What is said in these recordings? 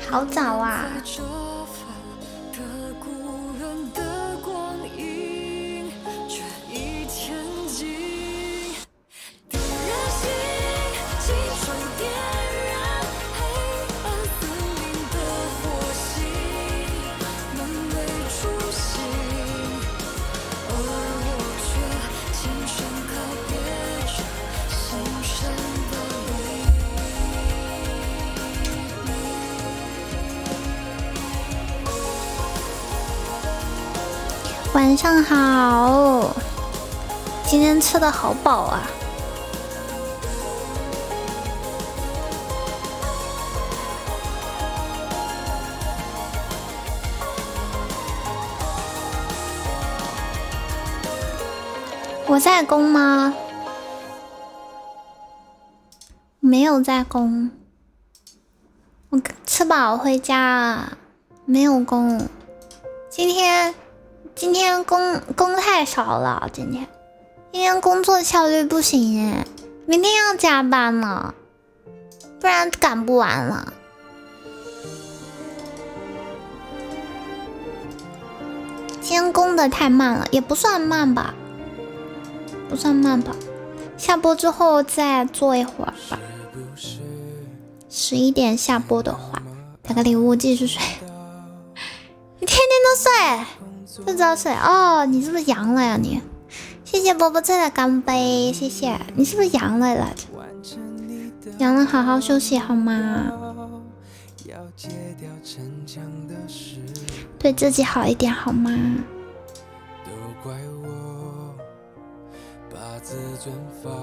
好早啊！晚上好，今天吃的好饱啊！我在攻吗？没有在攻，我吃饱回家，没有攻。今天工太少了，今天工作效率不行耶，明天要加班了，不然赶不完了。今天工的太慢了，也不算慢吧，不算慢吧。下播之后再做一会儿吧，11点下播的话，打个礼物继续睡。你天天都睡。不知道睡哦，你是不是阳了呀你？谢谢波波菜的干杯，谢谢。你是不是阳了来着？阳了好好休息好吗？对自己好一点好吗？都怪我把自尊放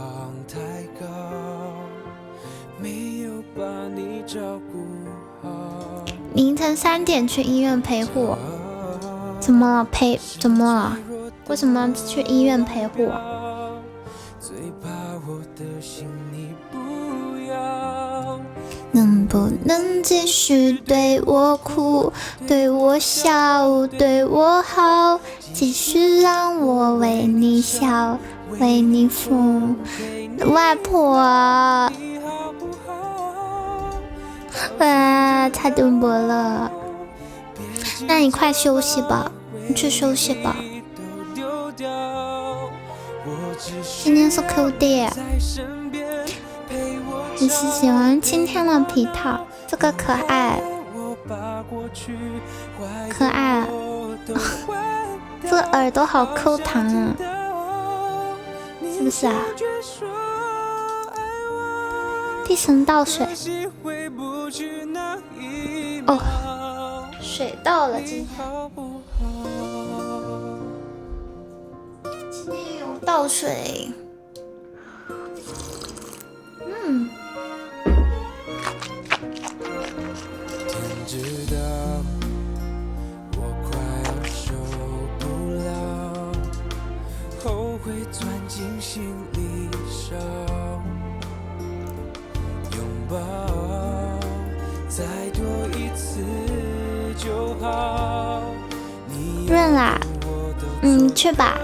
太高，没有把你照顾好。凌晨3点去医院陪护。怎么了？怎么了？为什么去医院陪护？能不能继续对我哭，对我笑，对我好，继续让我为你笑，为你疯。外婆啊，太đơn薄了。那你快休息吧，你去休息吧。今天是 QD， 你是喜欢今天的皮套，这个可爱，可爱，这个耳朵好抠糖啊，是不是啊？地神倒水，哦。水到了，今天有倒水，天知道我快要受不了，后悔钻进心里烧，拥抱再多一次就好。润啦，去吧。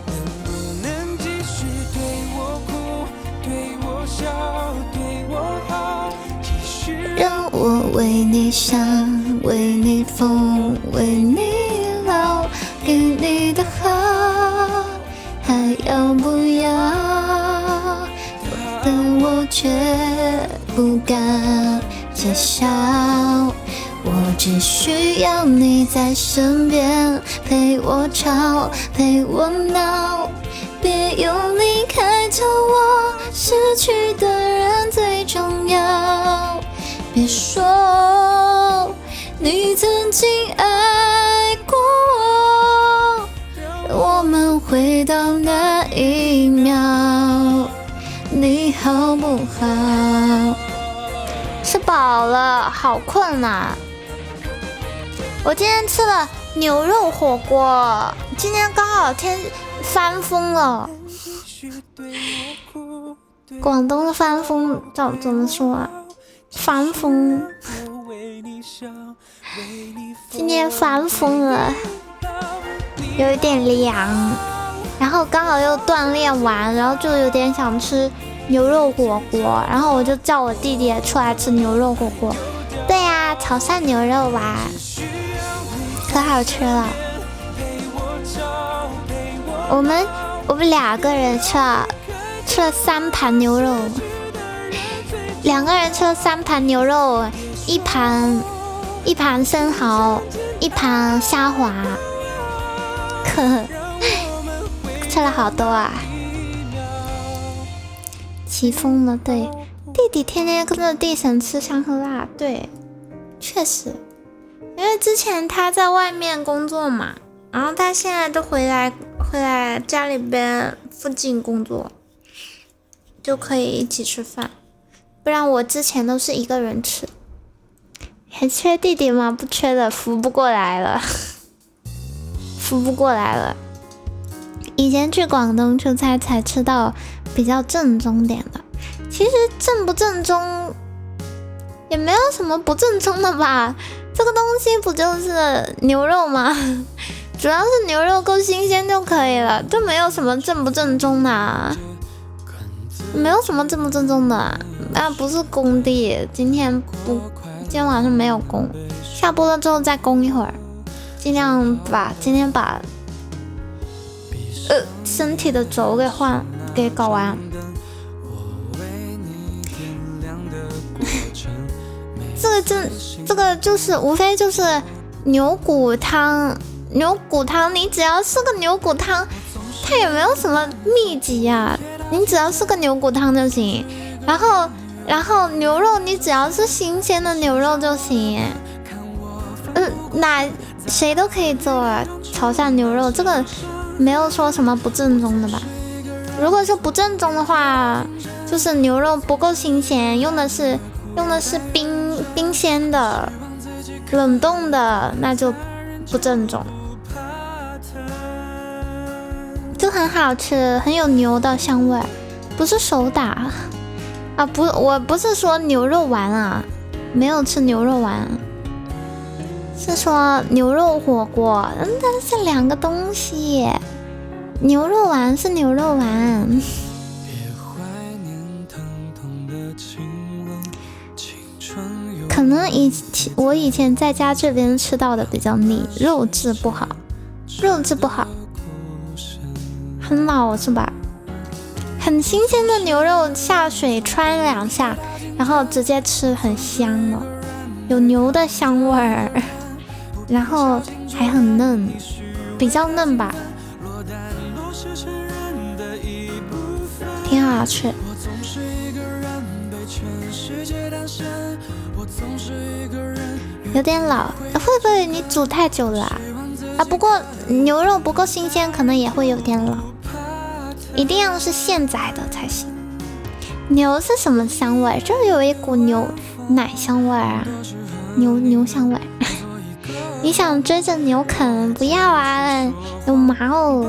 能不能继续对我哭，对我笑，对我好，继续让我为你想，为你疯，为你老，给你的好还要不要？但我却不敢揭晓，我只需要你在身边，陪我吵，陪我闹，别用离开着我，失去的人最重要。别说你曾经爱过我，让我们回到那一秒，你好不好？吃饱了，好困啊！我今天吃了牛肉火锅，今天刚好天翻风了。广东的翻风怎么说啊？翻风。今天翻风了，有一点凉，然后刚好又锻炼完，然后就有点想吃牛肉火锅，然后我就叫我弟弟出来吃牛肉火锅。对呀，炒涮牛肉吧，可好吃了。我们2个人吃了3盘牛肉，2个人吃了3盘牛肉，一盘生蚝，一盘虾滑，吃了好多啊！起风了，对，弟弟天天跟着弟婶吃香喝辣，对，确实，因为之前他在外面工作嘛，然后他现在都回来家里边附近工作，就可以一起吃饭，不然我之前都是一个人吃。还缺弟弟吗？不缺的，扶不过来了，扶不过来了。以前去广东出差才吃到比较正宗点的，其实正不正宗也没有什么不正宗的吧，这个东西不就是牛肉吗？主要是牛肉够新鲜就可以了，就没有什么正不正宗的啊，没有什么正不正宗的啊。不是工地，今天晚上没有工，下播了之后再工一会儿，尽量今天把身体的轴给搞完。这个就是无非就是牛骨汤，你只要是个牛骨汤，它也没有什么秘籍啊，你只要是个牛骨汤就行。然后牛肉你只要是新鲜的牛肉就行。谁都可以做啊，炒涮牛肉这个没有说什么不正宗的吧。如果说不正宗的话，就是牛肉不够新鲜，用的是冰鲜的冷冻的，那就不正宗，就很好吃，很有牛的香味，不是手打啊，我不是说牛肉丸啊，没有吃牛肉丸，是说牛肉火锅，但是2个东西，牛肉丸是牛肉丸。可能我以前在家这边吃到的比较腻，肉质不好，很老是吧？很新鲜的牛肉下水穿2下，然后直接吃，很香了，有牛的香味儿，然后还很嫩，比较嫩吧，挺好吃。有点老，会不会你煮太久了啊？不过牛肉不够新鲜，可能也会有点老，一定要是现宰的才行。牛是什么香味？就有一股牛奶香味啊，牛香味。你想追着牛啃？不要啊，有毛，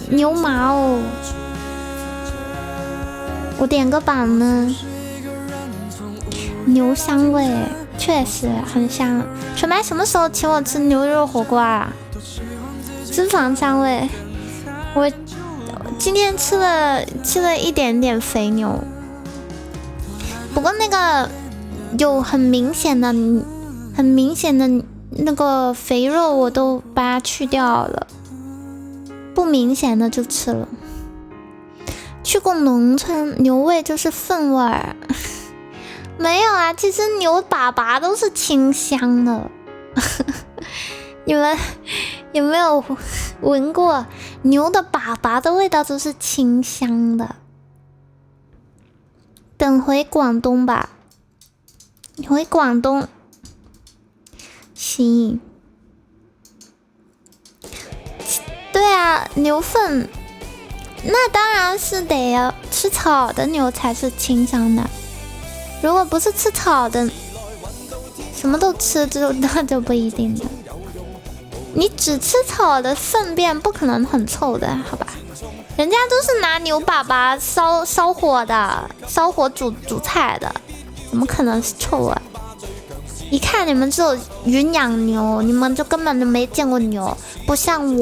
牛毛。我点个榜呢，牛香味确实很香。小白什么时候请我吃牛肉火锅啊？脂肪香味，我今天吃了一点点肥牛，不过那个有很明显的那个肥肉我都把它去掉了，不明显的就吃了。去过农村，牛味就是粪味儿。没有啊，其实牛粑粑都是清香的。你们有没有闻过牛的粑粑的味道都是清香的？等回广东吧，你回广东行。对啊，牛粪那当然是得吃草的牛才是清香的，如果不是吃草的，什么都吃那就不一定了。你只吃草的粪便不可能很臭的，好吧？人家都是拿牛粑粑烧火的，烧火煮菜的，怎么可能是臭啊？一看你们这种云养牛，你们就根本就没见过牛，不像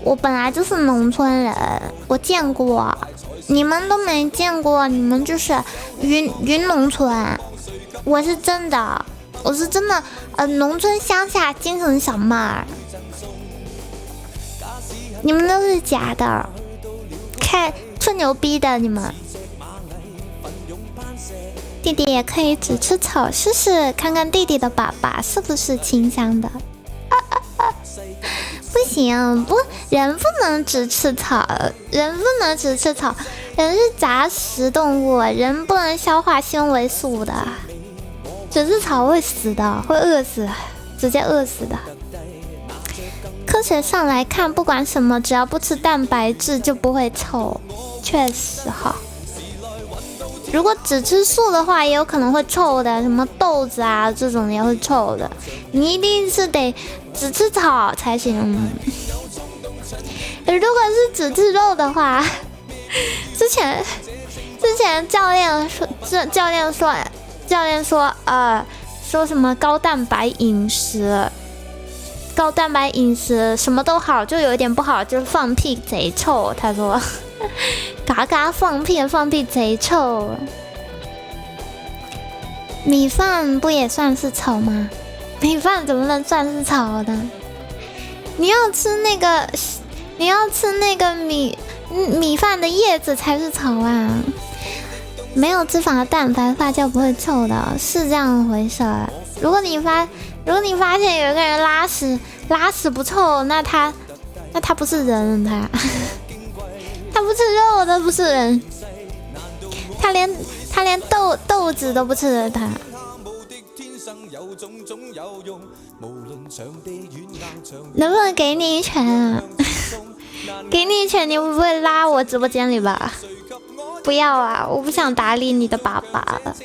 我本来就是农村人，我见过，你们都没见过，你们就是云农村，我是真的，农村乡下精神小妹儿，你们都是假的，看吹牛逼的你们。弟弟也可以只吃草试试，看看弟弟的粑粑是不是清香的。不行，人不能只吃草，人是杂食动物，人不能消化纤维素的，只吃草会死的，会饿死，直接饿死的。科学上来看，不管什么，只要不吃蛋白质就不会臭，确实哈。如果只吃素的话，也有可能会臭的，什么豆子啊这种也会臭的。你一定是得只吃草才行。如果是只吃肉的话，之前教练说什么高蛋白饮食什么都好，就有一点不好，就是放屁贼臭。他说嘎嘎放屁贼臭。米饭不也算是草吗？米饭怎么能算是草的？你要吃那个米饭的叶子才是草啊！没有脂肪的蛋白发酵不会臭的，是这样回事儿。如果你发现有一个人拉屎不臭，那他不是人，他不吃肉的，不是人，他连豆子都不吃的，他。能不能给你一拳啊？给你一拳，你不会拉我直播间里吧？不要啊，我不想打理你的粑粑了。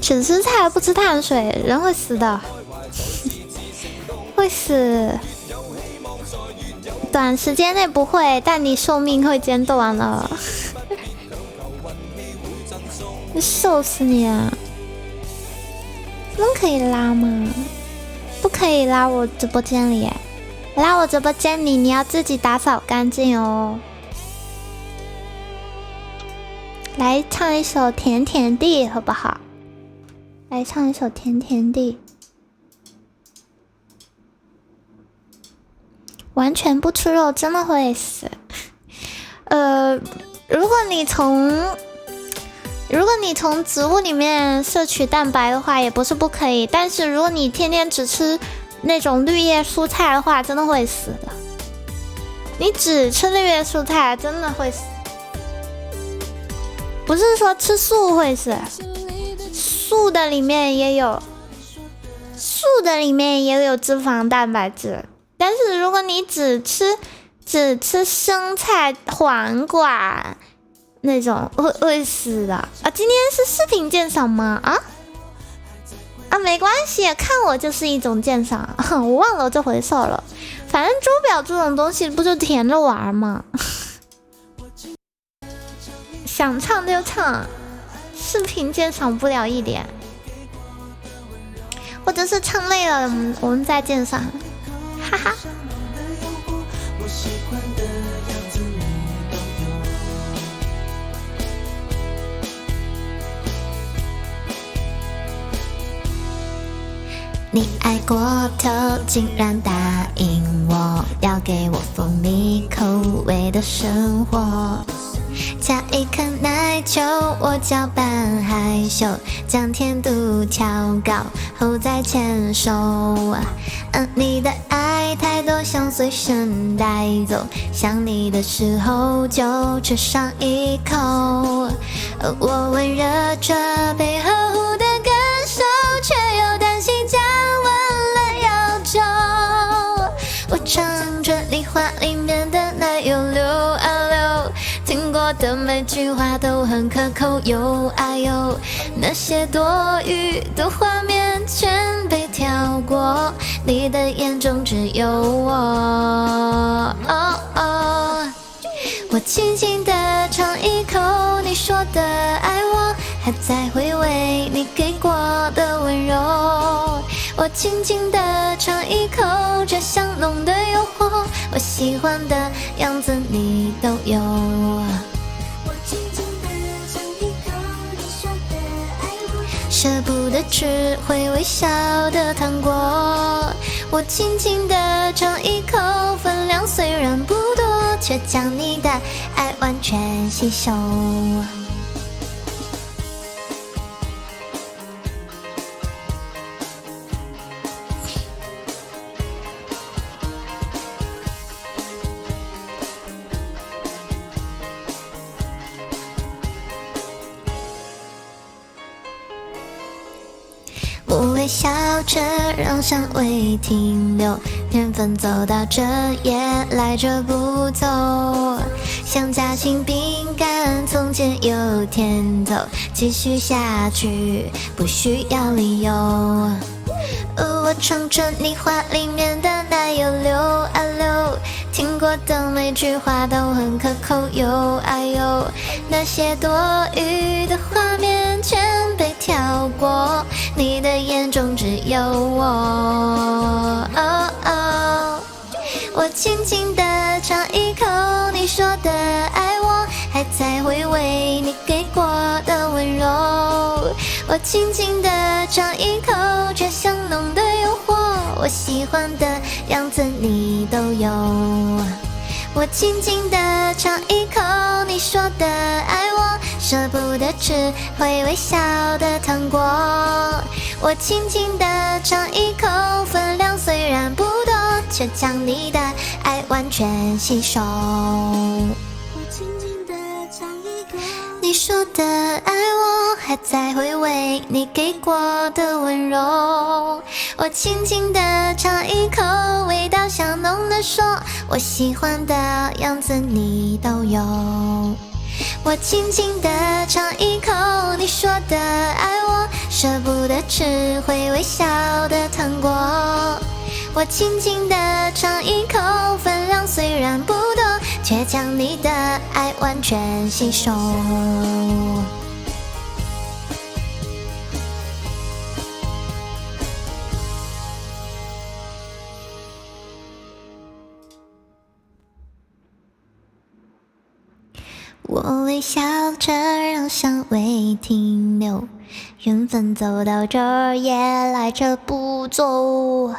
只吃菜不吃碳水，人会死的，会死。短时间内不会，但你寿命会间断了。瘦死你啊！你们可以拉吗？不可以拉我直播间里，拉我直播间里你要自己打扫干净哦。来唱一首《甜甜地》好不好？来唱一首《甜甜地》。完全不吃肉真的会死。如果你从植物里面摄取蛋白的话，也不是不可以。但是如果你天天只吃那种绿叶蔬菜的话，真的会死的。你只吃绿叶蔬菜，真的会死。不是说吃素会死，素的里面也有脂肪蛋白质。但是如果你只吃生菜、黄瓜那种会死的啊！今天是视频鉴赏吗？没关系，看我就是一种鉴赏，我忘了这回事了。反正钟表这种东西不就填着玩吗？想唱就唱，视频鉴赏不了一点，或者是唱累了，我们再鉴赏。哈哈，你爱过头，竟然答应我要给我蜂蜜口味的生活。加一颗奶球，我搅拌害羞，将甜度调高后再牵手。你的爱太多，想随身带走，想你的时候就吃上一口。我温热着被呵护的感受，却又担心降温了要走。我唱着你话里面的奶油流啊流，听过的每句话都很可口，有啊有，那些多余的画面全被跳过，你的眼中只有我。我轻轻地尝一口你说的爱我，还在回味你给过的温柔。我轻轻地尝一口这香浓的诱惑，我喜欢的样子你都有。我轻轻地尝一口你说的爱我，舍不得吃会微笑的糖果。我轻轻地尝一口，分量虽然不多，却将你的爱完全吸收。我微笑着，让香味停留，缘分走到这也来者不走，像夹心饼干，从前有甜头，继续下去不需要理由。我唱着你话里面的奶油溜啊溜，听过的每句话都很可口哟哎呦，那些多余的画面全被跳过，你的眼中只有我。我轻轻地尝一口你说的爱我，还在回味你给过的温柔。我轻轻地尝一口这香浓的诱惑，我喜欢的样子你都有。我轻轻地尝一口你说的爱我，舍不得吃会微笑的糖果。我轻轻地尝一口，分量虽然不多，却将你的爱完全吸收。我轻轻地尝一口你说的爱我，还在回味你给过的温柔。我轻轻地尝一口，味道香浓的说，我喜欢的样子你都有。我轻轻地尝一口你说的爱我，舍不得吃会微笑的糖果。我轻轻地尝一口，分量虽然不多，却将你的爱完全吸收。我微笑着，让香味停留，缘分走到这儿也来者不走。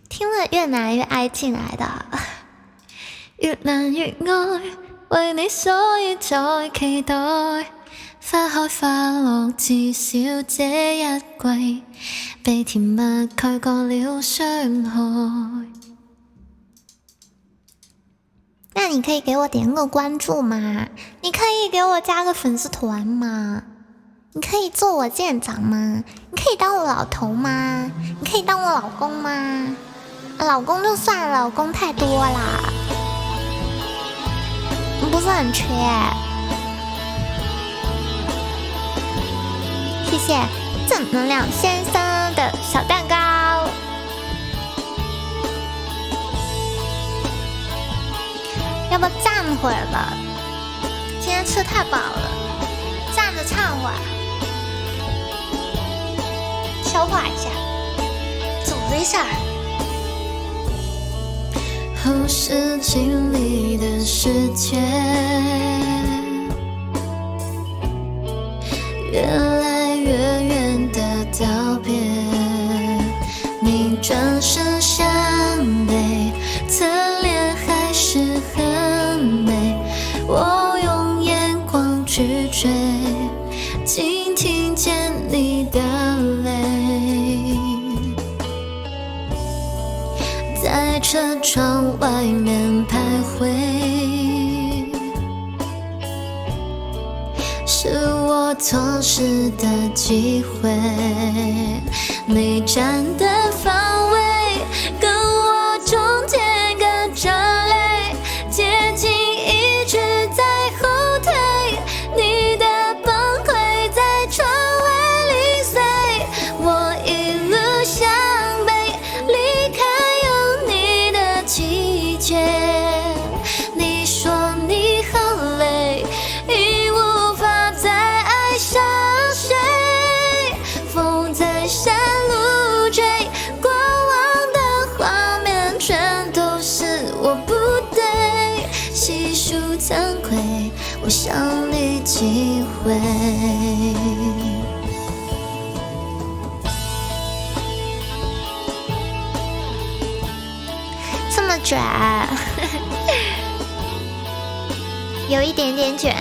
听了越来越爱进来的，越難越愛，為你所以再期待。花開花落，至少這一季，被甜蜜蓋過了傷害。那你可以給我點個關注嗎？你可以給我加個粉絲團嗎？你可以做我艦長嗎？你可以當我老頭嗎？你可以當我老公嗎？老公就算了，老公太多啦，不是很缺。谢谢正能量先生的小蛋糕。要不要站会儿吧？今天吃太饱了，站着唱会儿，消化一下，组织一下。后视镜里的世界，越来越远的道别，你转身向背，侧脸还是很美，我用眼光去追，竟听见你的泪，在车窗外面徘徊，是我错失的机会，你站的方位跟我中间隔着泪，接近一直在后退，你的崩溃在窗外零碎，我一路向北，离开有你的气里机会。这么卷，有一点点卷。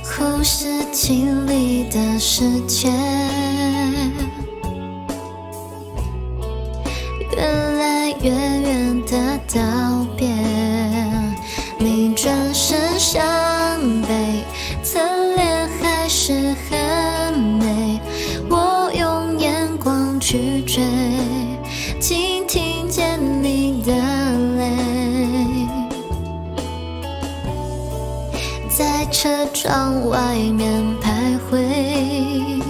忽视经历的时间，越来越远的道别，你转身向背，侧脸还是很美，我用眼光去追，竟听见你的泪，在车窗外面徘徊，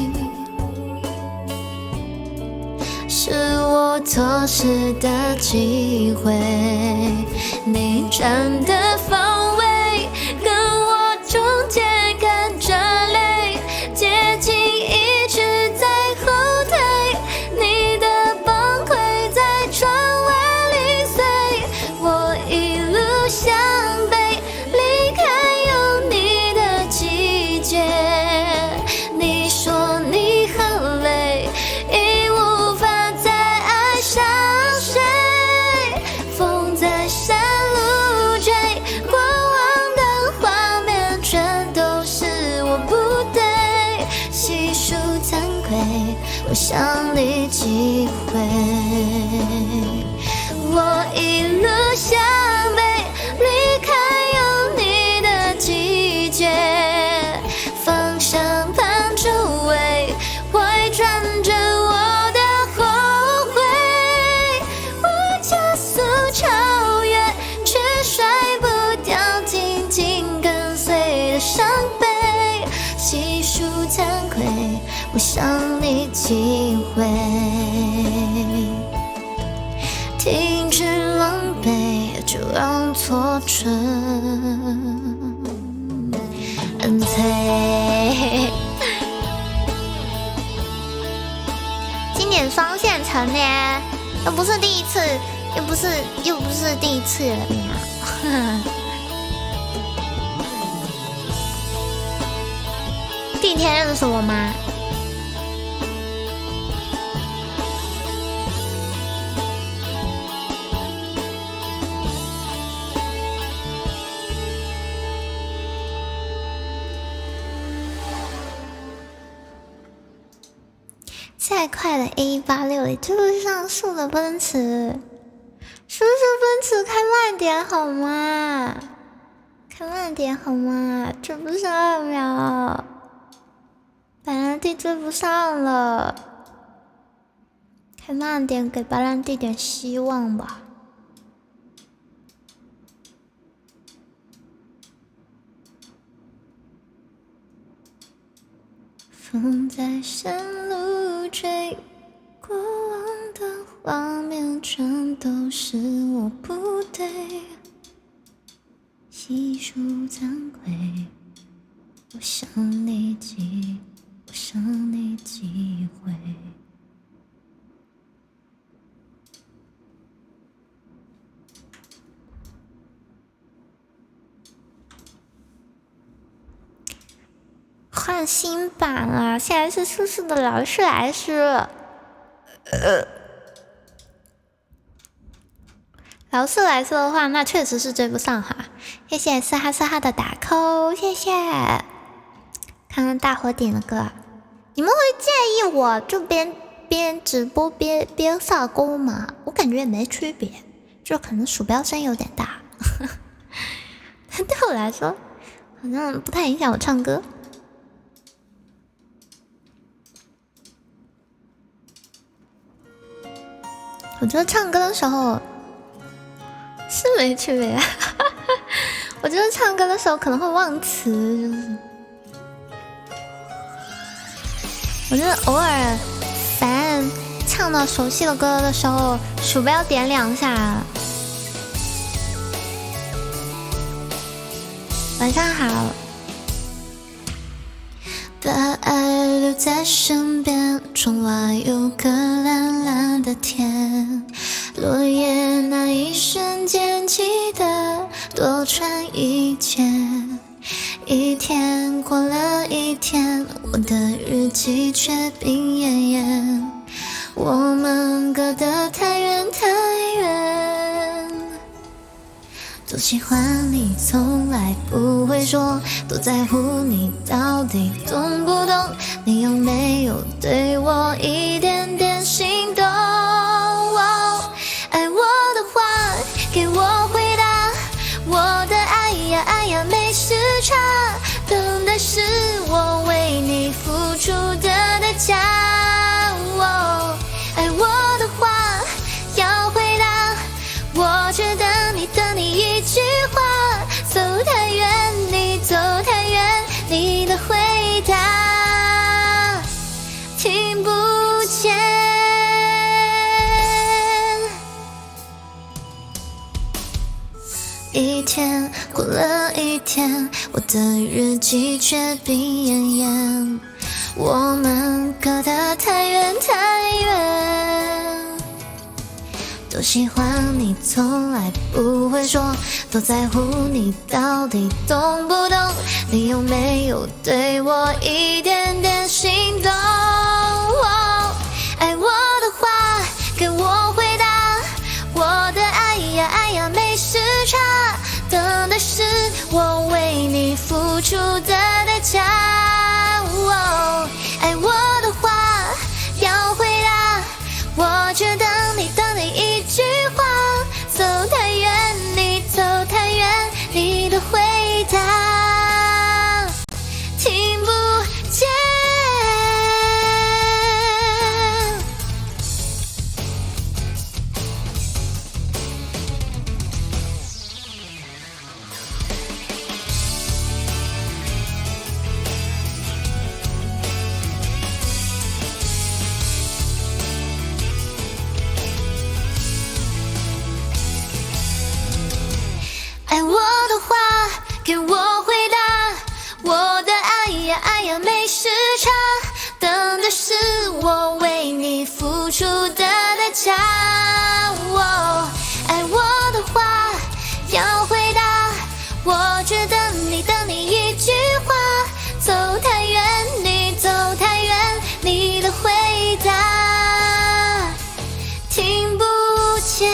是我错失的机会，你站的方位跟我中间看着泪，接近一直在后退，你的崩溃在窗外零碎，我一路向北，离开有你的季节，你说你很累，已无法再爱上谁，风在山路追，过往的画面全都是我不对，细数惭愧，我想你几回，我一路向北，离开有你的季节，方向盘周围会转着我的后悔，我加速超越，却甩不掉紧紧跟随的伤悲，细数惭愧，我想你几回，停止狼狈，就让错觉退。经典双线程呢，又不是第一次，又不是第一次了呀。第一天认识我吗？再快的 A186里就是上速的奔驰，叔叔奔驰开慢点好吗？开慢点好吗？追不上了，白兰地追不上了，开慢点，给白兰地点希望吧。风在山路追，过往的画面全都是我不对，细数惭愧，我想你几回，换新版了，现在是叔叔的劳斯莱斯。劳斯莱斯的话，那确实是追不上哈。谢谢嘶哈嘶哈的打 call， 谢谢。看看大伙点的歌，你们会介意我就边直播边撒钩吗？我感觉也没区别，就可能鼠标声有点大。但对我来说，好像不太影响我唱歌。我觉得唱歌的时候是没区别，我觉得唱歌的时候可能会忘词，就是我觉得偶尔烦唱到熟悉的歌的时候，鼠标点两下。晚上好，把爱留在身边，窗外有个蓝蓝的天，落叶那一瞬间记得多穿一件。一天过了一天，我的日记却病恹恹，我们隔得太远太远。多喜欢你从来不会说，多在乎你到底懂不懂，你有没有对我一点点心动？爱我的话给我回答，我的爱呀爱呀没时差，等的是我为你付出的代价。爱我的话要回答，我只等你一句话，走太远你走太远，你的回答听不见。一天过了一天，我的日记却病恹恹，我们隔得太远太远。多喜欢你从来不会说，多在乎你到底懂不懂，你有没有对我一点点心动？爱我的话给我回答，我的爱呀爱呀没时差，等的是我为你付出的代价。爱我的话要回答，我只等你一句话，走太远你走太远，你的回答听不见。爱我的话给我回答，我的爱呀爱呀没时差，等的是我为你付出的代价。爱我的话要回答，我只等你一句话，走太远你走太远，你的回答听不见。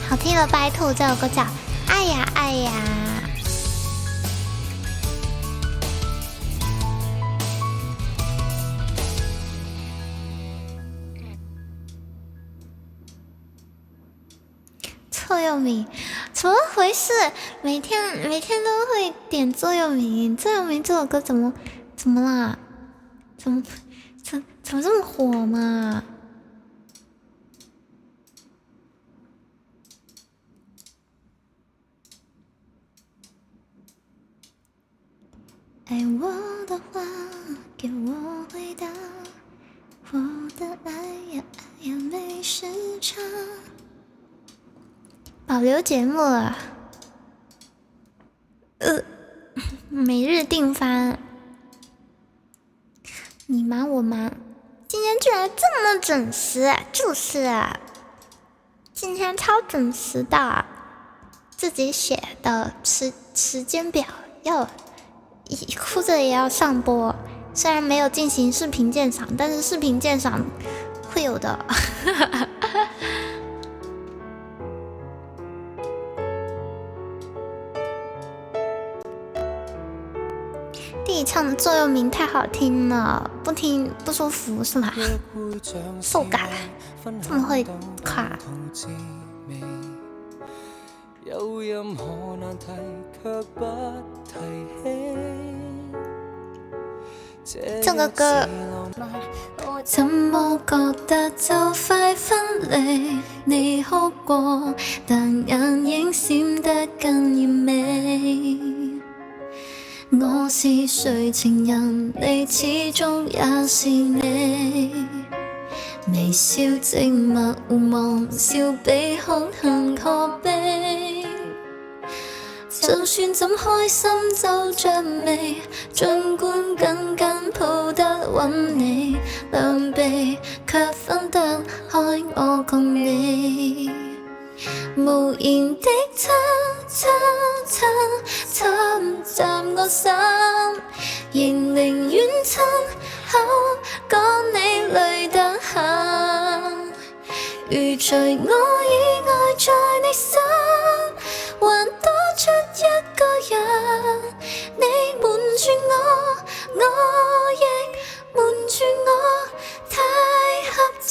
好听的白兔，这首歌叫《爱呀爱呀》。座右铭，怎么回事？每天都会点座右铭。座右铭这首歌怎么啦？怎么这么火嘛？爱我的话给我回答，我的爱呀爱呀没时差。保留节目了，每日定番，你忙我忙，今天居然这么准时，就是啊，今天超准时的，自己写的时间表要哭着也要上播，虽然没有进行视频鉴赏，但是视频鉴赏会有的。弟弟唱的座右铭太好听了，不听不舒服是吗？受感，这么会夸。有任何难题卻不提起。這個歌我怎麼覺得就快分離？你哭過，但眼影閃得更豔美。我是谁情人，你始終也是你。微笑靜默互望，笑比哭恨可悲。就算怎開心皺着眉，儘管緊緊抱得穩你，兩臂卻分得開我共你。無言的親親親侵襲我心，仍寧願親口講你累得很。如除我以外在你心，還多出一個人，你瞞住我，我亦瞞住我，太合襯。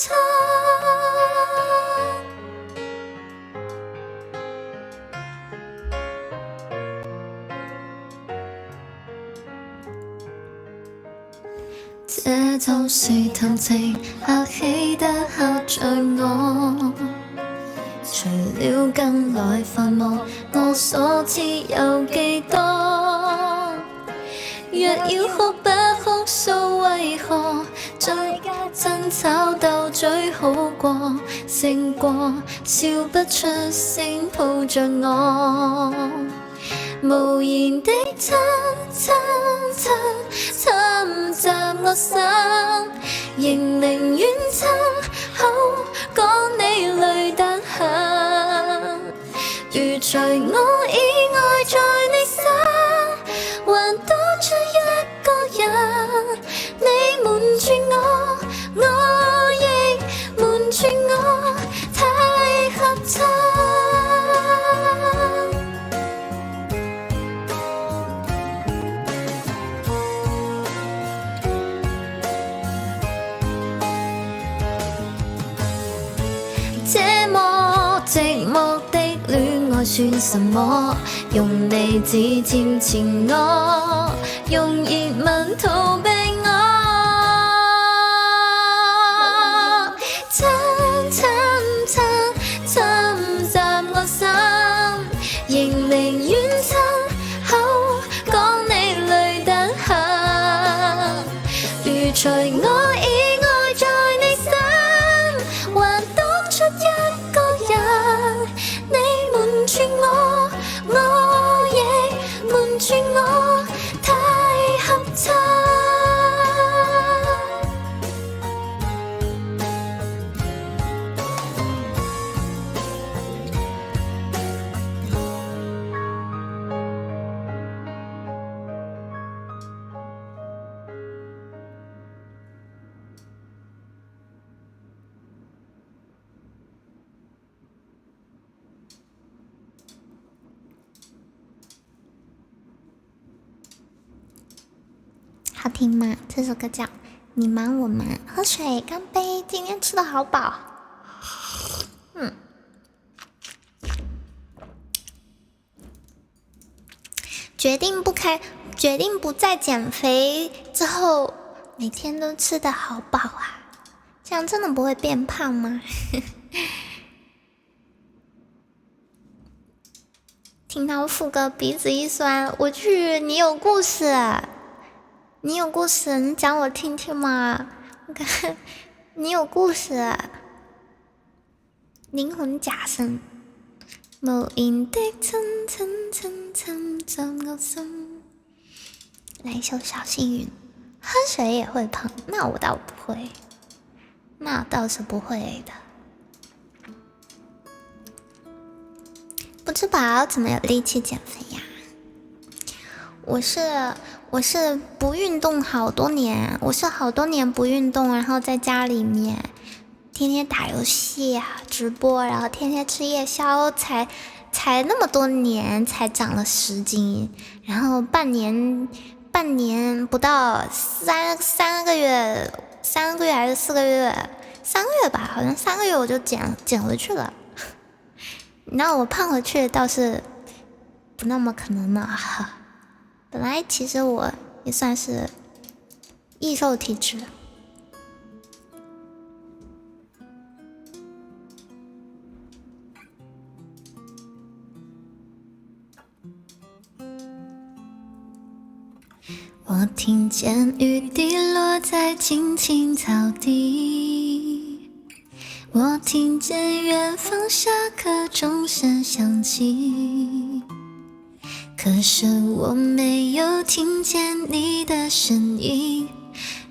這都是談情客氣得嚇着我，除了近來繁忙，我所知有幾多？若要哭不哭訴，為何最佳爭吵鬥嘴好過，勝過笑不出聲抱着我。無言的親親親侵襲我心，仍寧願親口講你累得很。如除我以外在你心，還多出一個人，你瞞住我，我亦瞞住我，太合襯。寂寞的戀愛算什麼？用你指尖纏我，用熱吻逃避我。親親親侵襲我心，仍寧願親口講你累得很。如除我以外在你心，還多出一個人，你瞞住我，我亦瞞住我，太合襯。好听吗？这首歌叫《你瞒我瞒》。喝水，干杯！今天吃的好饱。决定不再减肥之后，每天都吃的好饱啊！这样真的不会变胖吗？听到副歌鼻子一酸，我去，你有故事。你有故事，你讲我听听嘛。我看你有故事，灵魂假声，無言的親親親親進我心。來一首小幸運，喝水也會胖，那我倒不會，那倒是不會的。不吃饱怎么有力气减肥呀？我是不运动好多年，我是好多年不运动，然后在家里面天天打游戏啊，直播，然后天天吃夜宵，才那么多年才长了10斤，然后半年不到三个月还是4个月，3个月吧，好像3个月我就减回去了。你让我胖回去倒是不那么可能呢。本来其实我也算是易瘦体质。我听见雨滴落在青青草地，我听见远方下课钟声响起，可是我没有听见你的声音，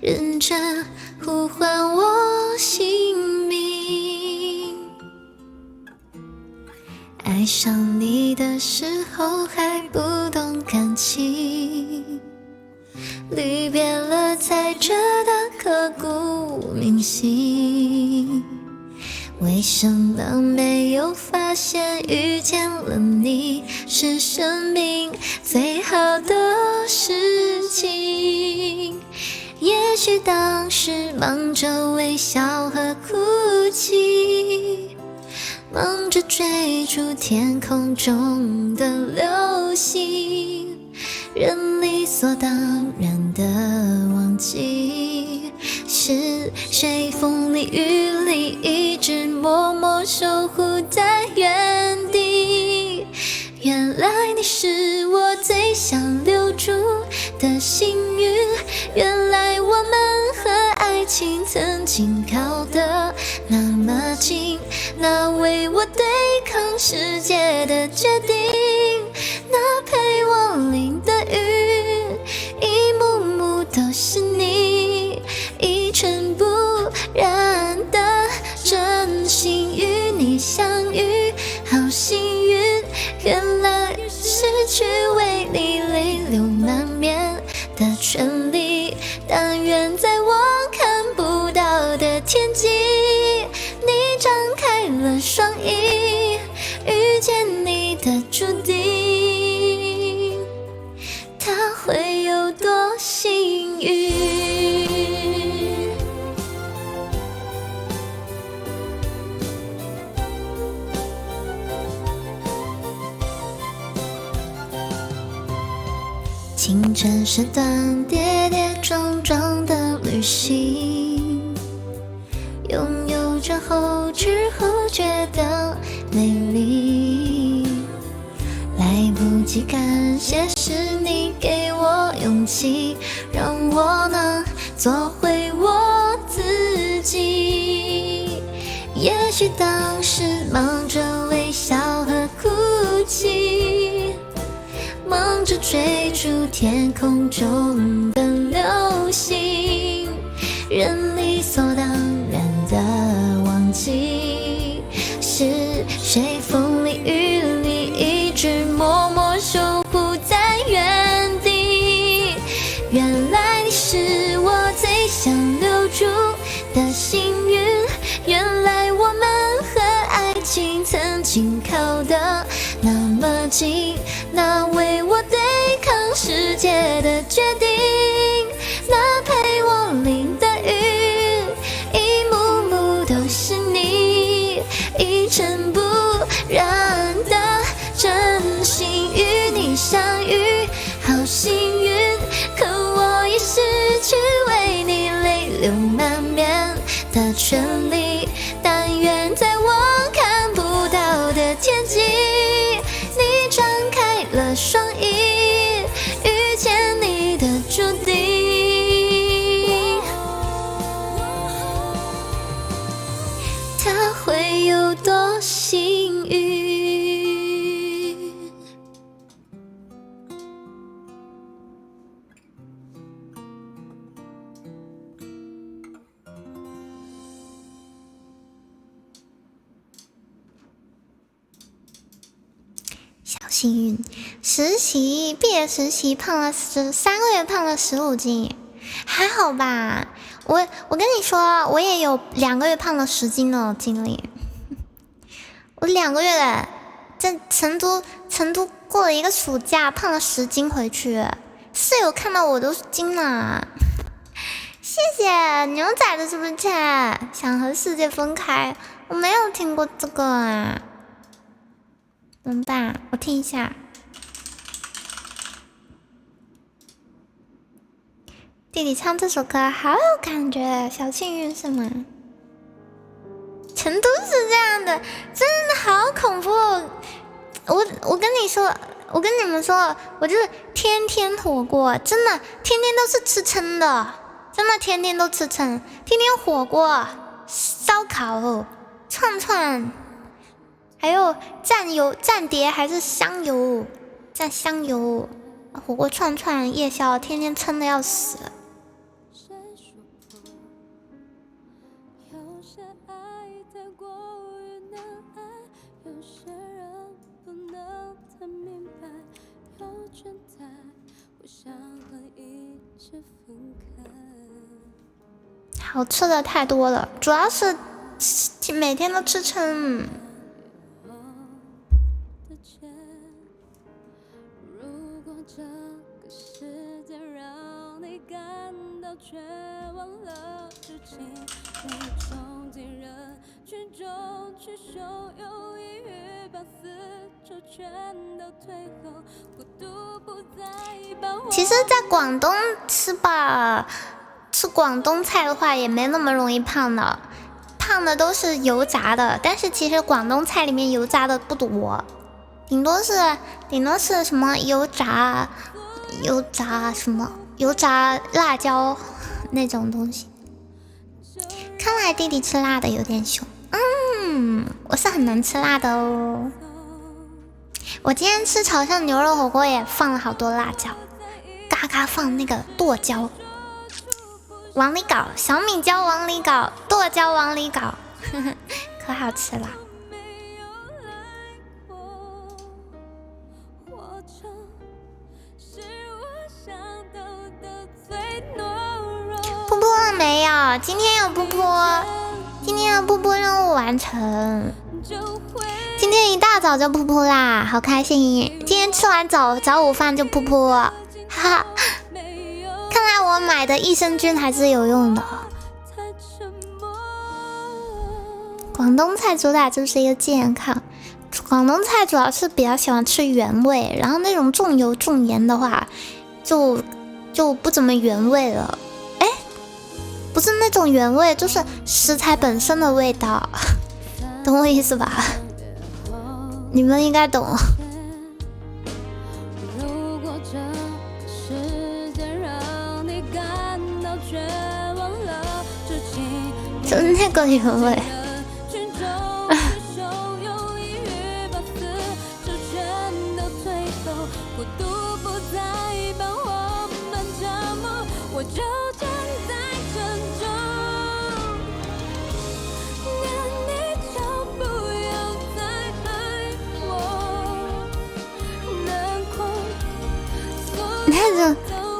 认真呼唤我姓名。爱上你的时候还不懂感情，离别了才觉得刻骨铭心。为什么没有发现遇见了你是生命最好的事情？也许当时忙着微笑和哭泣，忙着追逐天空中的流星，人理所当然的忘记，是谁风里雨里一直默默守护在原地。原来你是我最想留住的幸运，原来我们和爱情曾经靠得那么近，那为我对抗世界的决定，那陪我淋的雨，一幕幕都是你，一尘不染的真心与你相遇，好幸运，原来失去为你泪流满面的权利，但愿在我看不到的天际，你张开了双翼，遇见你的注定，他会有多幸运。青春是段跌跌撞撞的旅行，拥有着后知后觉的美丽，来不及感谢是你给我勇气，让我能做回我自己。也许当时忙着微笑和哭泣，忙着追逐天空中的流星，人理所当然的忘记，是谁风里雨里一直默默守护在原地。原来你是我最想留住的幸运，原来我们和爱情曾经靠得那么近，那为我对抗世界的决定，那陪我淋的雨，一幕幕都是你，一尘不染的真心与你相遇，好幸运，可我已失去为你泪流满面的权利，但愿在我看不到的天际，你张开了双翼，遇见你的注定，他会有多幸运。小幸运，毕业实习胖了3个月，胖了15斤，还好吧？我跟你说，我也有2个月胖了10斤的经历。我2个月在成都过了一个暑假，胖了10斤回去，室友看到我都惊了。谢谢牛仔的是不是想和世界分开？我没有听过这个啊。怎么办？我听一下。弟弟唱这首歌好有感觉，小幸运是吗？成都是这样的，真的好恐怖。我跟你说，我跟你们说，我就是天天火锅，真的天天都是吃撑的，真的天天都吃撑，天天火锅、烧烤、串串，还有蘸碟还是香油，蘸香油，火锅串串夜宵，天天撑的要死。好吃的太多了，主要是每天都吃撑。其实在广东吃吧，吃广东菜的话也没那么容易胖的，胖的都是油炸的，但是其实广东菜里面油炸的不多，顶多是什么油炸辣椒那种东西。看来弟弟吃辣的有点凶，我是很能吃辣的哦。我今天吃潮汕牛肉火锅也放了好多辣椒，嘎嘎放那个剁椒，往里搞，小米椒往里搞，剁椒往里搞，呵呵，可好吃了。瀑布了没有？今天有瀑布，今天的瀑布任务完成。今天一大早就瀑布啦，好开心！今天吃完早午饭就瀑布，哈哈。看来我买的益生菌还是有用的。广东菜主打就是一个健康，广东菜主要是比较喜欢吃原味，然后那种重油重盐的话，就不怎么原味了。哎，不是那种原味，就是食材本身的味道，懂我意思吧？你们应该懂。就那个原味。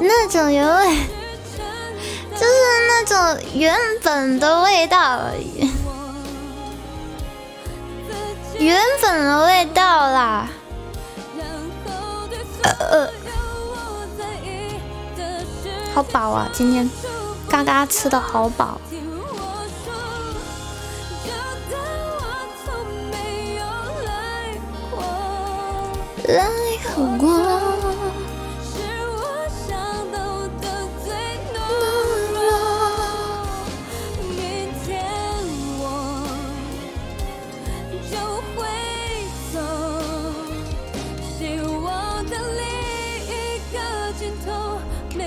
那种原味，就是那种原本的味道而已，原本的味道啦。好饱啊！今天嘎嘎吃的好饱。来火锅。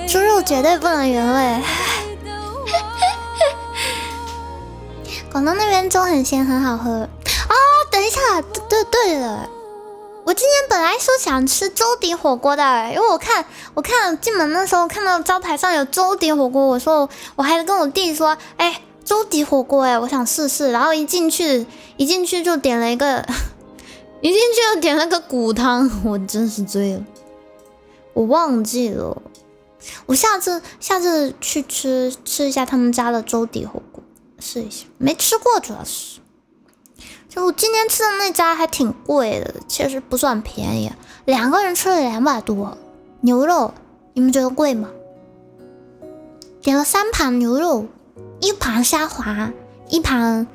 猪肉绝对不能原味。广东那边粥很咸，很好喝啊！等一下，对了，我今天本来说想吃粥底火锅的，因为我看进门的时候看到招牌上有粥底火锅，我说我还跟我弟说，哎，粥底火锅，哎，我想试试。然后一进去就点了一个，骨汤，我真是醉了，我忘记了。我下次去吃一下他们家的粥底火锅，试一下，没吃过主要是。就我今天吃的那家还挺贵的，其实不算便宜，2个人吃了200多。牛肉，你们觉得贵吗？点了3盘牛肉，1盘虾滑，1盘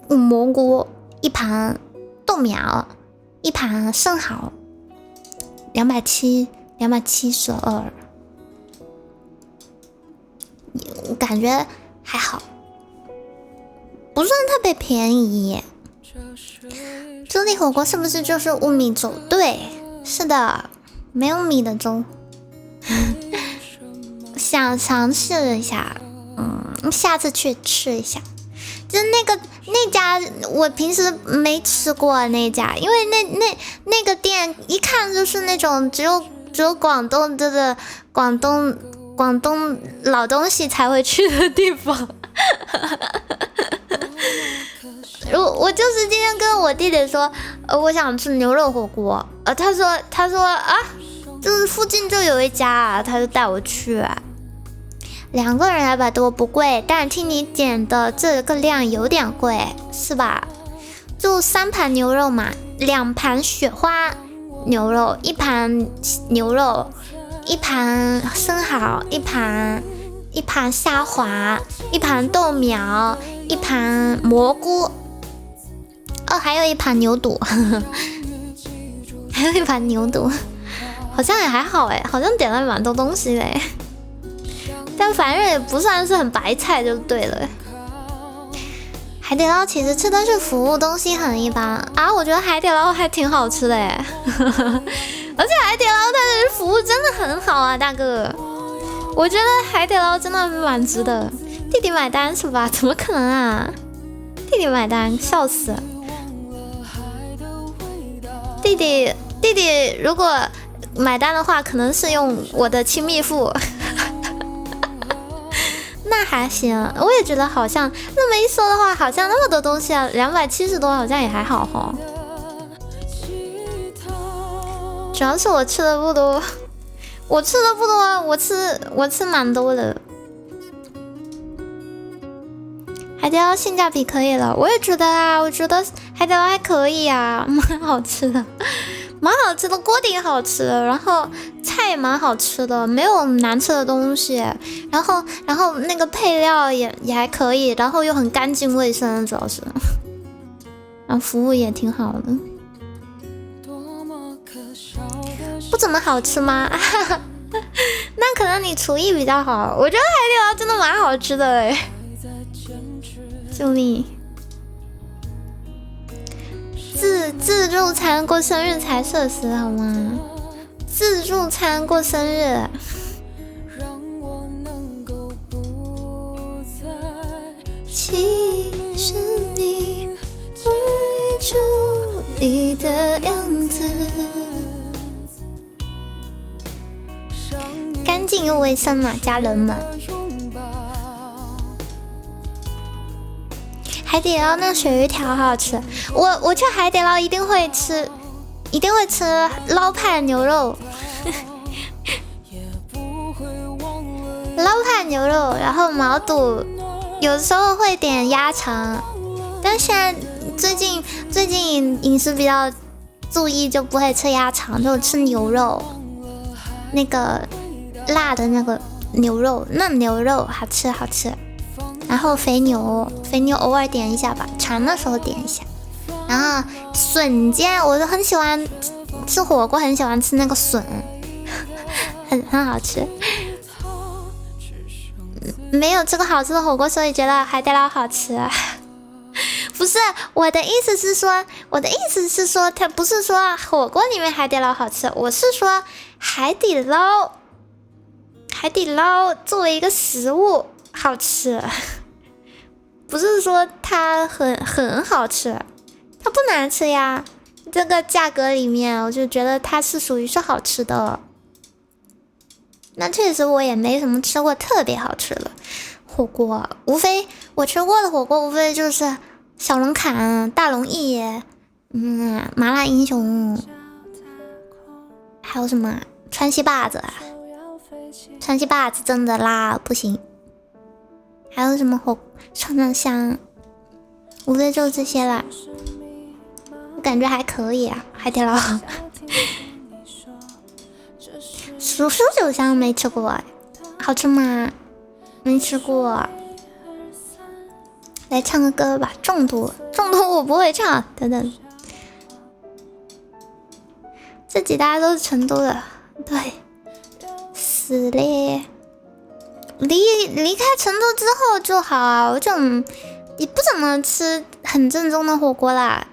蘑菇，1盘豆苗，1盘生蚝，272。我感觉还好，不算特别便宜。粥底火锅是不是就是乌米粥？对，是的。没有米的粥，想尝试一下，下次去吃一下。就是那家，我平时没吃过那家，因为那个店一看就是那种只有广东老东西才会去的地方。我就是今天跟我弟弟说，我想吃牛肉火锅，他说啊，就是附近就有一家啊，他就带我去。2个人200多不贵，但听你点的这个量有点贵，是吧？就3盘牛肉嘛，2盘雪花牛肉，1盘牛肉，1盘生蚝，1盘虾滑，1盘豆苗，1盘蘑菇，还有1盘牛肚，还有1盘牛肚，好像也还好哎，好像点了蛮多东西嘞。但反正也不算是很白菜就对了。海底捞其实吃的是服务，东西很一般啊。我觉得海底捞还挺好吃的哎，而且海底捞它的服务真的很好啊，大哥。我觉得海底捞真的蛮值得。弟弟买单是吧？怎么可能啊？弟弟买单，笑死。弟弟如果买单的话，可能是用我的亲密付。那还行，我也觉得好像那么一说的话，好像那么多东西啊，270多好像也还好哈。主要是我吃的不多，我吃蛮多的。海底捞性价比可以了，我也觉得啊，我觉得海底捞还可以啊，蛮好吃的。蛮好吃的，锅底好吃，然后菜也蛮好吃的，没有难吃的东西。然后那个配料也还可以，然后又很干净卫生，主要是，然后服务也挺好的。不怎么好吃吗？那可能你厨艺比较好。我觉得海底捞真的蛮好吃的哎，救命！自助餐过生日才设施好吗？自助餐过生日，其实你不出你的样子，干净又卫生嘛，家人们。海底捞那鳕鱼条好好吃，我去海底捞一定会吃捞派牛肉，捞派牛肉，然后毛肚，有时候会点鸭肠，但现在最近饮食比较注意，就不会吃鸭肠，就吃牛肉，那个辣的那个牛肉，嫩牛肉好吃好吃。然后肥牛偶尔点一下吧，馋的时候点一下。然后笋尖，我就很喜欢吃火锅，很喜欢吃那个笋，很好吃。没有这个好吃的火锅，所以觉得海底捞好吃。不是，我的意思是说，它不是说火锅里面海底捞好吃，我是说海底捞作为一个食物好吃。不是说它很好吃，它不难吃呀。这个价格里面，我就觉得它是属于是好吃的。那确实我也没什么吃过特别好吃的火锅，无非我吃过的火锅无非就是小龙坎、大龙燚，麻辣英雄，还有什么川西坝子，川西坝子真的辣不行。还有什么串串香，无非就这些啦。我感觉还可以啊，海底捞。蜀酒香没吃过，好吃吗？没吃过。来唱个歌吧，中毒我不会唱，等等。这几大家都是成都的，对，死嘞。离开成都之后就好啊，我就也不怎么吃很正宗的火锅啦。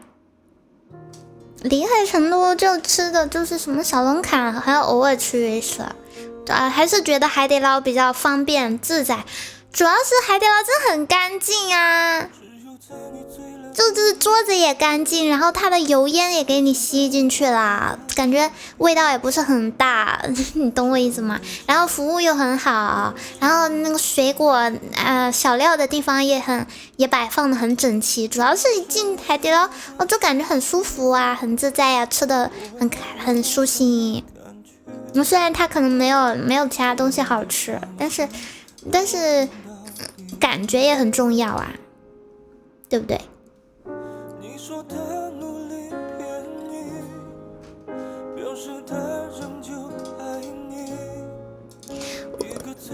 离开成都就吃的就是什么小龙坎，还要偶尔吃一次。还是觉得海底捞比较方便自在，主要是海底捞真的很干净啊，就是桌子也干净，然后它的油烟也给你吸进去啦，感觉味道也不是很大，你懂我意思吗？然后服务又很好，然后那个水果小料的地方也摆放的很整齐，主要是一进海底捞我就感觉很舒服啊，很自在啊，吃的很舒心。虽然它可能没有其他东西好吃，但是感觉也很重要啊，对不对？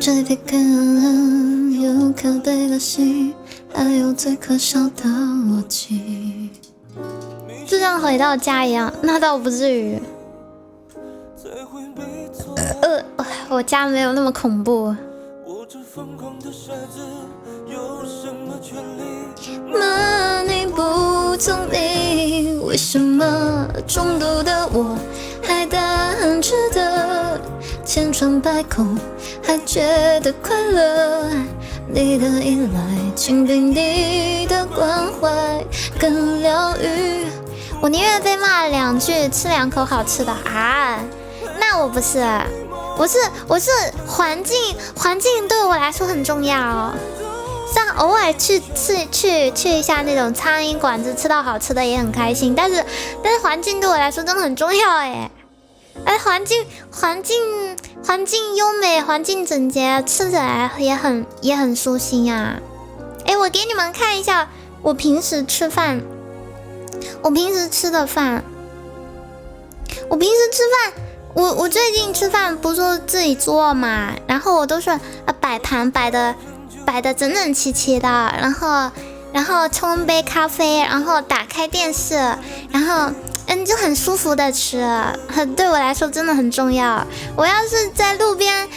这杯可乐有可悲的心，还有最可笑的逻辑，就像回到家一样，那倒不至于。我家没有那么恐怖。骂你不聪明，为什么中毒的我还单纯的千疮百孔，还觉得快乐？你的依赖竟比你的关怀更疗愈。我宁愿被骂2句，吃2口好吃的啊！那我不是，我是环境对我来说很重要哦。像偶尔去一下那种苍蝇馆子，吃到好吃的也很开心。但是环境对我来说真的很重要哎。环境优美，环境整洁，吃起来也很舒心啊。我给你们看一下我平时吃的饭。我最近吃饭不是自己做嘛，然后我都是摆盘摆的整整齐齐的，然后冲杯咖啡，然后打开电视，然后就很舒服的吃，对我来说真的很重要。我要是在路边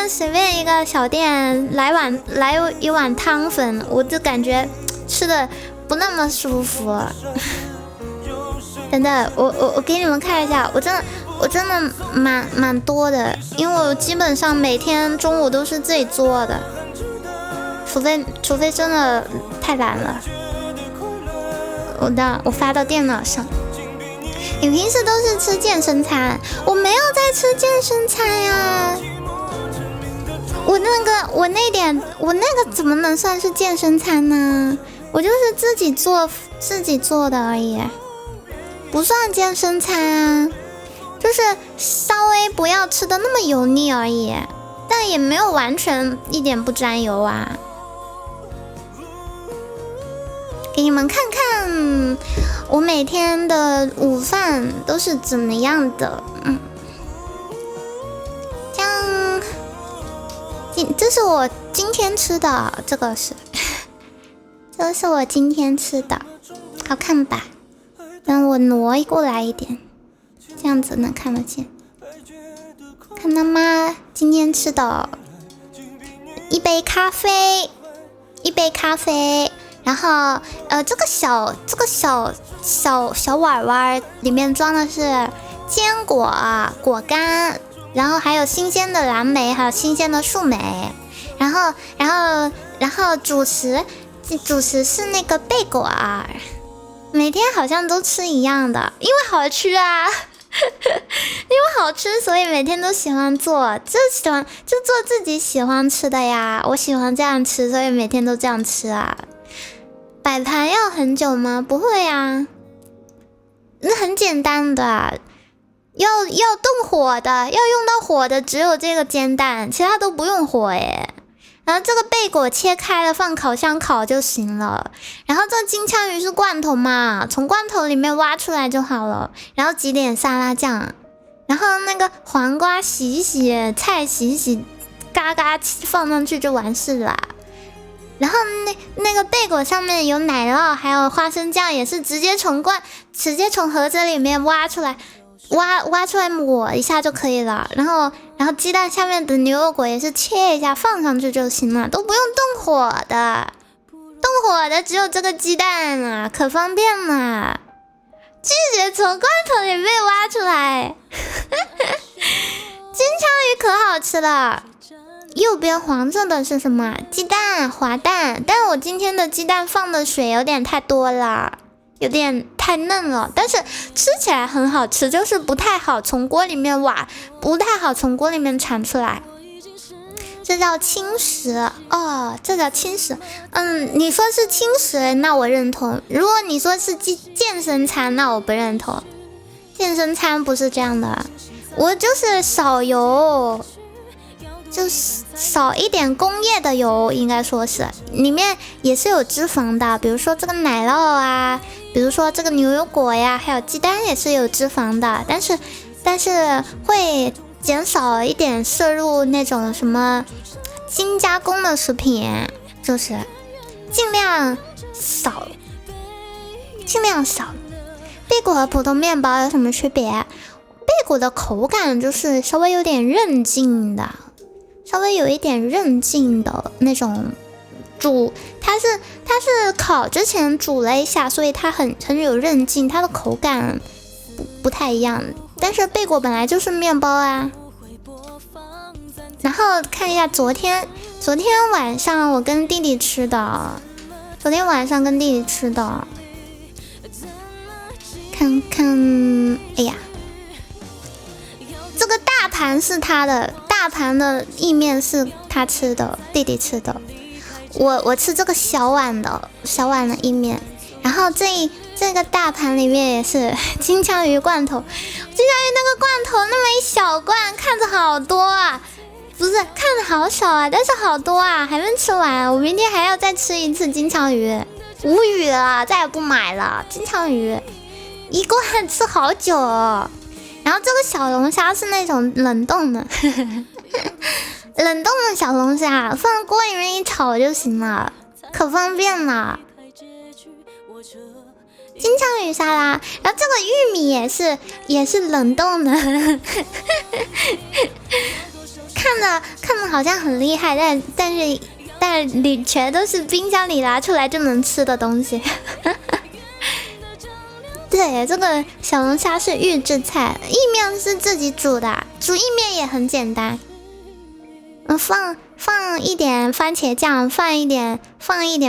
随便一个小店来一碗汤粉，我就感觉吃的不那么舒服。等等，我给你们看一下，我真的蛮多的，因为我基本上每天中午都是自己做的，除非真的太懒了。我发到电脑上。你平时都是吃健身餐？我没有在吃健身餐呀。我那个怎么能算是健身餐呢？我就是自己做的而已，不算健身餐啊，就是稍微不要吃的那么油腻而已，但也没有完全一点不沾油啊。给你们看看我每天的午饭都是怎么样的。这是我今天吃的，这是我今天吃的，好看吧？让我挪过来一点，这样子能看得见。看到吗？今天吃的一杯咖啡，然后这个小碗碗里面装的是坚果果干，然后还有新鲜的蓝莓，还有新鲜的树莓，然后主食是那个贝果儿。每天好像都吃一样的，因为好吃啊，因为好吃，所以每天都喜欢做，就做自己喜欢吃的呀。我喜欢这样吃，所以每天都这样吃啊。摆盘要很久吗？不会啊，那很简单的，要动火的，要用到火的只有这个煎蛋，其他都不用火耶。然后这个贝果切开了放烤箱烤就行了，然后这金枪鱼是罐头嘛，从罐头里面挖出来就好了，然后挤点沙拉酱，然后那个黄瓜洗一洗，菜洗一洗，嘎嘎放上去就完事啦。然后那个贝果上面有奶酪还有花生酱，也是直接从盒子里面挖出来抹一下就可以了，然后鸡蛋下面的牛油果也是切一下放上去就行了，都不用动火的，动火的只有这个鸡蛋啊，可方便了。拒绝从罐头里被挖出来。金枪鱼可好吃了。右边黄色的是什么？鸡蛋，滑蛋。但我今天的鸡蛋放的水有点太多了，有点太嫩了，但是吃起来很好吃，就是不太好从锅里面挖，不太好从锅里面铲出来。这叫轻食哦，这叫轻食。你说是轻食，那我认同。如果你说是健身餐，那我不认同。健身餐不是这样的，我就是少油，就是少一点工业的油，应该说是里面也是有脂肪的，比如说这个奶酪啊，比如说这个牛油果呀，还有鸡蛋也是有脂肪的，但是会减少一点摄入那种什么精加工的食品，就是尽量少。贝果和普通面包有什么区别？贝果的口感就是稍微有点韧劲的，稍微有一点韧劲的那种煮，它是烤之前煮了一下，所以它很有韧劲，它的口感不太一样。但是贝果本来就是面包啊。然后看一下昨天晚上我跟弟弟吃的，看看，哎呀，这个大盘是他的，大盘的意面是他吃的，弟弟吃的，我吃这个小碗的意面，然后这个大盘里面也是金枪鱼罐头，那个罐头那么一小罐，看着好多啊，不是看着好少啊，但是好多啊，还没吃完，我明天还要再吃一次金枪鱼，无语了，再也不买了。金枪鱼一罐吃好久哦。然后这个小龙虾是那种冷冻的冷冻的小龙虾，放锅里面一炒就行了，可方便了。金枪鱼沙拉，然后这个玉米也是冷冻的看着好像很厉害，但是里全都是冰箱里拿出来就能吃的东西对，这个小龙虾是预制菜，意面是自己煮的，煮意面也很简单。放一点番茄酱，放一点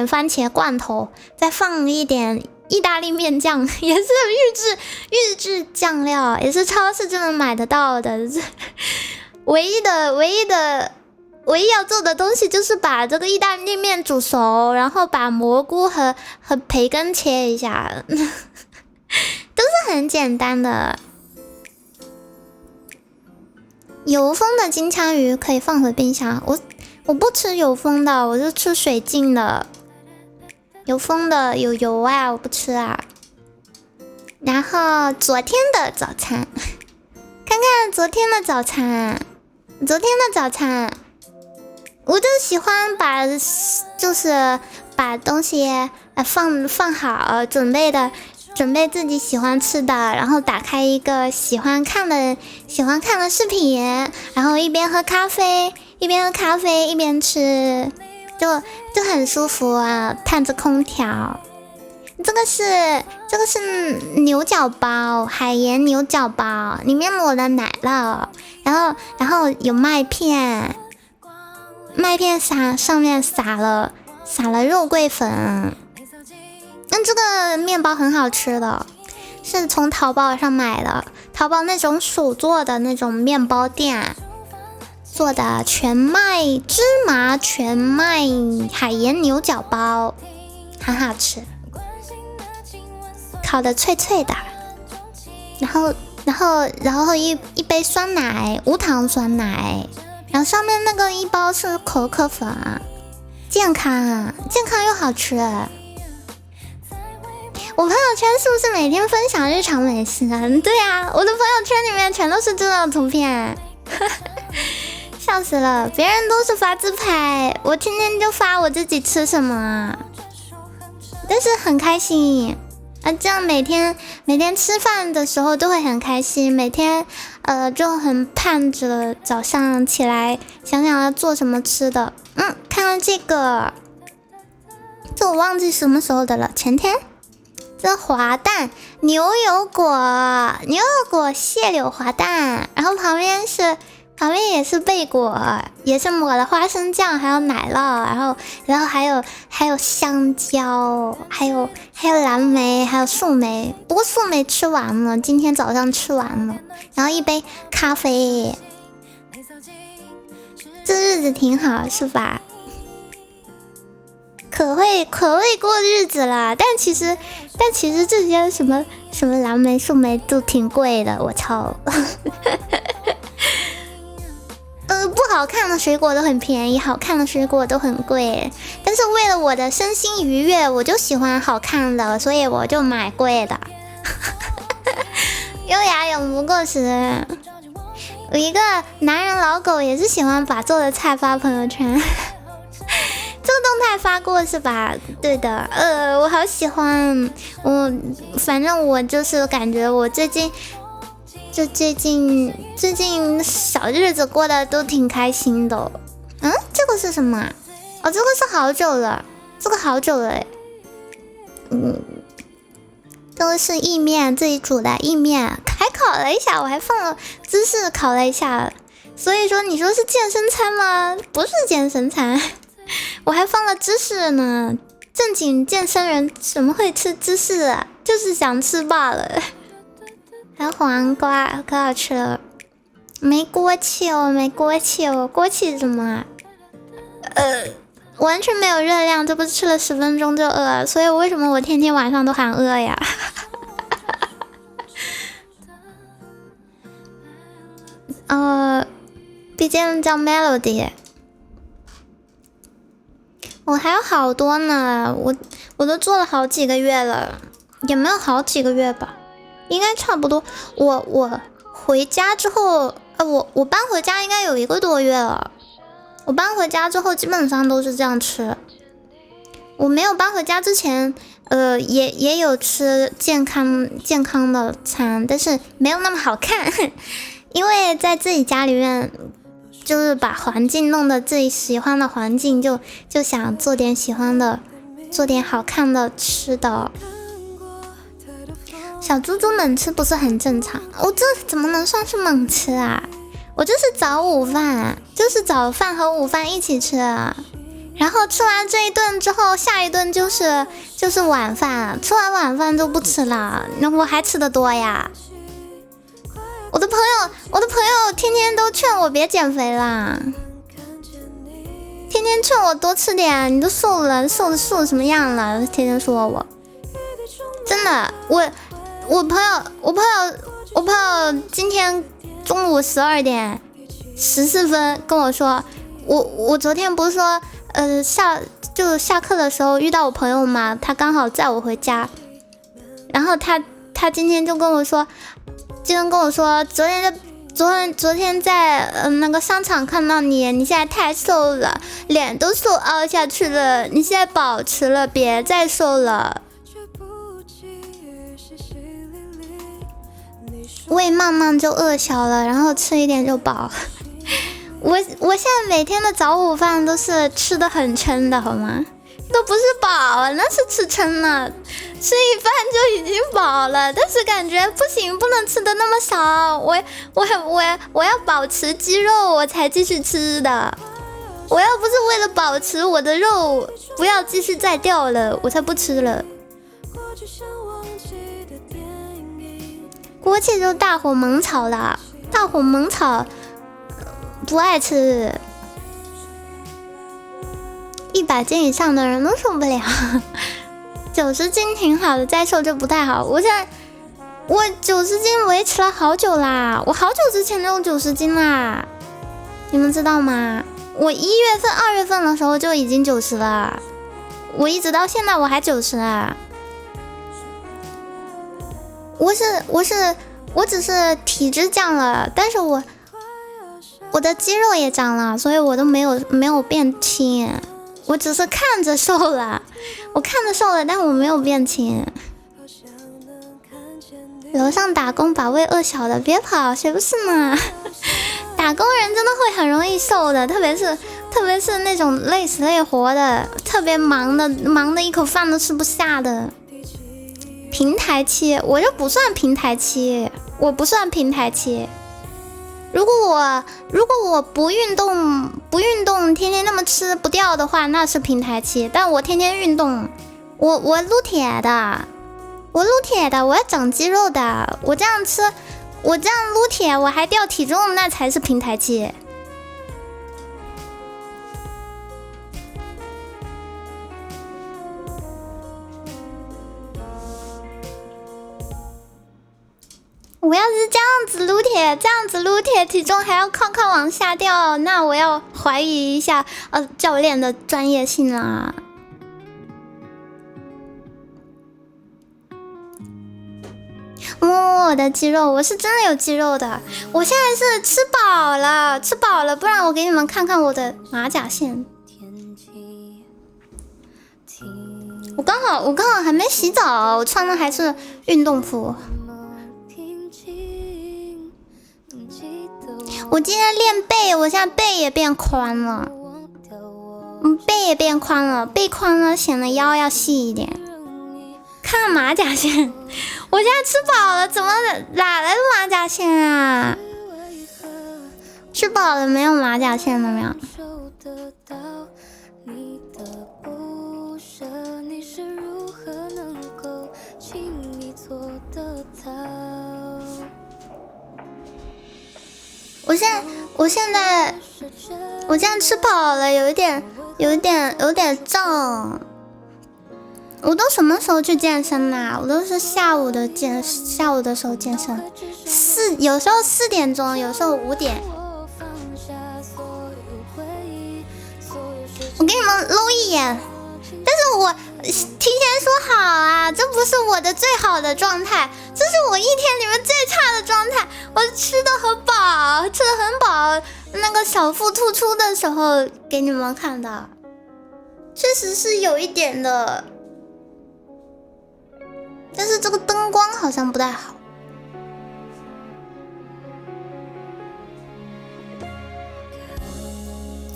番茄罐头，再放一点意大利面酱，也是预制酱料，也是超市就能买得到的。唯一要做的东西就是把这个意大利面煮熟，然后把蘑菇和培根切一下都是很简单的。油封的金枪鱼可以放回冰箱，我不吃油封的，我就吃水浸的。油封的有油啊，我不吃啊。然后昨天的早餐，看看昨天的早餐，我就喜欢把东西放好，准备自己喜欢吃的，然后打开一个喜欢看的视频，然后一边喝咖啡一边吃，就很舒服啊，探着空调。这个是牛角包，海盐牛角包，里面抹了奶酪，然后有麦片上面撒了肉桂粉。这个面包很好吃的，是从淘宝上买的，淘宝那种手做的那种面包店做的全麦芝麻全麦海盐牛角包，很好吃，烤的脆脆的，然后一杯酸奶，无糖酸奶，然后上面那个一包是可可粉，健康又好吃。我朋友圈是不是每天分享日常美食啊？对啊，我的朋友圈里面全都是这种图片笑死了，别人都是发自拍，我天天就发我自己吃什么，但是很开心啊，这样每天吃饭的时候都会很开心，每天就很盼着早上起来想要做什么吃的。看到这个，这我忘记什么时候的了，前天这滑蛋牛油果，蟹柳滑蛋，然后旁边也是贝果，也是抹了花生酱，还有奶酪，然后还有香蕉，还有蓝莓，还有树莓。不过树莓吃完了，今天早上吃完了。然后一杯咖啡，这日子挺好，是吧？可会过日子了，但其实这些什么蓝莓、树莓都挺贵的，我操！不好看的水果都很便宜，好看的水果都很贵。但是为了我的身心愉悦，我就喜欢好看的，所以我就买贵的。优雅永不过时。有一个男人老狗也是喜欢把做的菜发朋友圈。这个动态发过是吧？对的，我好喜欢。反正我就是感觉我最近小日子过得都挺开心的。这个是什么啊？哦，这个是好久了，这个好久了诶。这个是意面，自己煮的意面，还烤了一下，我还放了芝士烤了一下。所以说，你说是健身餐吗？不是健身餐。我还放了芝士呢，正经健身人怎么会吃芝士啊？就是想吃罢了。还有黄瓜，可好吃了。没锅气哦，锅气什么啊？完全没有热量，这不是吃了10分钟就饿，所以为什么我天天晚上都喊饿呀？BGM 叫 Melody。我还有好多呢，我都做了好几个月了，也没有好几个月吧，应该差不多。我回家之后，我搬回家应该有1个多月了。我搬回家之后基本上都是这样吃。我没有搬回家之前，也有吃健康的餐，但是没有那么好看，因为在自己家里面。就是把环境弄得自己喜欢的环境，就想做点喜欢的，做点好看的吃的。小猪猪猛吃不是很正常，我这怎么能算是猛吃啊？我就是早午饭，就是早饭和午饭一起吃啊。然后吃完这一顿之后，下一顿就是晚饭，吃完晚饭就不吃了，那我还吃得多呀。我的朋友天天都劝我别减肥啦，天天劝我多吃点，你都瘦了，瘦什么样了？天天说我，真的，我朋友今天中午12点14分跟我说，我昨天不是说下课的时候遇到我朋友嘛，他刚好载我回家，然后他今天就跟我说。昨天在那个商场看到你现在太瘦了，脸都瘦凹下去了，你现在保持了，别再瘦了。胃慢慢就饿小了，然后吃一点就饱。我现在每天的早午饭都是吃的很撑的，好吗？都不是饱，那是吃撑了，吃一饭就已经饱了，但是感觉不行，不能吃的那么少，我要保持肌肉我才继续吃的，我要不是为了保持我的肉不要继续再掉了，我才不吃了。锅气就是大火猛炒的，大火猛炒不爱吃。100斤以上的人都受不了，90斤挺好的，再瘦就不太好。我90斤维持了好久啦，我好久之前就90斤啦，你们知道吗？我1月份、2月份的时候就已经90了，我一直到现在我还90啊。我只是体质降了，但是我的肌肉也长了，所以我都没有变轻。我只是看着瘦了，但我没有变轻。楼上打工把胃饿小了，别跑，谁不是呢？打工人真的会很容易瘦的，特别是那种累死累活的，特别忙的一口饭都吃不下的。平台期，我就不算平台期，我不算平台期。如果我不运动，天天那么吃不掉的话，那是平台期。但我天天运动，我撸铁的，我要长肌肉的。我这样吃，我这样撸铁，我还掉体重，那才是平台期。我要是这样子撸铁，体重还要靠往下掉，那我要怀疑一下教练的专业性啦。我的肌肉，我是真的有肌肉的。我现在是吃饱了，不然我给你们看看我的马甲线。我刚好还没洗澡，我穿的还是运动服。我今天练背，我现在背也变宽了，背宽了显得腰要细一点。看马甲线，我现在吃饱了，怎么哪来的马甲线啊？吃饱了没有马甲线了没有？我现在吃饱了，有点胀。我都什么时候去健身呐？我都是下午的时候健身，有时候4点钟，有时候5点。我给你们搂一眼，但是我提前说好啊，这不是我的最好的状态，这是我一天里面最差的状态。我吃的很饱，那个小腹突出的时候给你们看的，确实是有一点的。但是这个灯光好像不太好。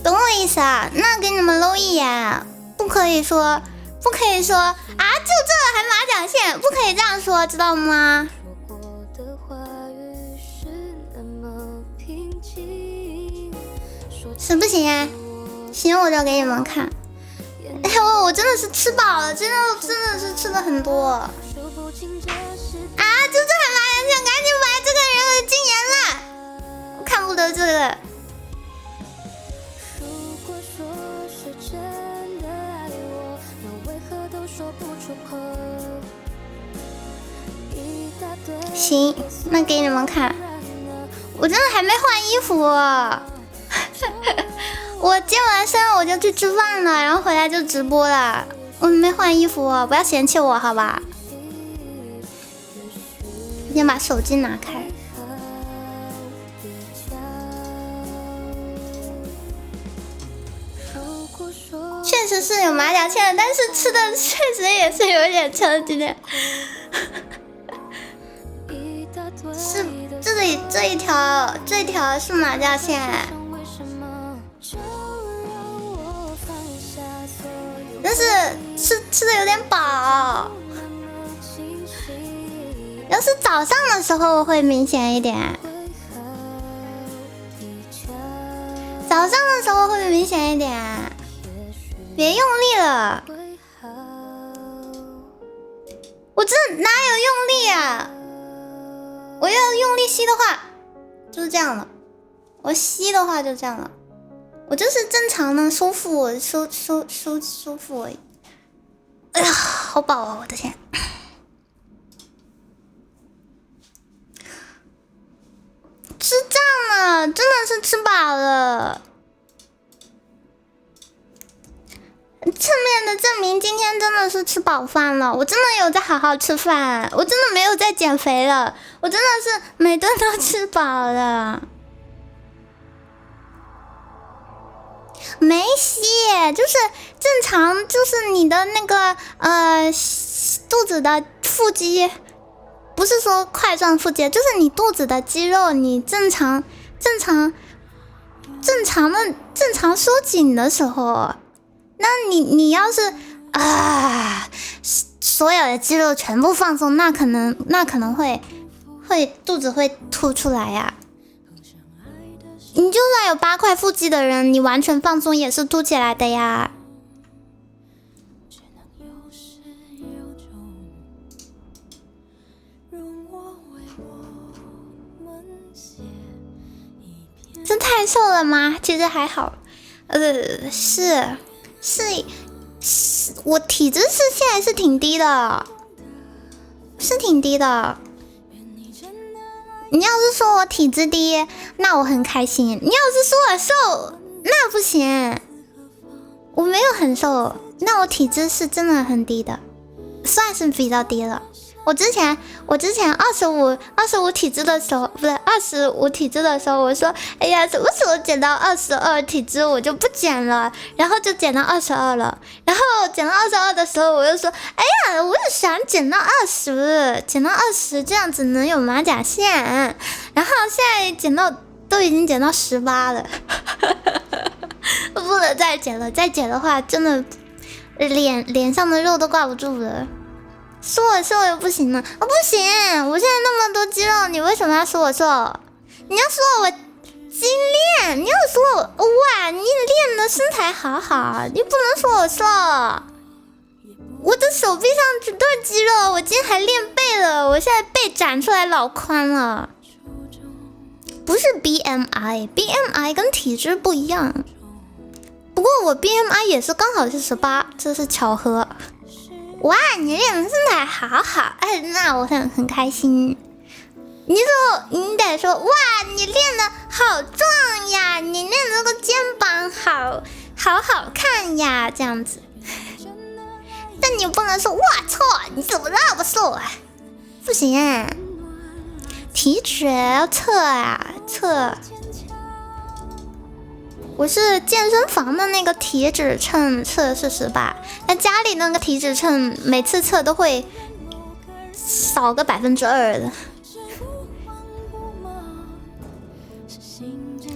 懂我意思啊？那给你们搂一眼，不可以说啊，就这还马甲线，不可以这样说，知道吗？行不行啊？行，我就给你们看。我真的是吃饱了，真的是吃了很多啊！就这还马甲线，赶紧把这个人禁言了，我看不得这个。行，那给你们看，我真的还没换衣服我健完身我就去吃饭了，然后回来就直播了，我没换衣服不要嫌弃我好吧。先把手机拿开。确实是有马甲线，但是吃的确实也是有点撑，今天是这一条是马甲线，但是吃的有点饱。要是早上的时候会明显一点，别用力了，我这哪有用力啊？我要用力吸的话就是这样了，我吸的话就这样了，我就是正常的收腹而已。哎呀，好饱啊！我的天。吃胀了，真的是吃饱了。侧面的证明今天真的是吃饱饭了，我真的有在好好吃饭，我真的没有在减肥了，我真的是每顿都吃饱了。没吸，就是正常，就是你的那个肚子的腹肌。不是说块状腹肌，就是你肚子的肌肉，你正常收紧的时候，那你要是所有的肌肉全部放松，那可能会肚子会凸出来呀。你就算有8块腹肌的人，你完全放松也是凸起来的呀。这太瘦了吗？其实还好，是，我体脂是现在是挺低的，是挺低的。你要是说我体脂低，那我很开心；你要是说我瘦，那不行。我没有很瘦，那我体脂是真的很低的，算是比较低了。我之前25体脂的时候，不对，25体脂的时候，我说，哎呀，什么时候减到22体脂我就不减了，然后就减到22了。然后减到22的时候，我又说，哎呀，我也想减到20，减到20这样子能有马甲线。然后现在都已经减到18了，我不能再减了，再减的话真的脸上的肉都挂不住了。说我瘦也不行呢，不行！我现在那么多肌肉，你为什么要说我瘦？你要说我精炼，你要说我哇，你练的身材好好，你不能说我瘦。我的手臂上都是肌肉，我今天还练背了，我现在背展出来老宽了。不是 BMI 跟体脂不一样，不过我 BMI 也是刚好是18，这是巧合。哇，你练的身材好好，哎，那我很开心。你得说，哇，你练的好壮呀，你练的这个肩膀好看呀，这样子。但你不能说，哇操，你怎么那么瘦啊？不行，体脂要测啊，测。我是健身房的那个体脂秤测的是18，但家里那个体脂秤每次测都会少个2%的。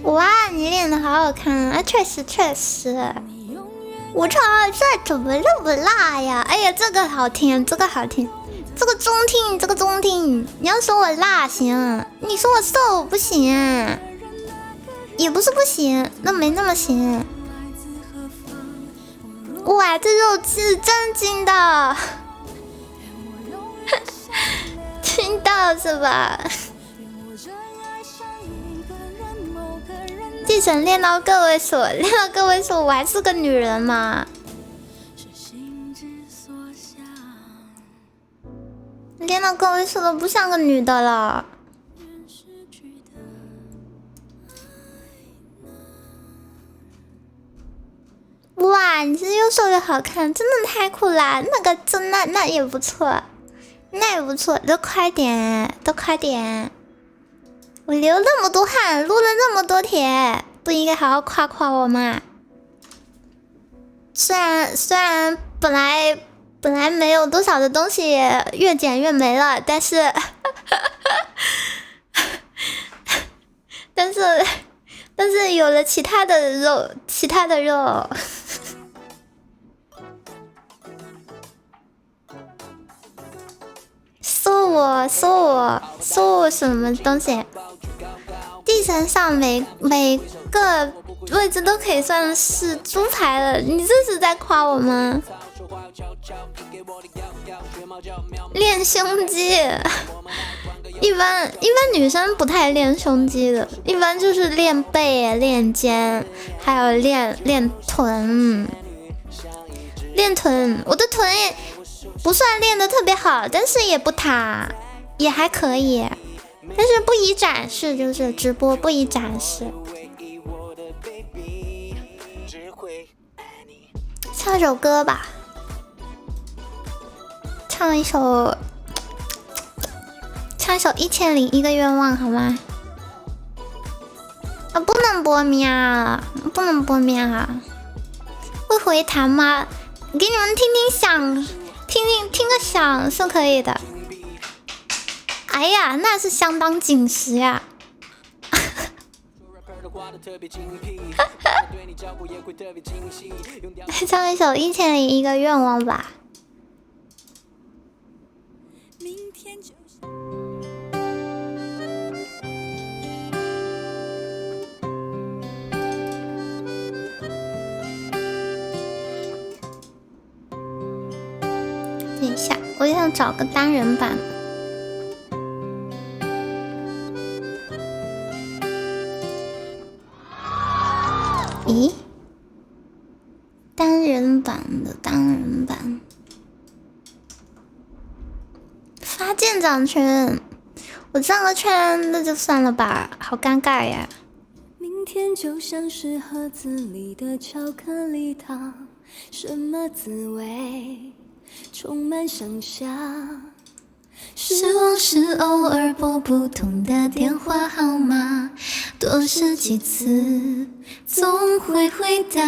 哇，你练的好好看啊！确实，我超帅，怎么那么辣呀？哎呀，这个好听，这个中听。你要说我辣行，你说我瘦不行。也不是不行，那没那么行。哇，这肉是真筋的，听到是吧？继承练到个位数，我还是个女人嘛。练到个位数都不像个女的了。哇，你是又瘦又好看，真的太酷啦！那也不错，都快点！我流那么多汗，撸了那么多铁，不应该好好夸夸我吗？虽然本来没有多少的东西，越减越没了，但是有了其他的肉。搜我什么东西？地层上每个位置都可以算是猪排了，你这是在夸我吗？练胸肌，一般女生不太练胸肌的，一般就是练背、练肩，还有练臀。我的臀也不算练得特别好，但是也不塌，也还可以，但是不宜展示，就是直播不宜展示。唱首歌吧，唱一首1001个愿望好吗？啊，不能播喵，会回弹吗？给你们听响，听个响是可以的。哎呀，那是相当紧实呀！唱一首1001个愿望吧。明天就等一下，我想找个单人版。咦？单人版的单人版，发舰长圈，我转个圈，那就算了吧，好尴尬呀。明天就像是盒子里的巧克力糖，什么滋味？充满想象。失望是偶尔拨不通的电话号码，多试几次总会回答。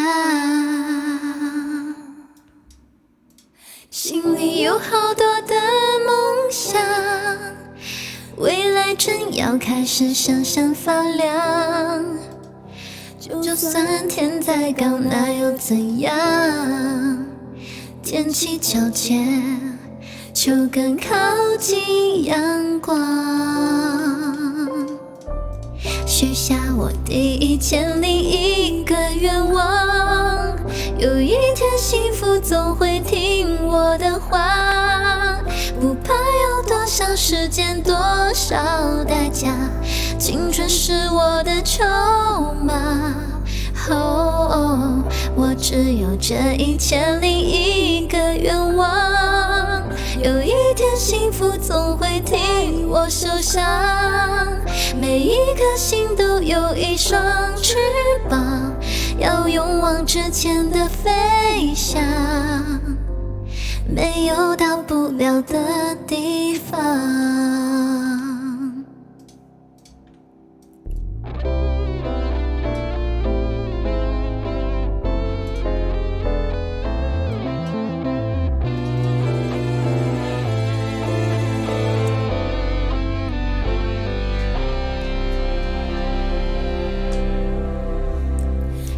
心里有好多的梦想，未来正要开始闪闪发亮。就算天再高，那又怎样？天气皎洁，就更靠近阳光。许下我第1001个愿望，有一天幸福总会听我的话。不怕要多少时间，多少代价，青春是我的筹码。哦，我只有这1001个愿望，有一天幸福总会听我手上。每一颗心都有一双翅膀，要勇往直前的飞翔，没有到不了的地方。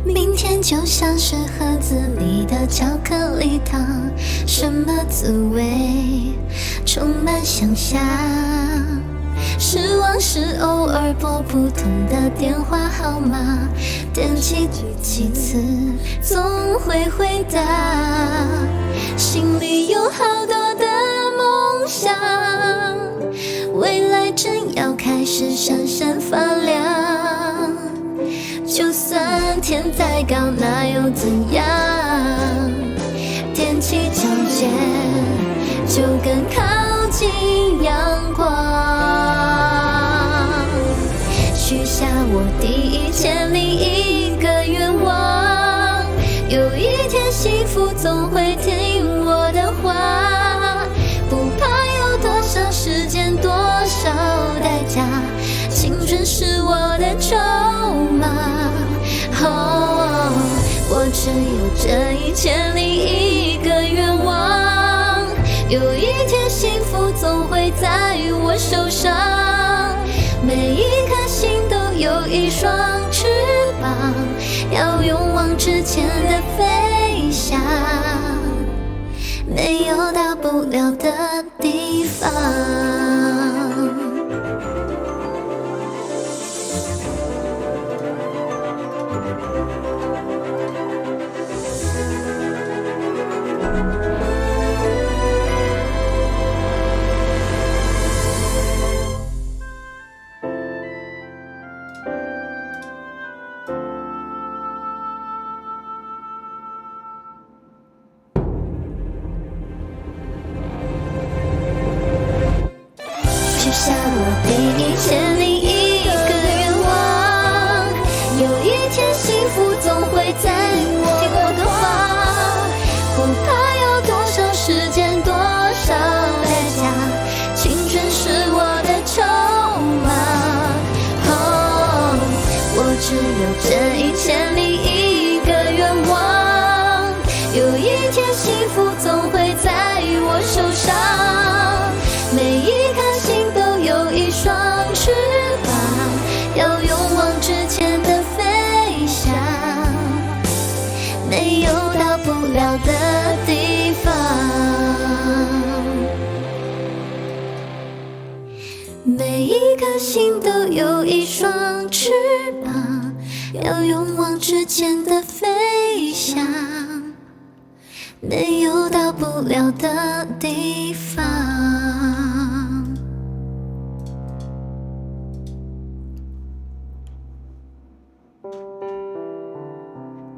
明天就像是盒子里的巧克力糖，什么滋味？充满想象。失望是偶尔拨不通的电话号码，点击几次总会回答。心里有好多的梦想，未来正要开始闪闪发亮。就算天再高，那又怎样？天气皎洁，就更靠近阳光。许下我第1001个愿望，有一天幸福总会听我的话。不怕有多少时间，多少代价，青春是我的筹码。我只有这1001个愿望，有一天幸福总会在我手上。每一颗心都有一双翅膀，要勇往直前的飞翔，没有到不了的地方。许下我第1001个愿望，有一天幸福总会在我的话。不怕有多少时间，多少代价，青春是我的筹码。我只有这1001个愿望，有一天幸福总会在我手上。每一颗心都有一双翅膀，要勇往直前的飞翔，没有到不了的地方。颗心都有一双翅膀，要勇往直前的飞翔，没有到不了的地方。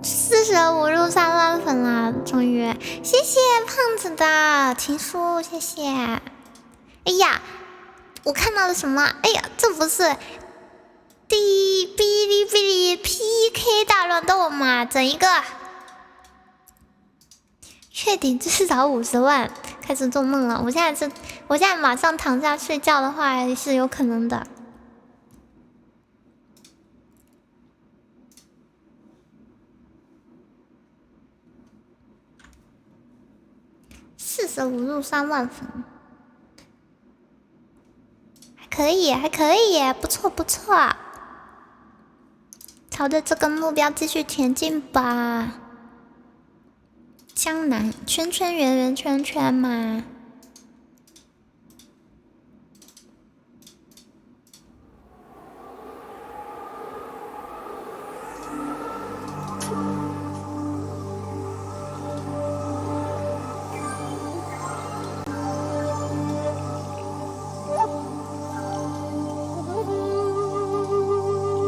45入3万粉啦，终于！谢谢胖子的情书，谢谢。哎呀，我看到了什么？哎呀，这不是哔哩哔哩 PK 大乱斗吗？整一个，确定至少50万。开始做梦了，我现在马上躺下睡觉的话是有可能的。45入3万粉，还可以，还可以，不错不错，朝着这个目标继续前进吧。江南圈圈圆圆圈圈嘛。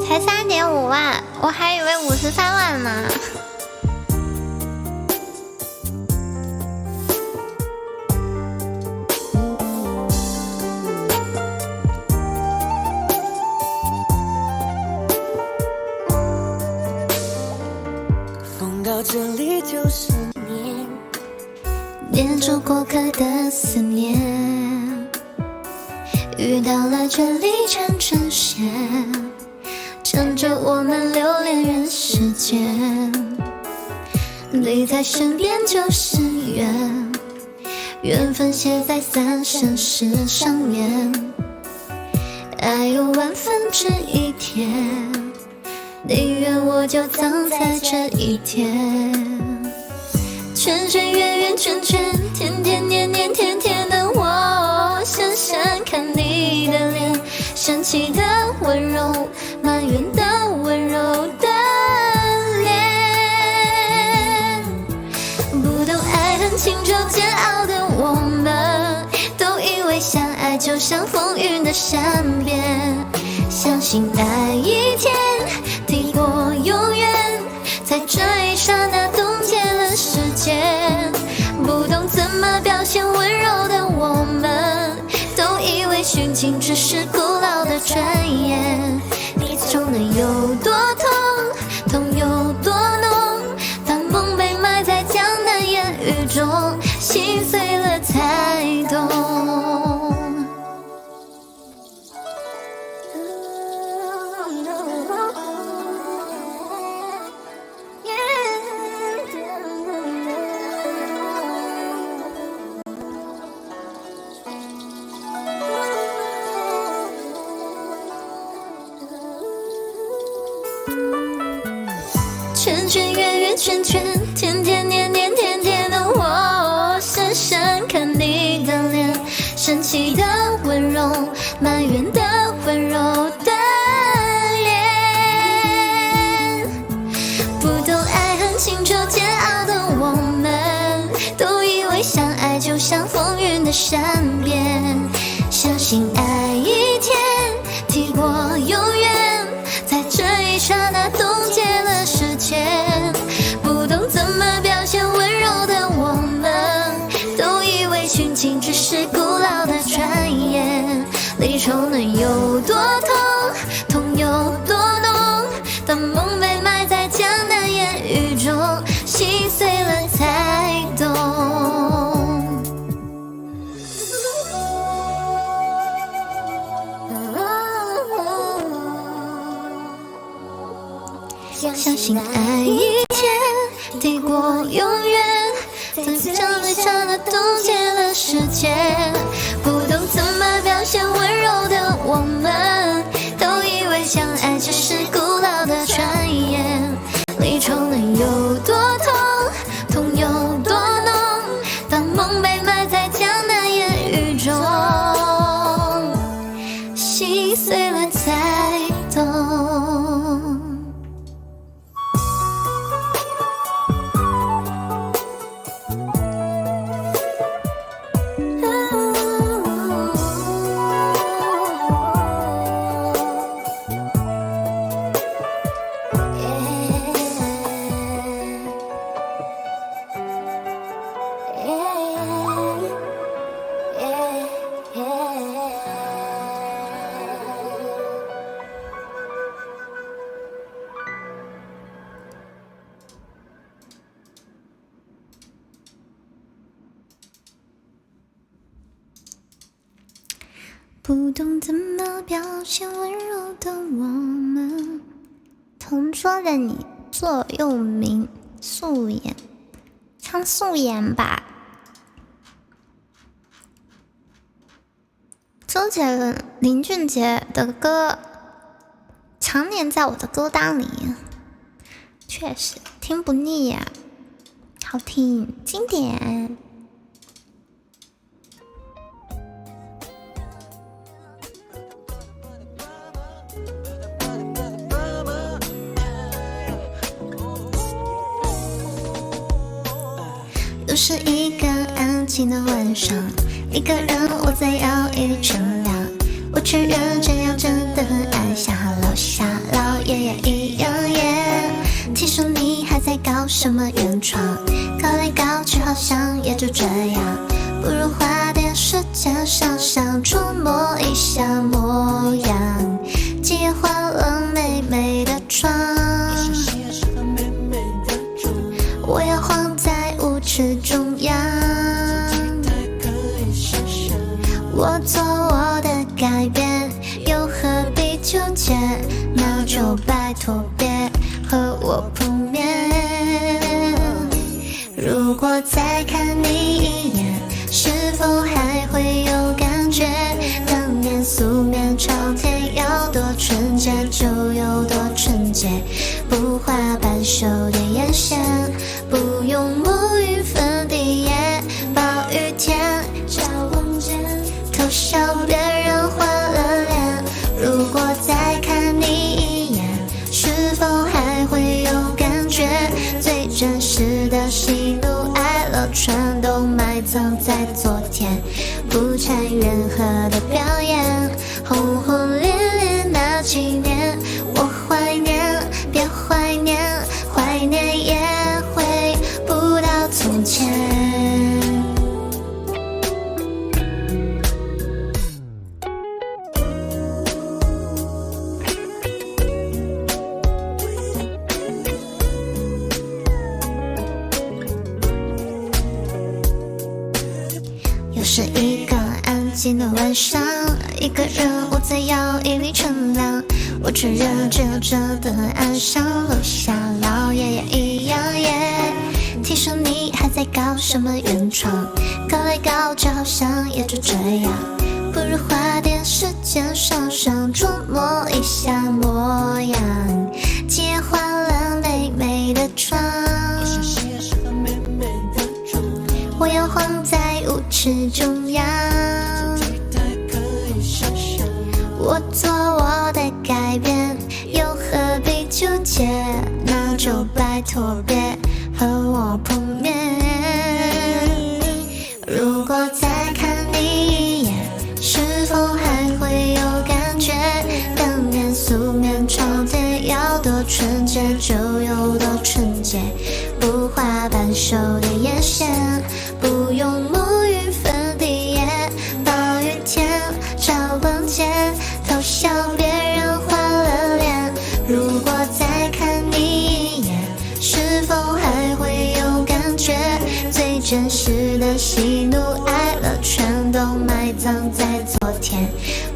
才3.5万，我还以为53万呢。风到这里就是念，念住过客的思念，遇到了这里缠成线，趁着我们留恋人世间，你在身边就是缘，缘分写在3生石上面，爱有万分之一甜，你愿我就葬在这一天。圈圈圆圆圈圈，天天年年天天的我，深深看你的脸，生气的温柔，埋怨的温柔的脸。不懂爱恨情愁煎熬的我们，都以为相爱就像风云的善变，相信那一天抵过永远，在这一刹那冻结了时间。不懂怎么表现温柔的我们，都以为殉情只是古老的传言。你痛的有多痛，痛有多浓，当梦被埋在江南烟雨中，心碎了才懂。圈圈圆圆圈圈，天天年年天天的我，深深看你的脸，生气的温柔，埋怨的温柔的脸。不懂爱恨情愁煎熬的我们，都以为相爱就像风云的善变，相信爱一天抵过永远，在这一刹那冻结了时间。不懂怎么表现温柔的我们，都以为殉情只是古老的传言。离愁能有多痛，痛有多浓，当梦被埋在江南烟雨中，心碎了才懂。相信爱一天抵过永远，在这一刹那冻结了时间。不懂怎么表现温柔的我们，都以为相爱只是古老的传言。离愁能有多痛，痛有多浓，当梦被埋在江南烟雨中，心碎动。不懂怎么表现温柔的我们，同桌的你座右铭素颜，唱素颜吧。周杰伦、林俊杰的歌常年在我的歌单里，确实听不腻呀，好听，经典。又是一个安静的晚上，一个人我在摇椅里乘凉。我承认这样真的很爱像楼下老爷爷一样耶。听说你还在搞什么原创，搞来搞去好像也就这样，不如花点时间想想琢磨一下模样，借换了美美的妆。我要晃在舞池中央，我做我的改变，又何必纠结？那就拜托别和我碰面。如果再看你一眼，是否还会有感觉？当年素面朝天，要多纯洁就有多纯洁，不画半袖的眼线，不用沐浴粉底液，暴雨天找空间偷笑别人换了脸。如果再看你一眼，是否还会有感觉？最真实的喜怒哀乐全都埋葬在昨天，不掺任何的表演，轰轰烈烈那几年，我怀念，别怀念，怀念也回不到从前。又是一个安静的晚上，一个人我在摇椅里乘凉。我承认这样真的很安详，楼下老爷爷一样耶。听说你还在搞什么原创，搞来搞去好像也就这样，不如花点时间想想琢磨一下模样，借换了美美的妆。我要晃在舞池中央，我做我的改变，又何必纠结？那就拜托别和我碰面。如果再看你一眼，是否还会有感觉？当年素面朝天，要多纯洁就有多纯洁，不画半袖的眼线，不用沐浴粉底液，暴雨天找逛街偷笑别人换了脸。如果再看你一眼，是否还会有感觉？最真实的喜怒哀乐全都埋葬在昨天，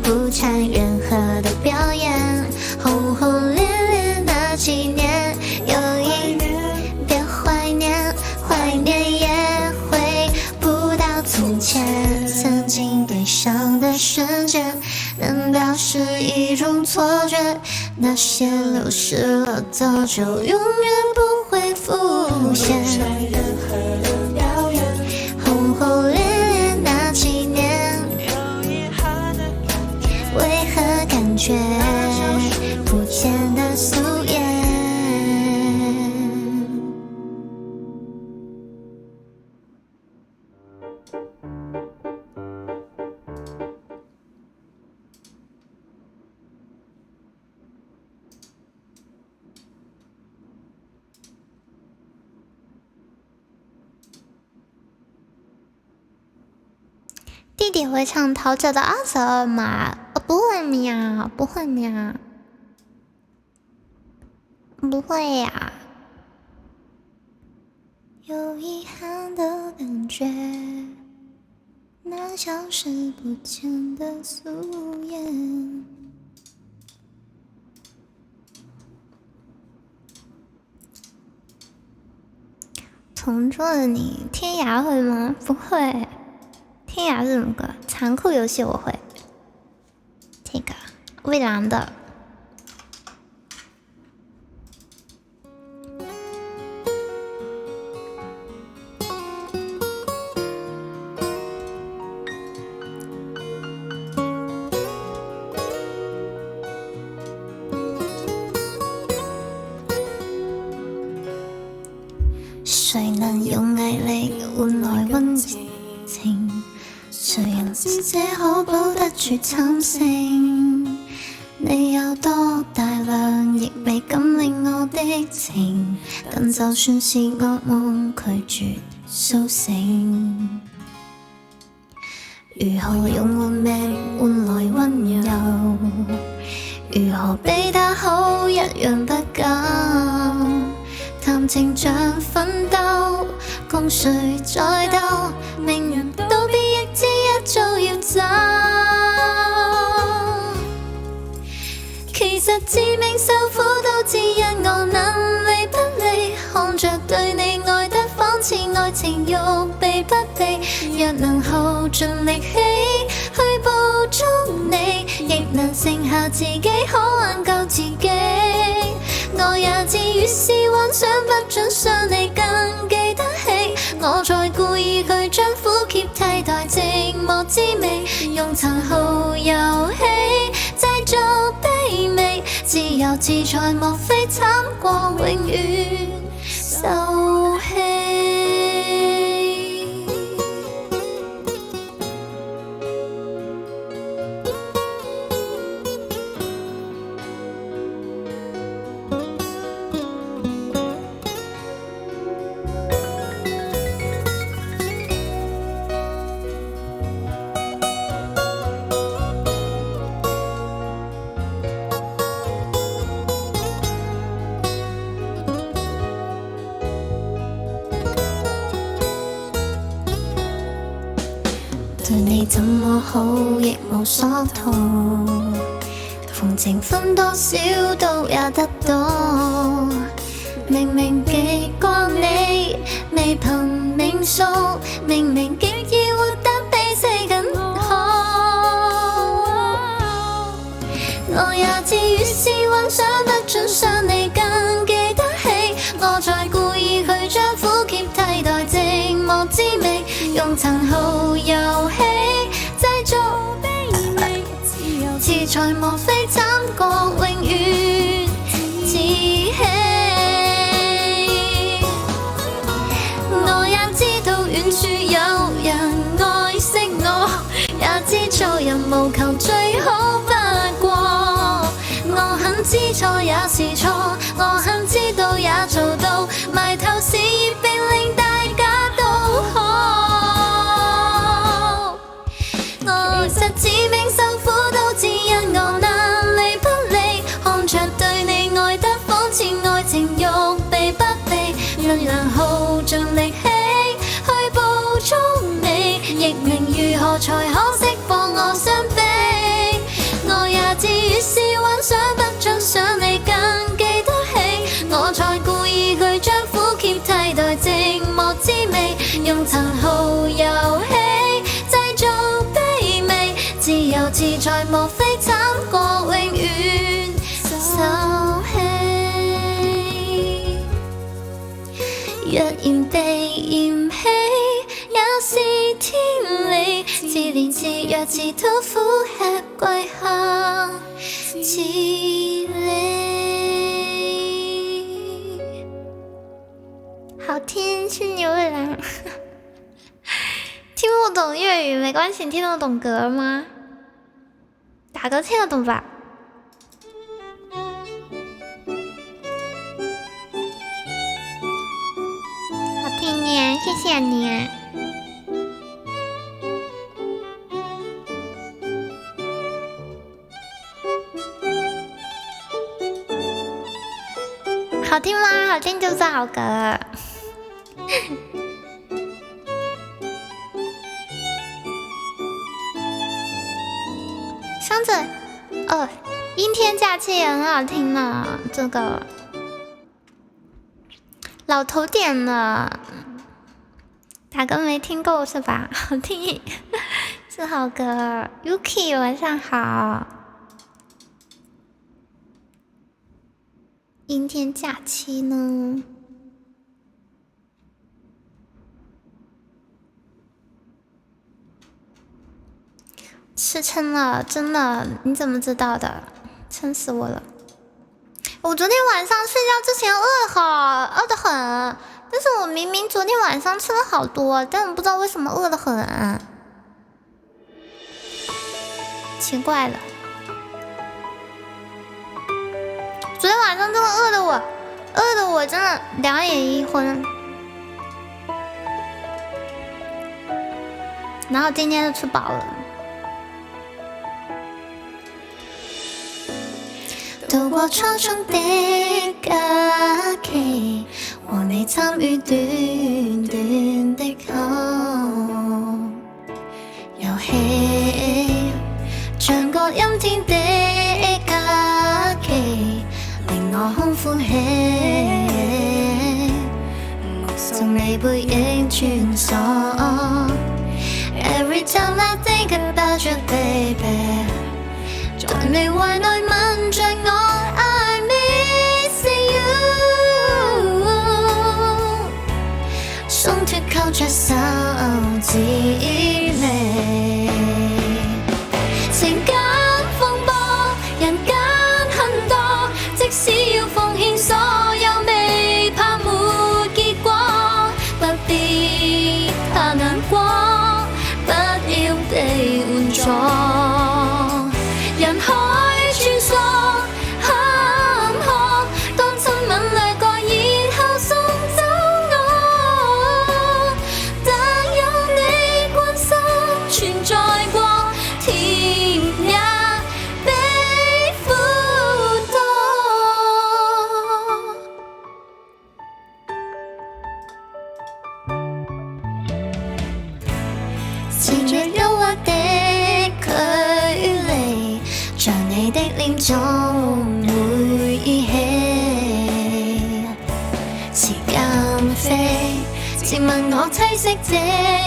不掺任何的表演，轰轰烈烈那几年，有一别怀念，怀念也回不到从前。曾经对上的瞬间，难道是一种错觉？那些流逝了早就永远不会浮现。轰轰烈烈那几年，为何感觉不弟弟会唱陶喆的22吗？不会喵，不会喵，不会呀。有遗憾的感觉，那消失不见的素颜。同桌的你，天涯会吗？不会。天涯是什么歌？残酷游戏我会。这个蔚蓝的。谁能用毅力換來溫情？誰人知這可保得住慘勝？你有多大量，亦未敢令我的情，但就算是噩夢，拒絕甦醒。如何用換命換來溫柔？如何比他好一樣不敢？談情像奮鬥，共誰在鬥？命運都必亦知一早要走。其實致命受苦都只因我能離不離，看着對你愛得仿似愛情欲避不避。若能耗盡力氣去捕捉你，亦能剩下自己可挽救自己。我也知越是幻想不准想你更記得起，我再故意去將苦澀替代寂寞滋味，用殘酷遊戲製造卑微，自由自在莫非慘過永遠受氣。對你怎麼好亦無所圖，同情分多少都也得到。明明極過你未憑命數，明明極要活得比死更好。我也知越是幻想不准想你更記得起，我再故意去將苦澀替代寂寞滋味，用殘酷遊戲製造卑微，自在莫非慘過永遠自欺。我也知道遠處有人愛惜我，也知做人無求最好不過。我很知錯也是錯，我很知道也做到，埋頭事業並令大家都好。我其實致命受苦都只因我難離不離，看着對你愛得仿似愛情欲避不避，若能耗盡力氣去捕捉你，亦明如何才可釋放我傷悲。我也知越是幻想不准想你更記得起，我才故意去將苦澀替代寂寞滋味，用殘酷遊戲製造卑微，自由自在莫非慘過永遠受氣。若然被嫌棄也是天理，自憐自弱自討苦吃跪下自理。好听，是牛郎。听不懂粤语没关系，你听得懂歌吗？打歌听得懂吧？好听耶，谢谢你。好听吗？好听就是好歌。箱子，哦，阴天假期也很好听呢。这个老头点了，大哥没听够是吧？好听，是好歌。Yuki 晚上好。阴天假期呢？吃撑了，真的？你怎么知道的？撑死我了！我昨天晚上睡觉之前饿得很，但是我明明昨天晚上吃了好多，但我不知道为什么饿得很，奇怪了。昨天晚上真的饿得我真的两眼一昏，然后今天就吃饱了。度過初中的假期，和你參與短短的遊戲，像個陰天的假期，令我空歡喜，目送你背影穿梭。Every time I think about you, baby， 在你懷內吻着我。鬆脫扣着手指尾，情感風波，人間很多，即使要奉獻所有，未怕沒結果，不必怕難過，不要被援助，人海穿梭。總會依稀，時間飛，自問我棲息這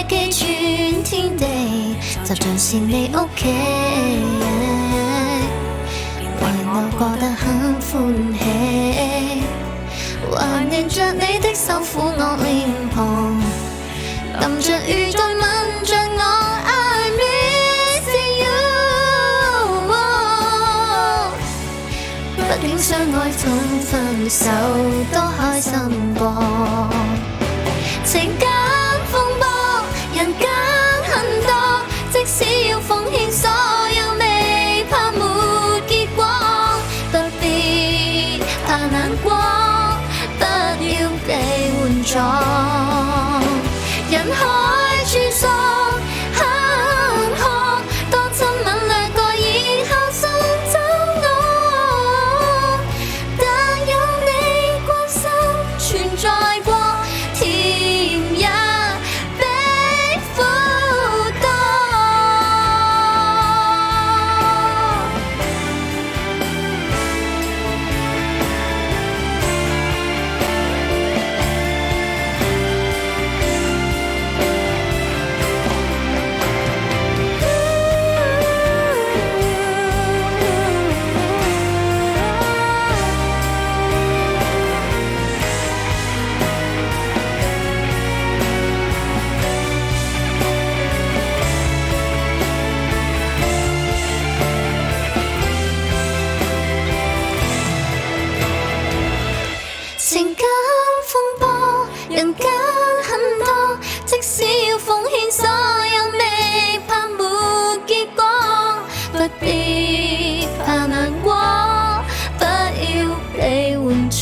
幾寸天地，就像是你屋企，為我過得很歡喜，懷念着你的手撫我臉龐，淋着雨再吻着我。畢竟相愛總分手都開心過，情感風波，人間很多，即使要奉獻所有，未怕沒結果，不必怕難過，不要被援助，人海穿梭。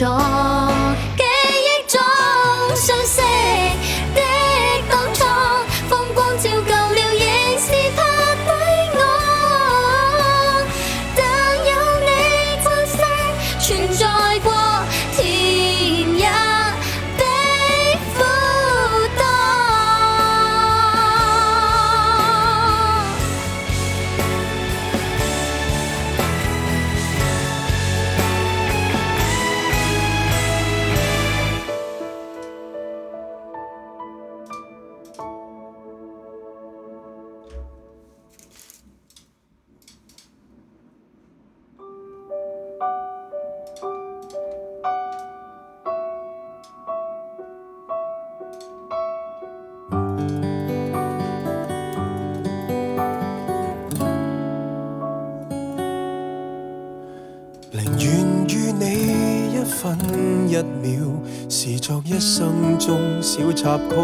記憶中相識的當初，風光照舊了，仍是拍低我。但有你關心存在過，甜你1分1秒，視作一生中小插曲，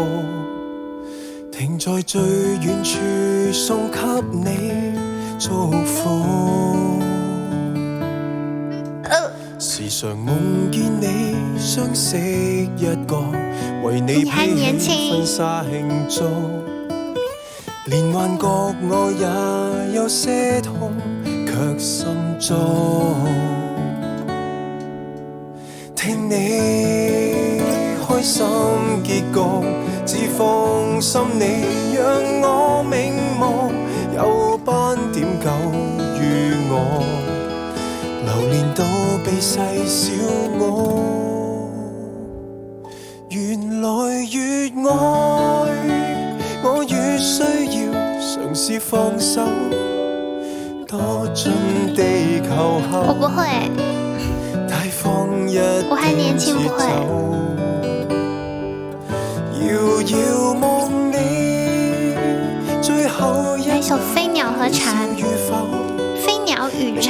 停在最遠處送給你祝福。時常夢見你相識一個，為你披起婚紗慶祝，連幻覺我也有些痛，卻心足。聽你開心結局，只放心你讓我瞑目，有斑點狗與我，流連到被細小我。原來越愛我越需要嘗試放手，多進地球後。我不會。我還年輕，不會。來一首《飛鳥和蟬》，飛鳥與蟬。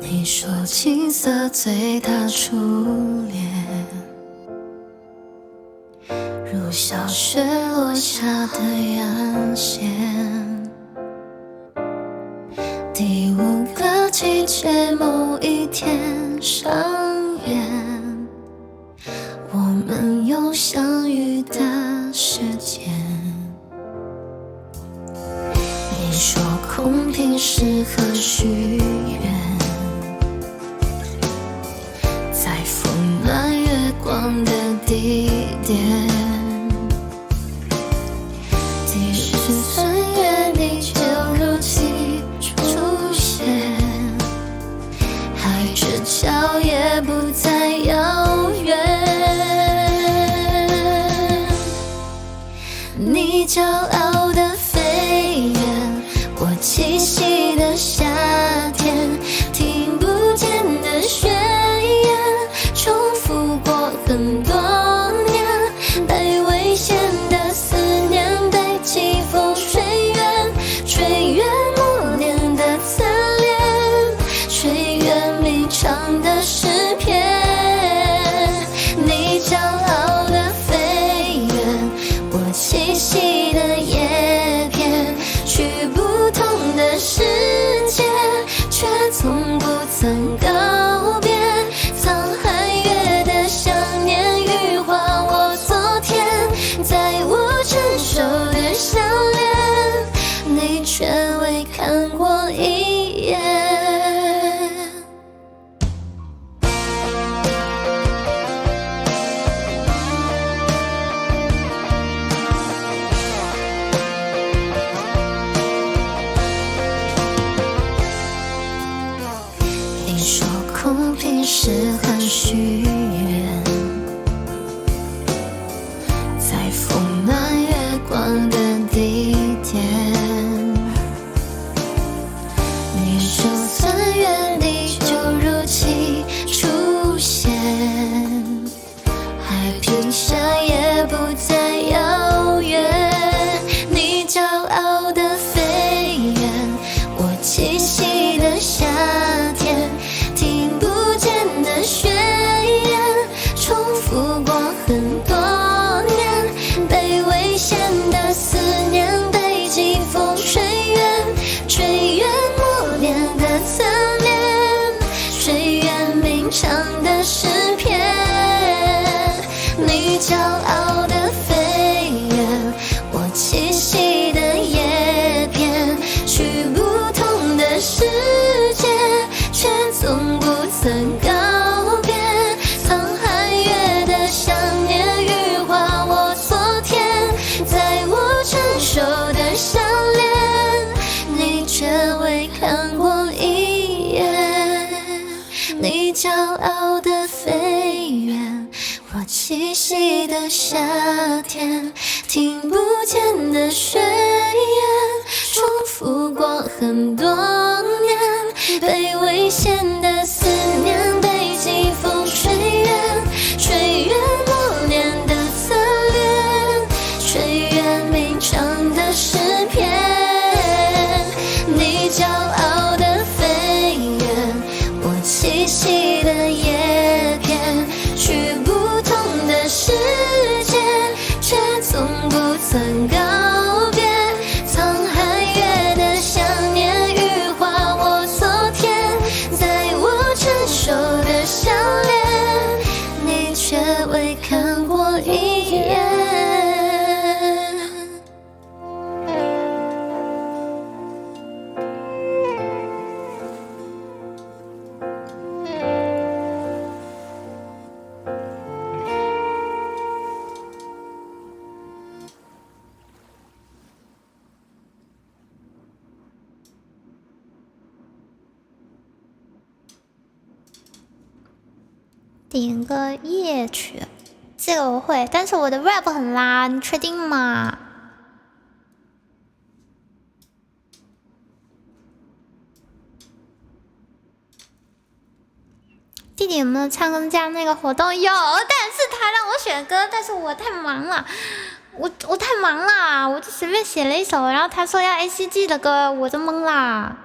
你說青澀最大初戀，如小雪落下的陽線，第5個季節某一天上演，我們有相遇的時間。你說空瓶適合許願，的地點，第13月你就如期出現，海之角也不再遙遠。你驕傲的飛遠，我棲息的夏天，聽不見的宣言，重複過很多年，被危險的思念，被季風吹遠，吹遠默念的側臉，吹遠鳴唱的詩篇。你驕傲的飛遠，我棲息的葉片，去不同的世界，卻從不曾告別。滄海月的想念羽化我昨天，在我成熟的項鏈，你卻未看過一眼。你說空瓶適合許願，在風暖月光的地點，你說3月你就如期出現，海平線也不再遙遠。你驕傲的飛遠，我棲息的夏天，聽不見的宣言，重複過很多年，被危險的思念，被季風吹遠，吹遠默念的側臉，吹遠鳴唱的詩篇。你驕傲的飛遠，我棲息的葉片，去不同的世界，卻從不曾告別。滄海月的想念羽化我昨天，在我成熟的項鏈，你卻未看過一眼。你骄傲的飞远，我栖息的夏天，听不见的宣言，重复过很多年，被危险的思念，被季风吹远，吹远默念的侧脸，吹远鸣唱的诗篇。你骄傲的飞远，我栖息的叶片，去不同的世界，却从不曾告别。沧海月的想念，羽化我昨天，在我成熟的笑脸，你却未看过一眼。点个夜曲，这个我会，但是我的 rap 很拉，你确定吗？弟弟有没有唱歌加那个活动？有，但是他让我选歌，但是我太忙了，我太忙了，我就随便写了一首，然后他说要 ACG 的歌，我就懵啦，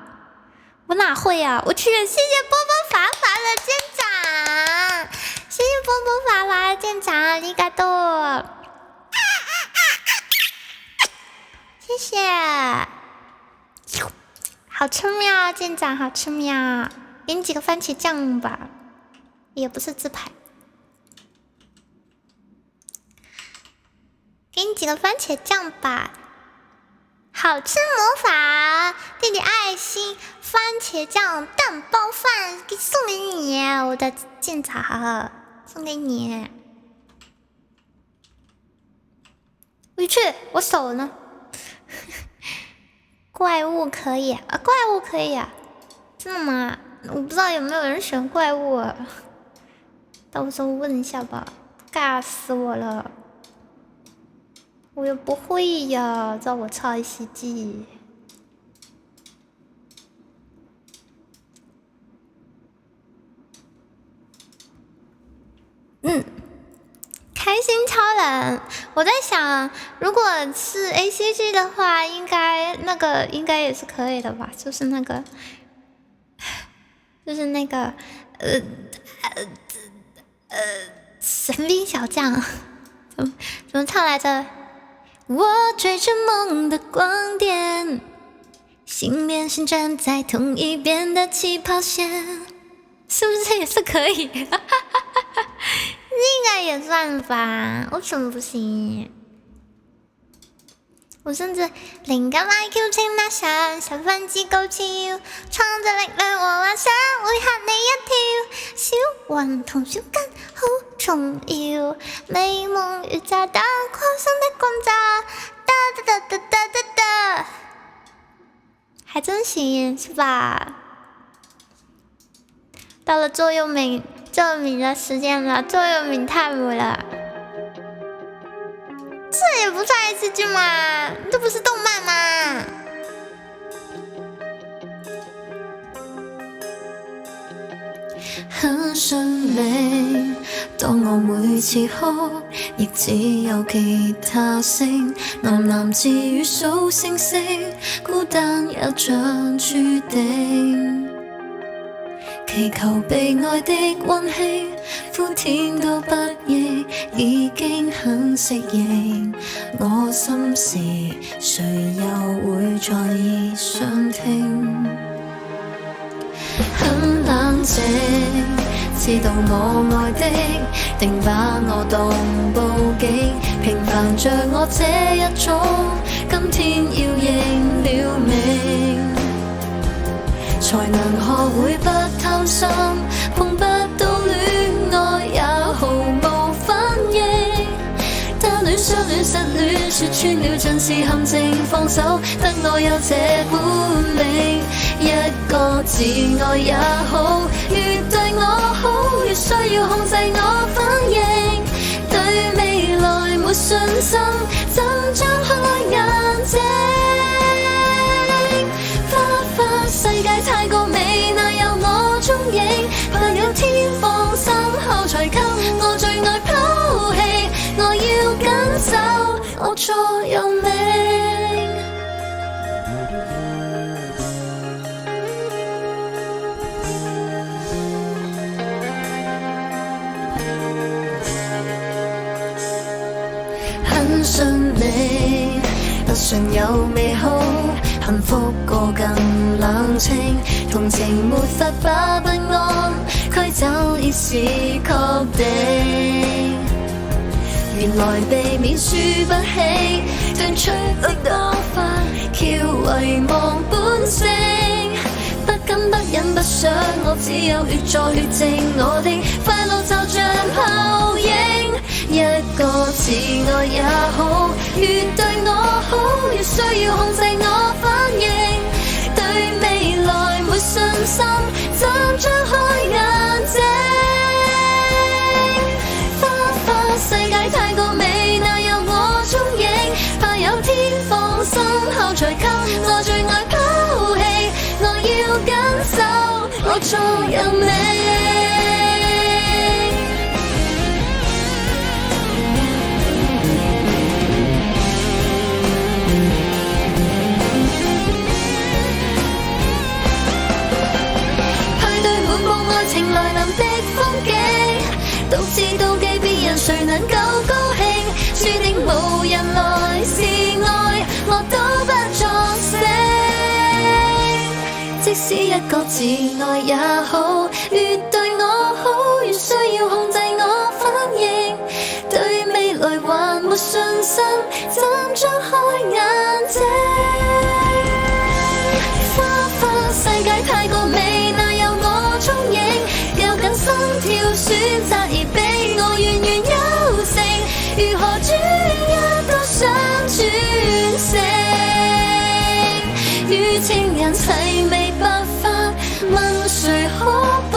我哪会呀？我去，谢谢波波法法的舰长，谢谢波波法法的舰长，ありがとう，谢谢，好吃喵，舰长好吃喵，给你几个番茄酱吧，也不是自拍，给你几个番茄酱吧。好吃魔法，弟弟爱心番茄酱蛋包饭送给你，我的舰长送给你。我去，我手呢？怪物可以啊，怪物可以啊，真的吗？我不知道有没有人选怪物啊，到时候问一下吧，尬死我了。我又不会呀，叫我唱 ACG。开心超人，我在想，如果是 ACG 的话，应该也是可以的吧？就是那个神兵小将，怎么唱来着？我追着梦的光点，心连心站在同一边的起跑线，是不是也是可以？应该也算吧，为什么不行？我甚至灵感 IQ 請拿上，十分之高超，創造力量和幻想會嚇你一跳。小雲同小根好重要，美夢如炸彈，擴散的轟炸，噠噠噠噠噠噠噠，還真行是吧？到了座右铭的時間了，座右銘 time 了。这也不算 ACG 嘛，这不是动漫吗？很順利，當我每次哭，亦只有吉他聲，喃喃自語數星星，孤單也像注定。祈求被愛的溫馨，呼天都不應，已經很適應。我心事，誰又會在意想聽？很冷靜，知道我愛的，定把我當報警。平凡着我這一種，今天要認了命。才能學會不貪心，碰不到戀愛也毫無反應。單戀、相戀、失戀，說穿了盡是陷阱，放手得我有這本領。一個自愛也好，越對我錯有你。很信你，不信有美好，幸福過更冷清，同情沒法把不安驅走，已是確定。原來避免輸不起，斷出的多花，翹遺忘本性。不甘不忍不想，我只有越做越靜，我的快樂就像泡影。一個自愛也好，越對我好，越需要控制我反應。對未來沒信心，怎張開眼睛？花花世界太過美，哪有我蹤影？怕有天放心後才給我最愛拋棄，我要緊守我錯有你。情來臨的風景，獨自妒忌別人，誰能夠高興？注定無人來示愛，我都不作聲。即使一個自愛也好，越對我好，越需要控制我反應。對未來還沒信心，怎張開眼睛？花花世界太過美，哪有我蹤影？咬緊心跳選擇而俾我遠遠優勝，如何轉一個想轉性？與情人齊眉白髮，問誰可保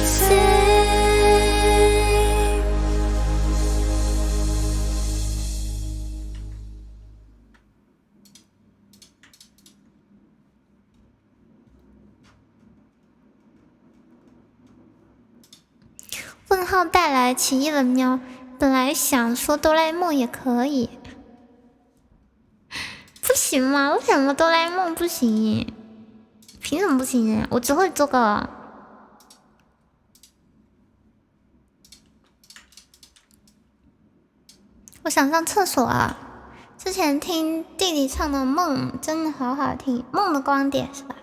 證？问号带来奇异的喵，本来想说哆啦 A 梦也可以，不行吗？为什么哆啦 A 梦不行？凭什么不行？我只会这个。我想上厕所啊！之前听弟弟唱的《梦》真的好好听，《梦的光点》是吧？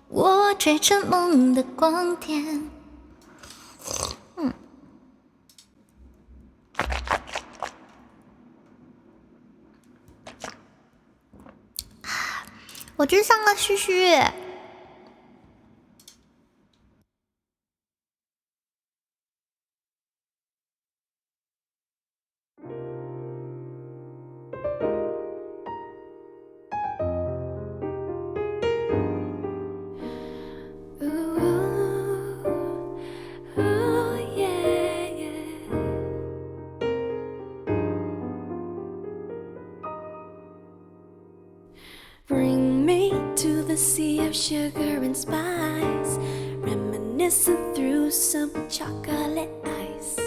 我追着梦的光点。我去上个嘘嘘。Bring me to the sea of sugar and spice, reminiscing through some chocolate ice.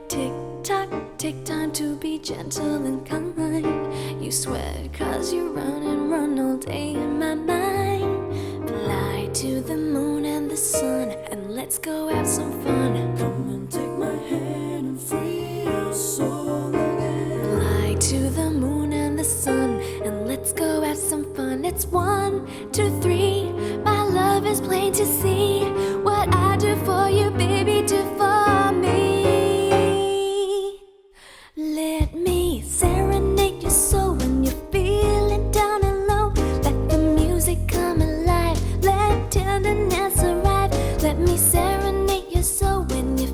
Tick tock, take time to be gentle and kind. You sweat cause you run and run all day in my mind. Fly to the moon and the sun and let's go have some fun. Come and take my hand and free your soul again. Fly to the moon and the sun and let's go have some fun. It's 1, 2, 3. My love is plain to see. What I do for you, baby, do for me. Let me serenade your soul when you're feeling down and low. Let the music come alive. Let tenderness arrive. Let me serenade your soul when you're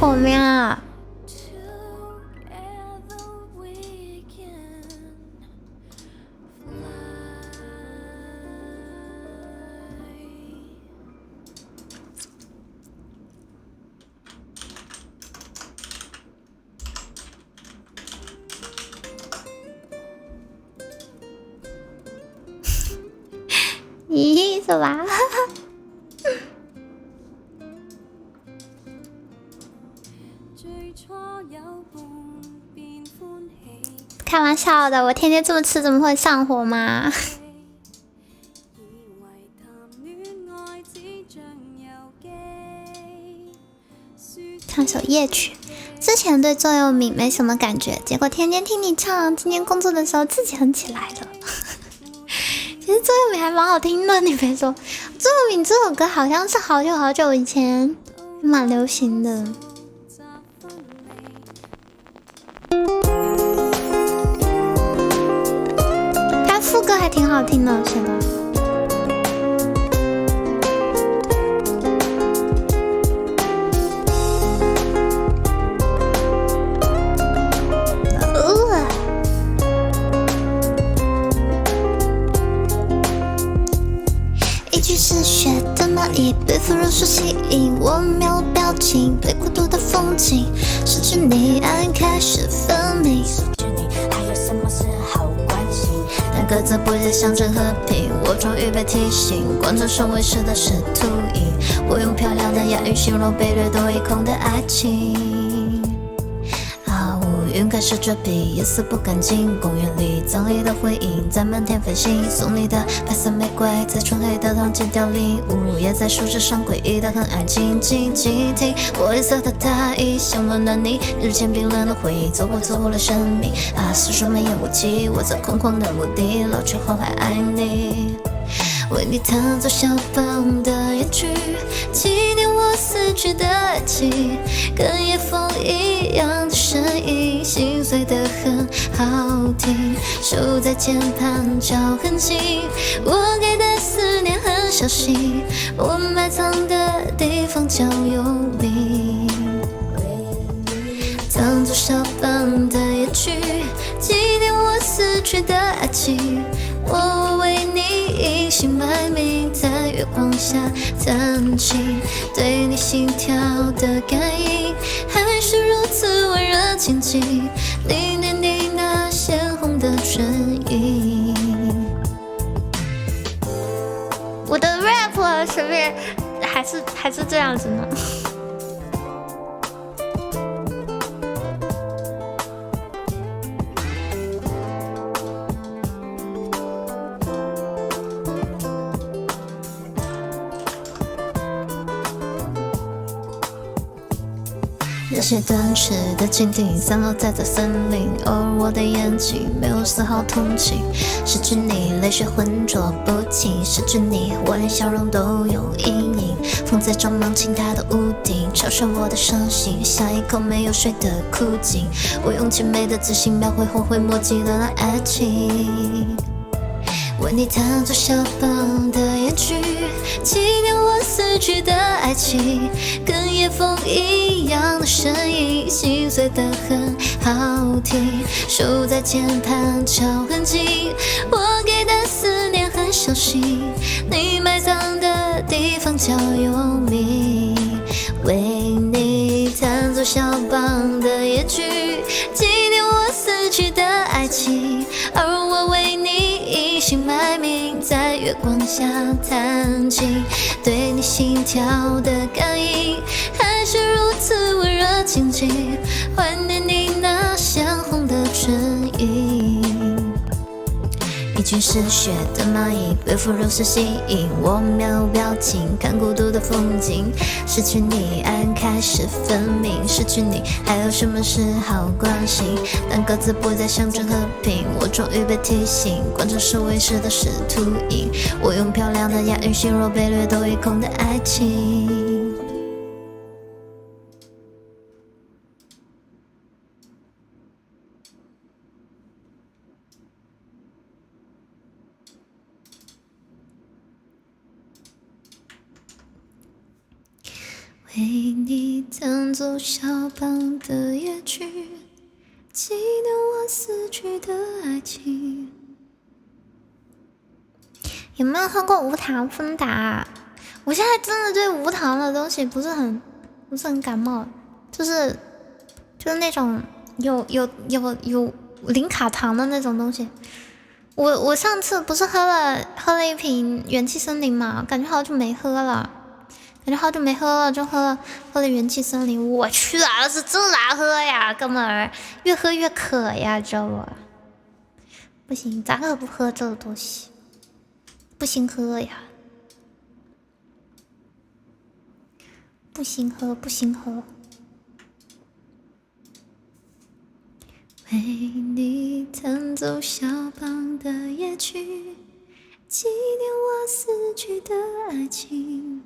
火喵。咦，是吧？开玩笑的，我天天这么吃，怎么会上火吗？唱首夜曲。之前对座右铭没什么感觉，结果天天听你唱，今天工作的时候自己哼起来了。其实座右铭还蛮好听的，你别说，座右铭这首歌好像是好久好久以前蛮流行的。它副歌还挺好听的，是的。一句是血的蚂蚁，被腐肉所吸引，我没有表情，被孤独的风景，失去你，爱开始分明。失去你，还有什么是好关心？但各自不再象征和平，我终于被提醒，贯穿双位式的是秃鹰。我用漂亮的押韵形容被掠夺一空的爱情。云开始遮蔽，夜色不干净。公园里葬礼的回音在满天飞行，送你的白色玫瑰在纯黑的堂间凋零。午夜在树枝上诡异的很安静，静静听玻璃色的大衣，想温暖你。日渐冰冷的回忆，走过了生命。诉说蔓延无际，我在空旷的墓地，老去后还爱你。为你弹奏肖邦的夜曲，纪念我死去的爱情，跟夜风一样的声音，心碎得很好听，手在键盘敲很紧，我给的思念很小心，我埋藏的地方叫幽冥。弹奏肖邦的夜曲，纪念我死去的爱情，我为你隐姓埋名，在月光下弹琴，对你心跳的感应还是如此温热亲近，你念你那鲜红的唇印。我的 rap 随便还是这样子呢。那些断翅的蜻蜓散落在森林，偶尔我的眼睛没有丝毫同情，失去你泪水浑浊不清，失去你我连笑容都有阴影。风在张望青苔的屋顶，嘲笑我的伤心，像一口没有水的枯井。我用凄美的自信描绘后悔莫及的那爱情。为你弹奏肖邦的夜曲，纪念我死去的爱情，跟夜风一样的声音，心碎得很好听，手在键盘敲很紧，我给的思念很小心，你埋葬的地方叫幽冥。为你弹奏肖邦的夜曲，纪念我死去的爱情，而我为你隐姓埋名，在月光下弹琴，对你心跳的感应还是如此温热亲近，怀念你那鲜红的唇印。一群嗜血的蚂蚁被腐肉所吸引，我没有表情，看孤独的风景，失去你爱开始分明，失去你还有什么是好关心？但各自不再象征和平，我终于被提醒，贯穿首尾式的是秃鹰，我用漂亮的押韵形容被掠夺一空的爱情。为你弹奏肖邦的夜曲，纪念我死去的爱情。有没有喝过无糖芬达？我现在真的对无糖的东西不是很感冒，就是那种有零卡糖的那种东西。我上次不是喝了一瓶元气森林嘛，感觉好久没喝了，就喝了元气森林。我去啊，是真难喝呀，哥们儿，越喝越渴呀，知道不？不行，咱可不喝这个东西，不行喝呀，不行喝。为你弹奏肖邦的夜曲，纪念我死去的爱情。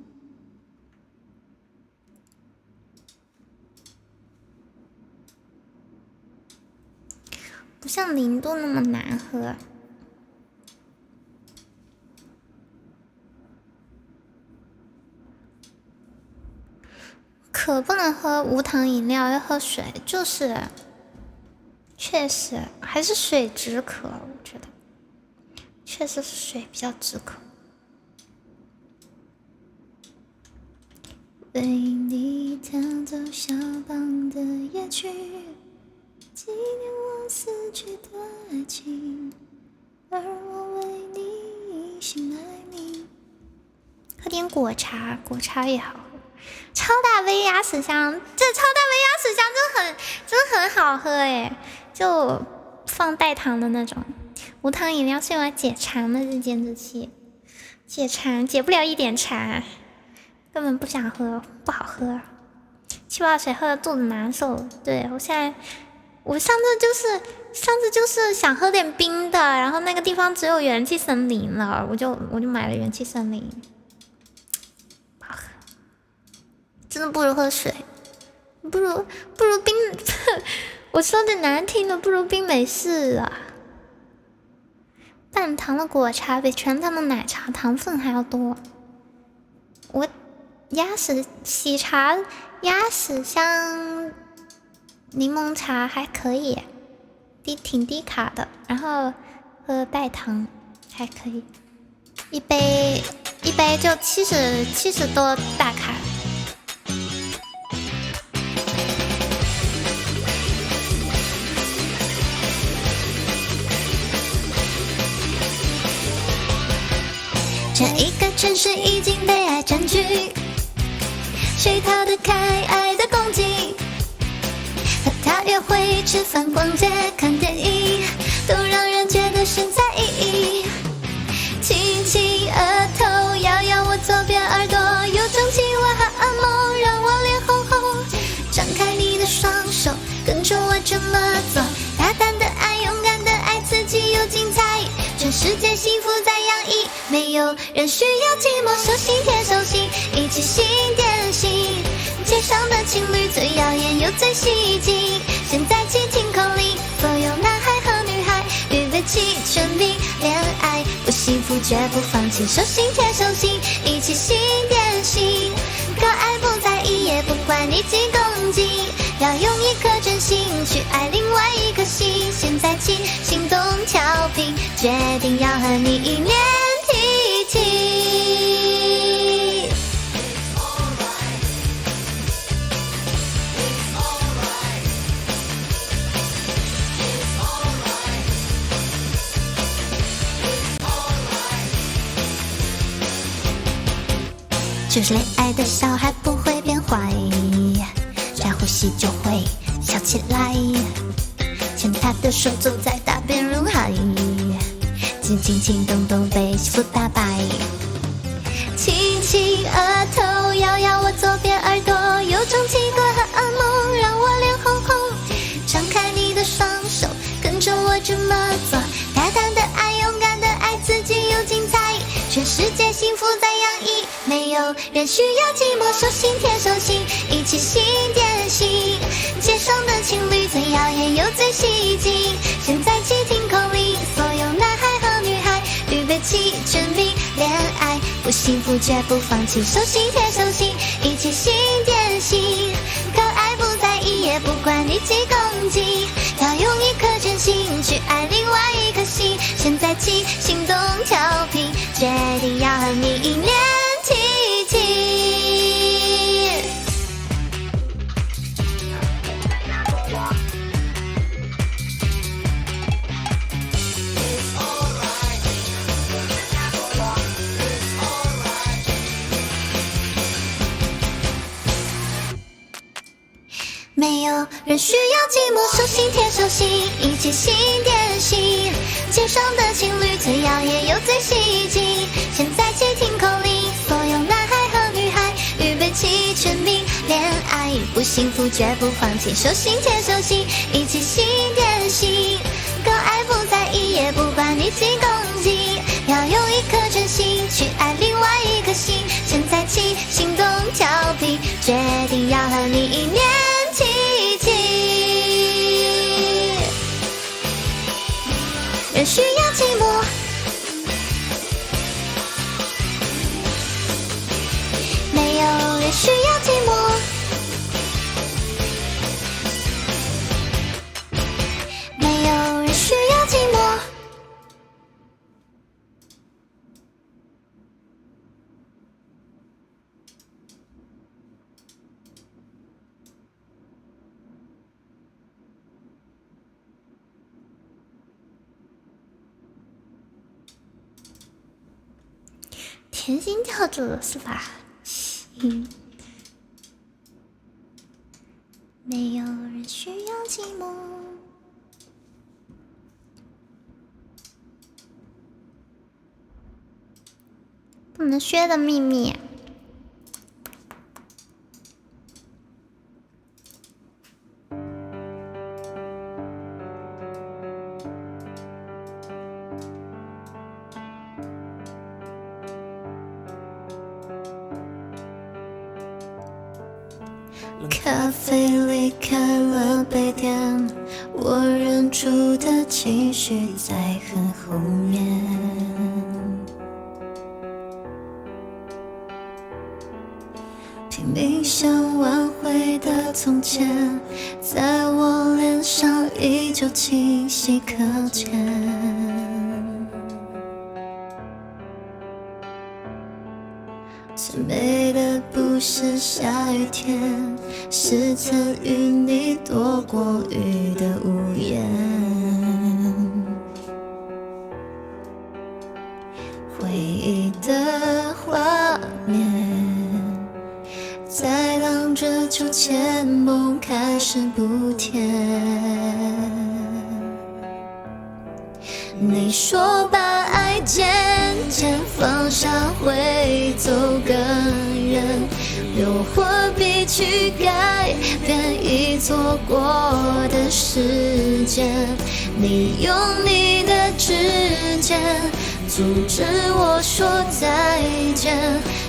不像0度那么难喝。可不能喝无糖饮料，要喝水，就是。确实还是水止渴，我觉得确实是水比较止渴。为你弹奏肖邦的夜曲，纪念我死去的爱情，而我为你一心爱你。喝点果茶，果茶也好喝。超大杯鸭屎香，这超大杯鸭屎香真的很好喝诶，就放代糖的那种。无糖饮料是用来解馋的日间之气，解馋解不了一点馋，根本不想喝，不好喝。气泡水喝了肚子难受。对，我上次就是想喝点冰的，然后那个地方只有元气森林了，我就买了元气森林。真的不如喝水，不如冰，我说的难听的，不如冰美式啊！半糖的果茶比全糖的奶茶糖分还要多。我喜茶鸭屎香柠檬茶还可以，挺低卡的，然后喝代糖还可以，一杯就70多大卡。这一个城市已经被爱占据，谁逃得开爱的攻击？和他约会、吃饭、逛街、看电影，都让人觉得神采奕奕。亲亲额头，摇摇我左边耳朵，有种情话和噩梦，让我脸红红。张开你的双手，跟着我这么做，大胆的爱，勇敢的爱，刺激又精彩，全世界幸福在洋溢，没有人需要寂寞，手心贴手心，一起心电心。街上的情侣最耀眼又最吸睛，现在起听口令，所有男孩和女孩预备起全民恋爱，不幸福绝不放弃，手心贴手心，一起心电心。可爱不在意，也不管你几公斤，要用一颗真心去爱另外一颗心。现在起心动调频，决定要和你一念提提。就是恋爱的小孩不会变坏，深呼吸就会笑起来，牵他的手走在大便如海，紧紧情动动被幸福打败。亲亲额头，摇摇我左边耳朵，有种奇怪和噩梦，让我脸红红。张开你的双手，跟着我这么做，大胆的爱，勇敢的爱，刺激又精彩，全世界幸福在洋溢，没有人需要寂寞，手心贴手心，一起心电心。街上的情侣最耀眼又最吸睛，现在起听口令，所有男孩和女孩预备起全民恋爱，不幸福绝不放弃，手心贴手心，一起心电你几公斤，要用一颗真心去爱另外一颗心。现在起心动调皮，决定要和你一念提起。没有人需要寂寞，手心贴手心，一起心连心。街上的情侣最耀眼又最吸睛。现在起听口令，所有男孩和女孩预备起全民。恋爱不幸福绝不放弃，手心贴手心，一起心连心。够爱不在意，也不管你几公斤，要用一颗真心去爱另外一颗心。现在起心动调皮，决定要和你一念提起。人需要寂寞，没有人需要寂寞。没有人需要寂寞。甜心跳住了是吧？没有人需要寂寞。不能薛的秘密。咖啡离开了杯垫，我忍住的情绪在很后面。拼命想挽回的从前，在我脸上依旧清晰可见。最美的不是下雨天，是曾与你躲过雨的屋檐。回忆的画面，在荡着秋千，梦开始不甜。你说把爱渐渐放下会走更远，又何必去改变已错过的时间？你用你的指尖阻止我说再见，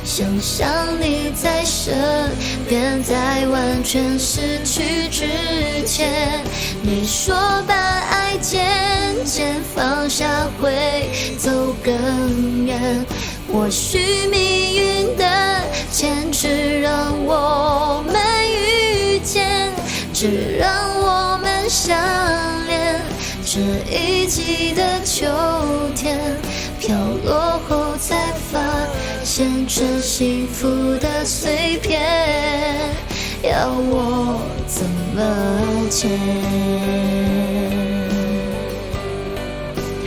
想象你在身边，在完全失去之前。你说把爱渐渐放下会走更远，或许命运的牵制让我们遇见，只让我们相恋。这一季的秋天飘落后，才发现这幸福的碎片，要我怎么捡？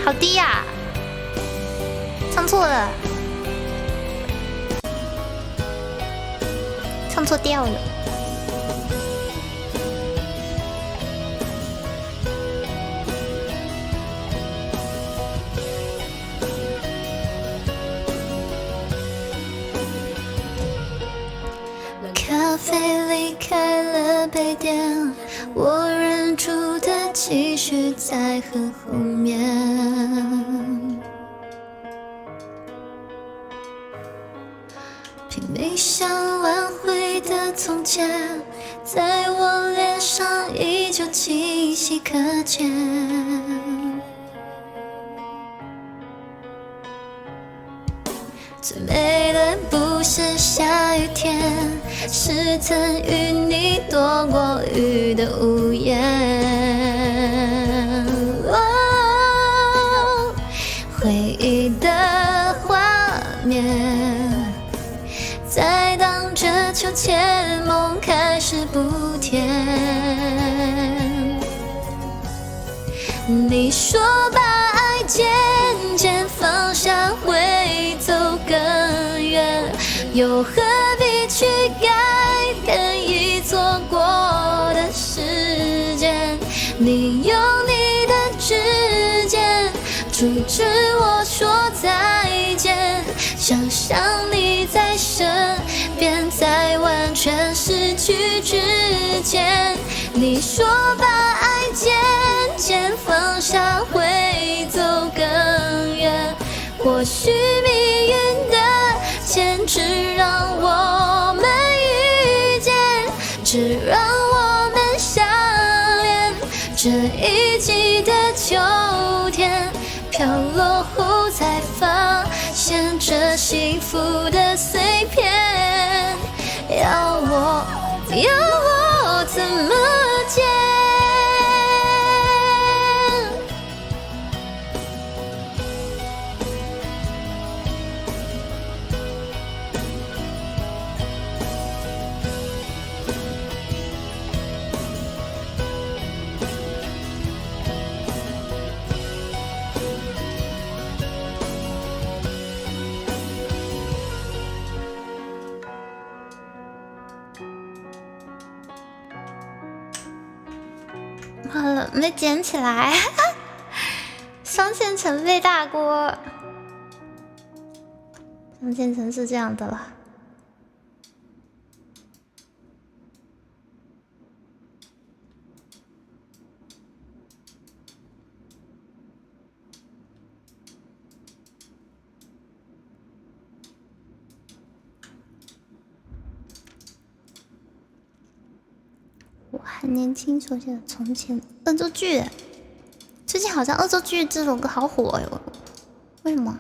好低呀、唱错了，唱错调了。咖啡离开了杯垫，我忍住的情绪在很后面。拼命想挽回的从前，在我脸上依旧清晰可见。最美的不是下雨天，是曾与你躲过雨的屋檐。哦，回忆的画面，在荡着秋千，梦开始不甜。你说把爱渐渐放下会走更远，又何必去改变已错过的时间？你用你的指尖阻止我说再见，想象你在身边，在完全失去之前。你说把爱渐渐放下会走更远，或许命运的牵制让我们遇见，只让我们相恋。这一季的秋天飘落后，才发现这幸福的碎片，要我怎么捡？好了，没捡起来，双线程背大锅。双线程是这样的了。我还年轻时候写的从前恶作剧，最近好像恶作剧这首歌好火哟，为什么？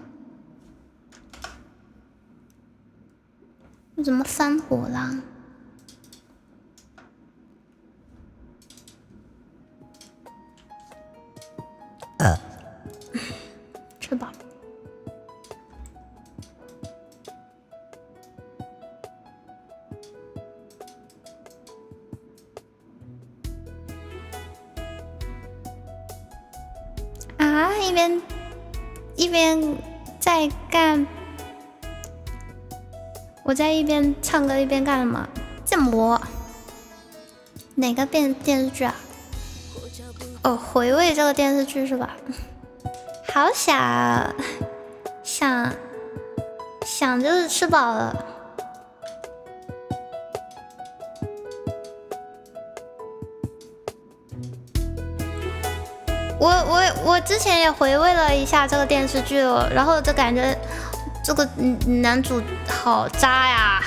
为什么翻火啦？吃饱。啊！一边在干，我在一边唱歌一边干什么？建模？哪个电视剧啊？哦，回味这个电视剧是吧？好想就是吃饱了。我之前也回味了一下这个电视剧了，然后就感觉这个男主好渣呀。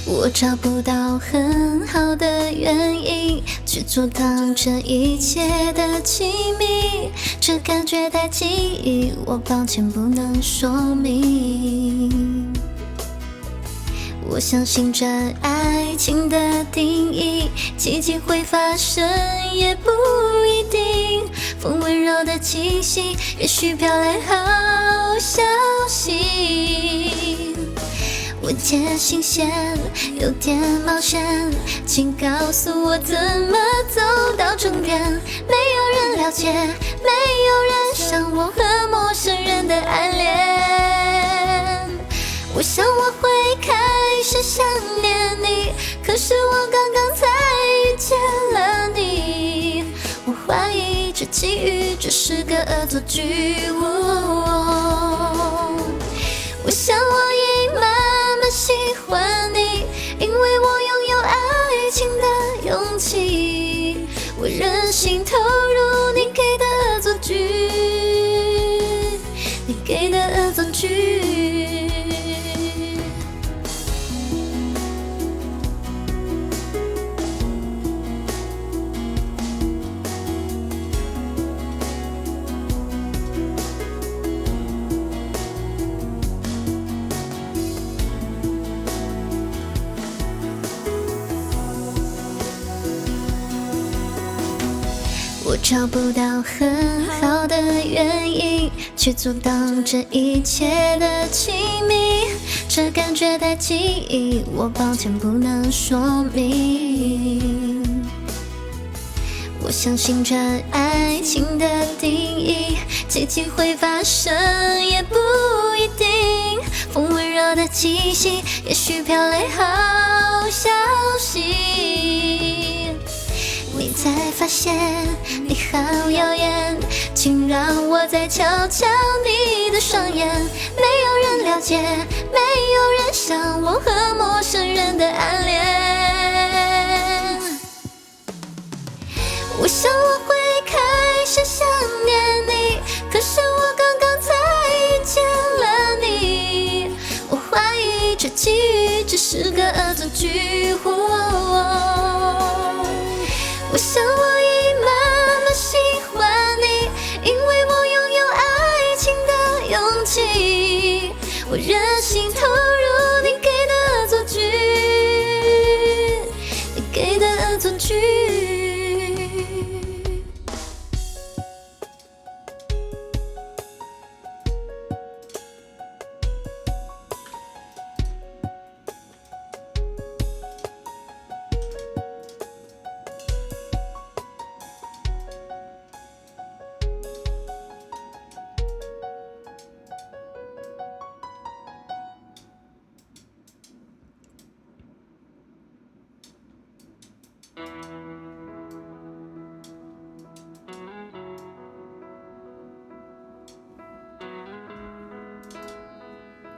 我找不到很好的原因去阻挡这一切的亲密，这感觉太记忆，我抱歉不能说明。我相信这爱情的定义，奇迹会发生也不一定。风温柔的气息，也许飘来好消息。我接新鲜，有点冒险，请告诉我怎么走到终点。没有人了解，没有人像我和陌生人的暗恋。我想我会开始想念你，可是我刚刚才遇见了你。我怀疑这际遇只是个恶作剧。我想我已慢慢喜欢你，因为我拥有爱情的勇气。我任性投入你给的恶作剧，你给的恶作剧。找不到很好的原因去阻挡这一切的亲密，这感觉太记忆，我抱歉不能说明。我相信这爱情的定义，奇迹会发生也不一定。风温柔的气息，也许飘来好消息。你才发现你好耀眼，请让我再瞧瞧你的双眼。没有人了解，没有人像我和陌生人的暗恋。我想我会开始想念你，可是我刚刚才遇见了你。我怀疑这际遇只是个恶作剧。我想我已慢慢喜欢你，因为我拥有爱情的勇气。我任性投入你给的恶作剧，你给的恶作剧。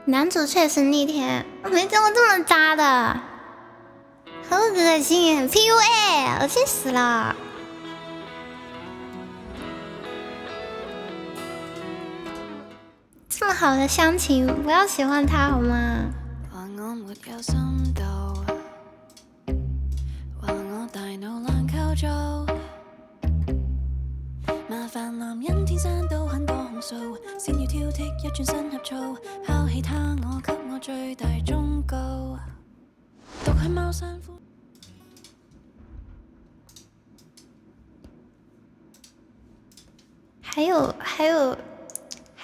男主确实逆天，我没见过这么渣的，很恶心，很 PUA， 恶心死了。这么好的乡情，不要喜欢他好吗？話我沒有深度，話我大腦難構造，麻煩男人天生都很多控訴，先要挑剔一轉身合醋，拋棄他我給我最大忠告，獨喺貓山歡。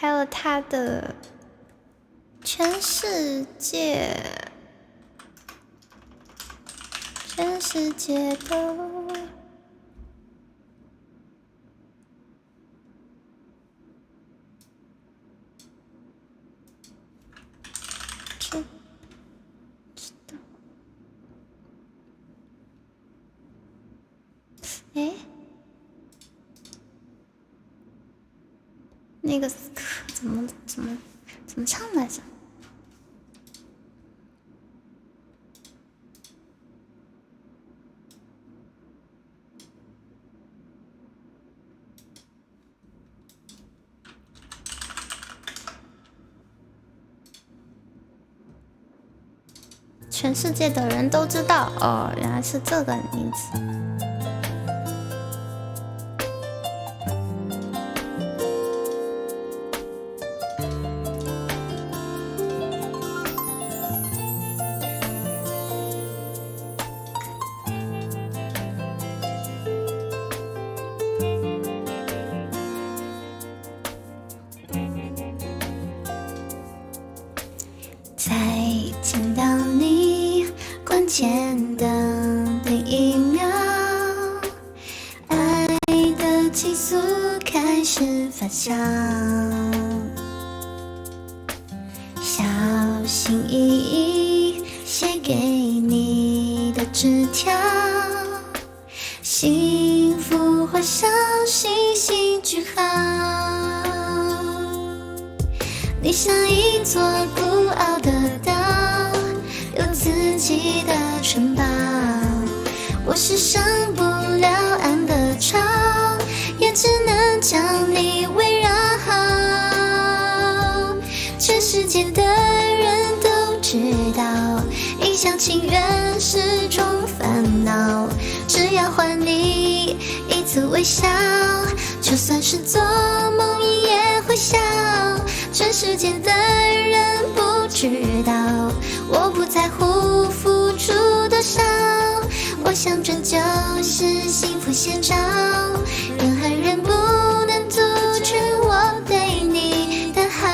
还有他的全世界的哎，那个怎么唱来着？全世界的人都知道哦，原来是这个名字。在见到你关键的第一秒，爱的激素开始发酵，小心翼翼写给你的纸条，幸福画上星星句号。你像一座孤傲的岛，有自己的城堡。我是上不了岸的潮，也只能将你围绕。全世界的人都知道，一厢情愿是种烦恼。只要换你一次微笑，就算是做梦也会笑。全世界的人不知道，我不在乎付出多少，我想这就是幸福写照，人和人不能阻止我对你的好。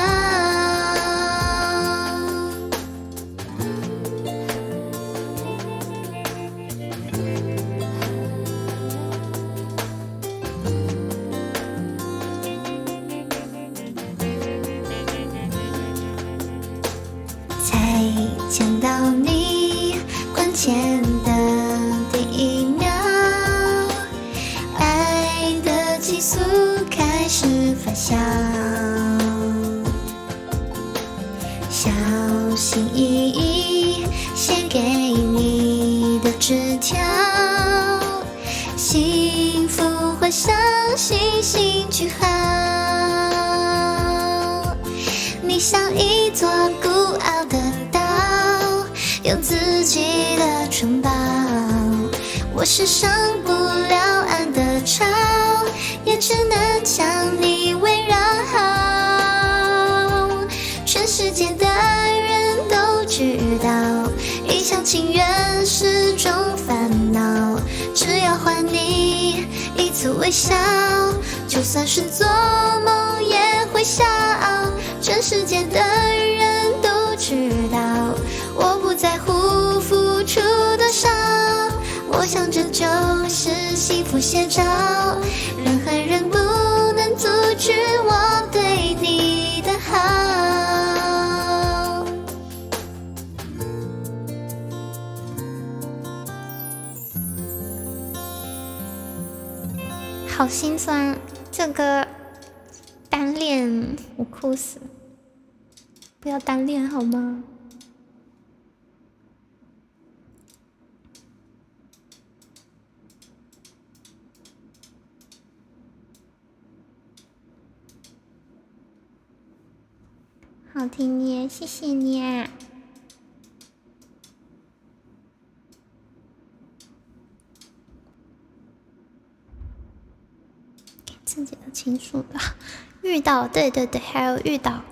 才见到你关键的第一秒，爱的激素开始发酵，小心翼翼写给你的纸条，幸福画上星星句号。你像一座孤傲的岛，有自己的城堡，我是上不了岸的潮，也只能将你围绕好。全世界的人都知道，一厢情愿是种烦恼，只要换你一次微笑，就算是做梦也会笑。全世界的人都知道，我不在乎付出多少，我想这就是幸福写照，人和人不能阻止我对你的好。好心酸，这个单恋我哭死，不要单恋好吗？好听耶，谢谢你啊！给自己的情书吧，遇到，对对对，还有遇到。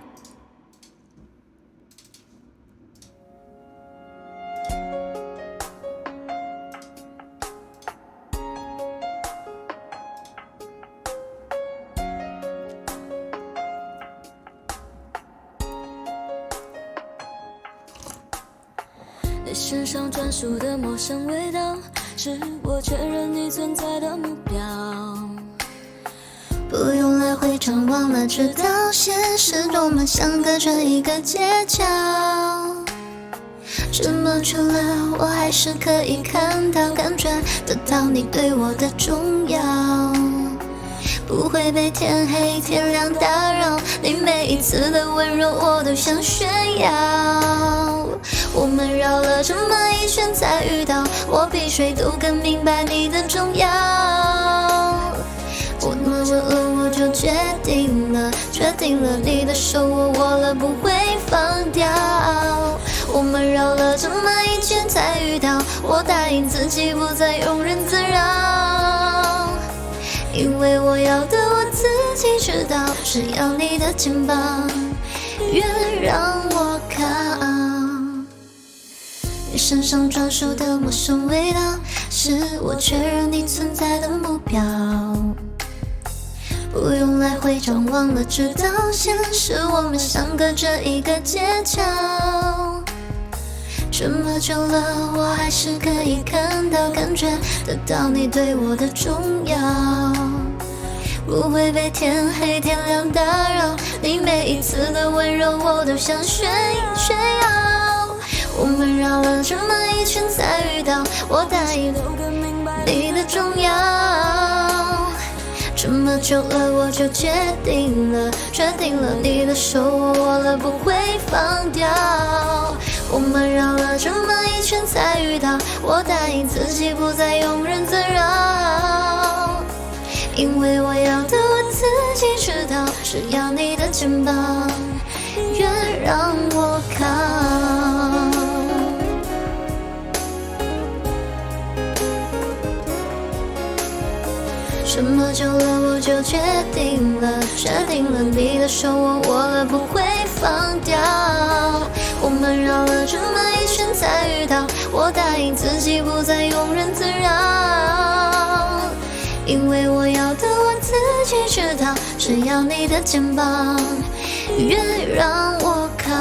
你身上专属的陌生味道，是我确认你存在的目标。不用来回张望了，知道现实多么像隔着一个街角。这么久了，我还是可以看到、感觉得到你对我的重要，不会被天黑天亮打扰。你每一次的温柔，我都想炫耀。我们绕了这么一圈才遇到，我比谁都更明白你的重要。我握了我就决定了，你的手我握了不会放掉。我们绕了这么一圈才遇到，我答应自己不再庸人自扰，因为我要的我自己知道，只要你的肩膀愿让我靠。你身上专属的陌生味道，是我确认你存在的目标。不用来回张望了，知道现实我们相隔着一个街角。这么久了，我还是可以看到、感觉得到你对我的重要，不会被天黑天亮打扰。你每一次的温柔，我都想炫耀。我们绕了这么一圈才遇到，我答应你的重要。这么久了，我就决定了，你的手我握了不会放掉。我们绕了这么一圈才遇到，我答应自己不再庸人自扰，因为我要的我自己知道，只要你的肩膀愿让我靠。这么久了，我就决定了，你的手我握了不会放掉。我们绕了这么一圈才遇到，我答应自己不再庸人自扰，因为我要的我自己知道，只要你的肩膀愿让我靠。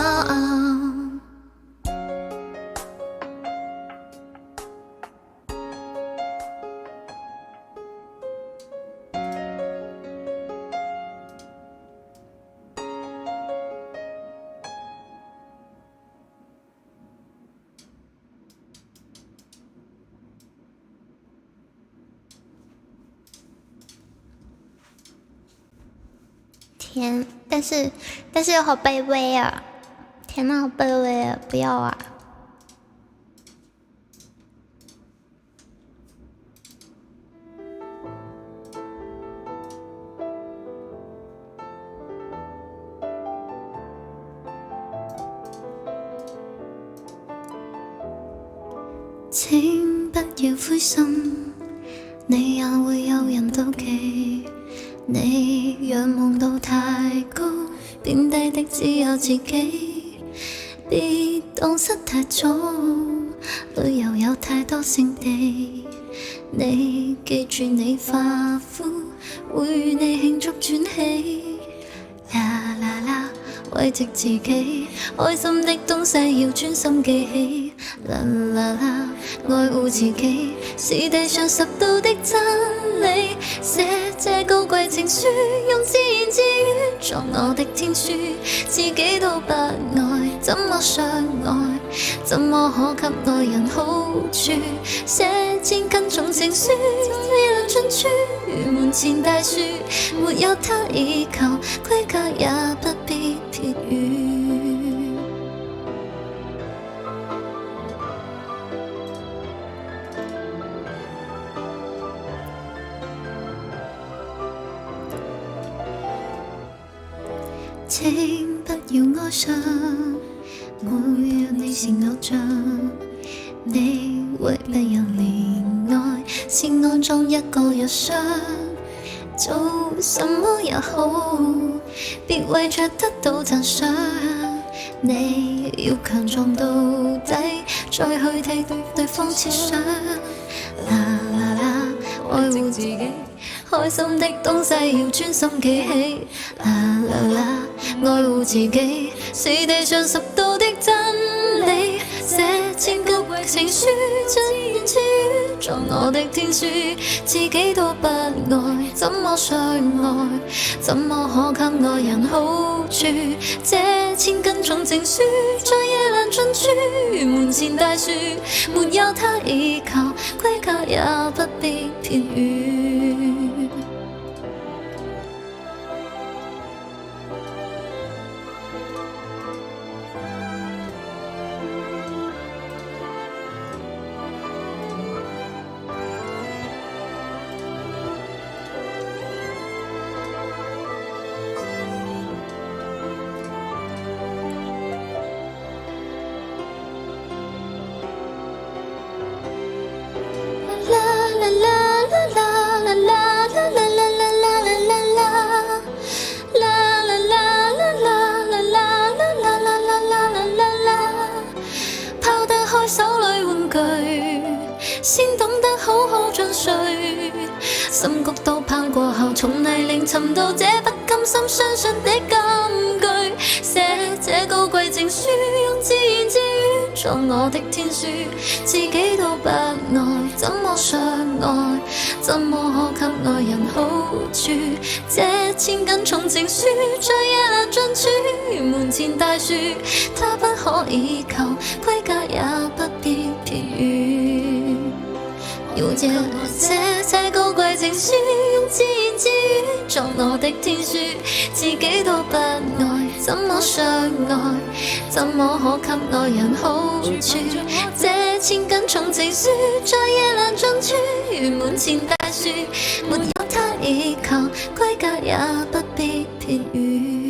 天，但是好卑微啊！天呐，好卑微啊！不要啊！請不要灰心，你也會有人妒忌。你仰望到太高，變低的只有自己。別蕩失太早，旅遊有太多勝地。你記住你化膚，會你慶祝轉起。啦啦啦，慰藉自己，開心的東西要專心記起。啦啦啦，愛護自己是地上拾到的真理。寫這高貴情書，用自言自語作我的天書，自己都不愛，怎麼相愛？怎麼可給愛人好處？寫千斤重情書，未能盡處，如門前大樹，沒有他倚靠，歸家也不必撇語。請不要哀傷，我若你是偶像，你為別人憐愛，是安裝一個藥箱。做什麼也好，別為着得到讚賞。你要強壯到底，再去替對方設想。啦啦啦，愛護自己，開心的東西要專心記起。啦啦啦，愛護自己是地上拾到的真理。寫千高貴情書，自言自語作我的天書，自己都不愛，怎麼相愛？怎麼可給愛人好處？這千斤重情書，在夜闌盡處，門前大樹，沒有他倚靠，歸家也不必片語。拋得開手裏玩具，先懂得好好進睡。深谷都攀過後，從泥濘尋到這不甘心相信的金句。寫這高貴情書，用自言自語作我的天書，自己都不愛，怎麼相愛？怎麼可給愛人好處？這千斤重情書，在夜闌盡處，門前大樹，他不可倚靠，歸家也不必撇語。要這高貴情書，用自言自語作我的天書，自己都不愛，怎麼相愛？怎麼可給愛人好處？這千斤重情書，在夜闌盡處，門前大樹，沒有他倚靠，歸家也不必撇語。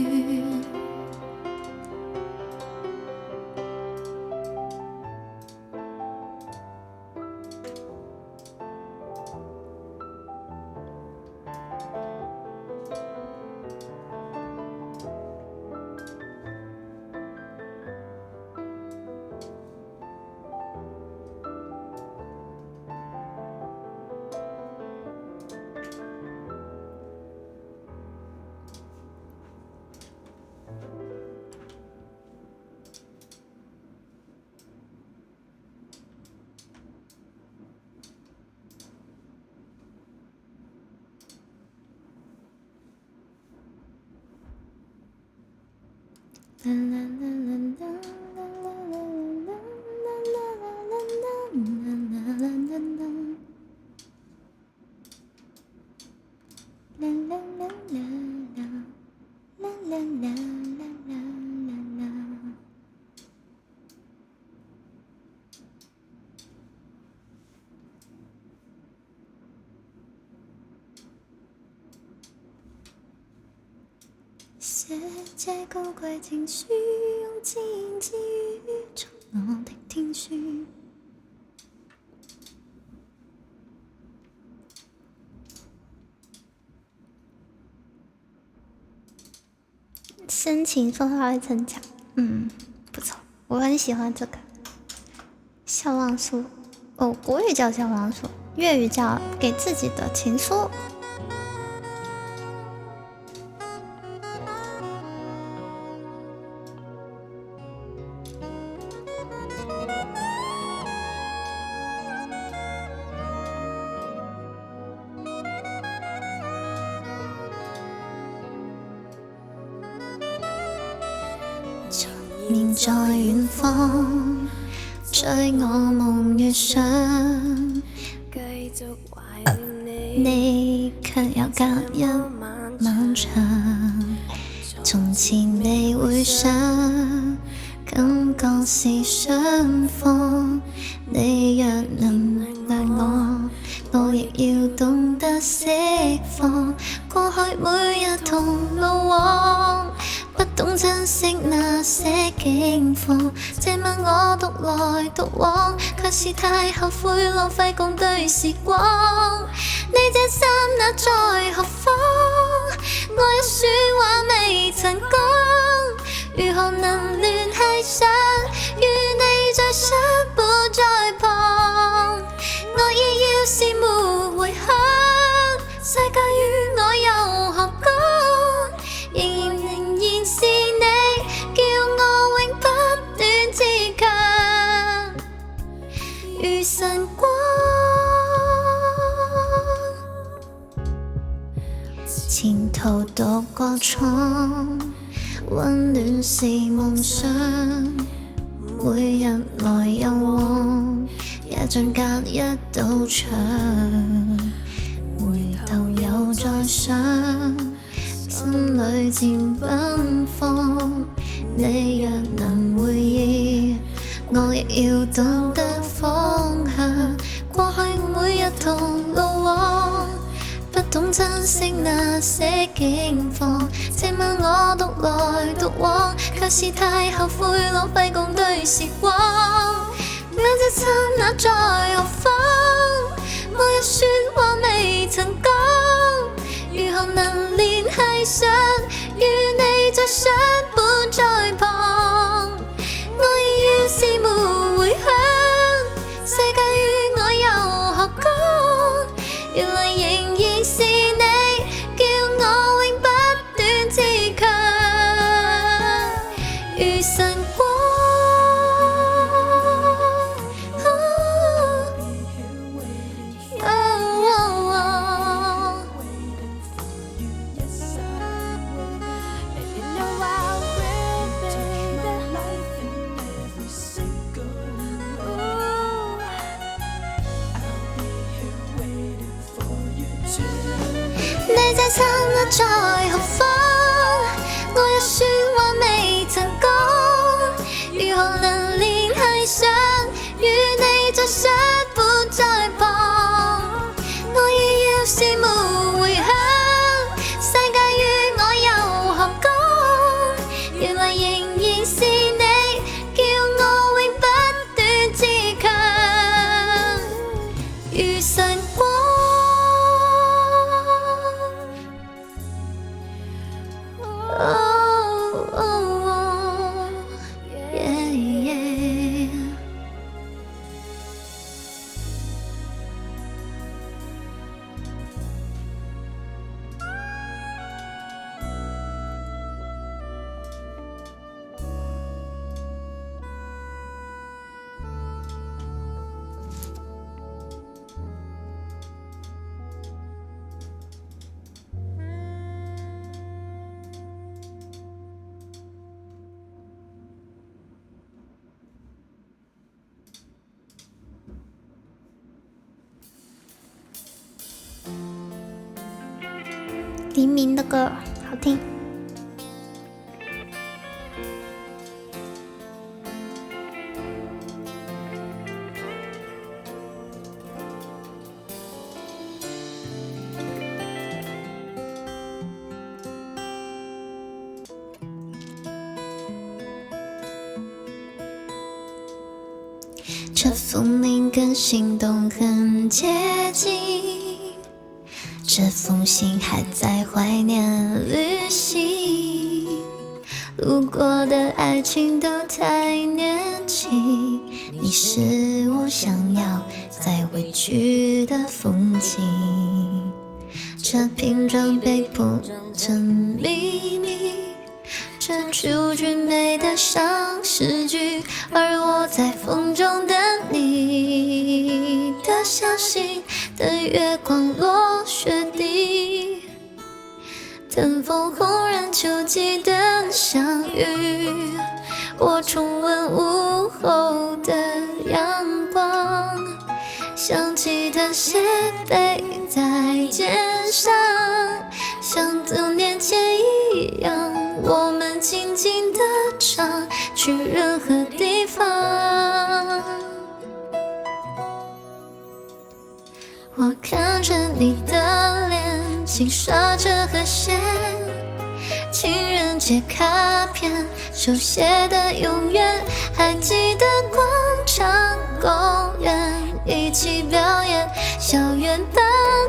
寫這高貴情書，用自言自語作我的天書。深情说话会增强，不错，我很喜欢这个。笑忘书，哦，国语叫笑忘书，粤语叫给自己的情书。面在遠方，追我夢遇上，繼續懷念你卻又隔一漫長。從前未會想，感覺是雙方。你若能諒我亦要懂得釋放。過去每日同路往。不懂珍惜那些境況，這晚我獨來獨往，卻是太後悔浪費共對時光。你這心那在何方？我一說話未曾講，如何能聯繫上？與你再相伴在旁，我已要是沒回響，世界與我又何干？仍然是你，叫我永不斷自強，如晨光。前途獨個闖，溫暖是夢想，每日來又往，也像隔一道牆，回頭又再想。心裏漸奔放，你若能會意，我亦要懂得方向。過去每日同路往，不懂珍惜那些境況。這晚我獨來獨往，卻是太後悔浪費共對時光。我這心那在何方？我一說話未曾講。如何能聯繫上？與你再相伴在旁，我已要是沒回響，世界與我又何干？原來仍然是你，叫我永不斷自強，如晨光。你這心那在何方？我一說話未曾講，如何能聯繫上？與你再相伴在旁，我已要是沒回響，世界與我又何干？原來仍然是你，叫我永不斷自強，如晨光。黎明的歌好听。这风铃跟心动很接近，这封信还在怀念旅行，路过的爱情都太年轻，你是我想要再回去的风景，这篇章被迫成秘密，这出句美的像诗句，而我在风中等你的小心，等月光落雪地，等枫红染秋季的相遇，我重温午后的阳光，想起的鞋背在肩上，像多年前一样，我们静静地唱，去任何地方。我看着你的脸，轻刷着和弦，情人节卡片，手写的永远，还记得广场公园一起表演，校园棒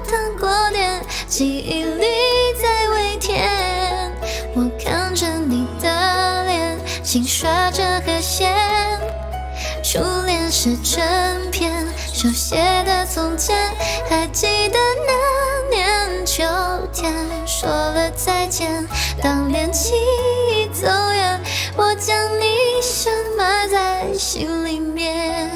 糖果店，记忆里在微甜。我看着你的脸，轻刷着和弦，初恋是整篇，手写的从前，还记得那年秋天，说了再见，当恋情已走远，我将你深埋在心里面。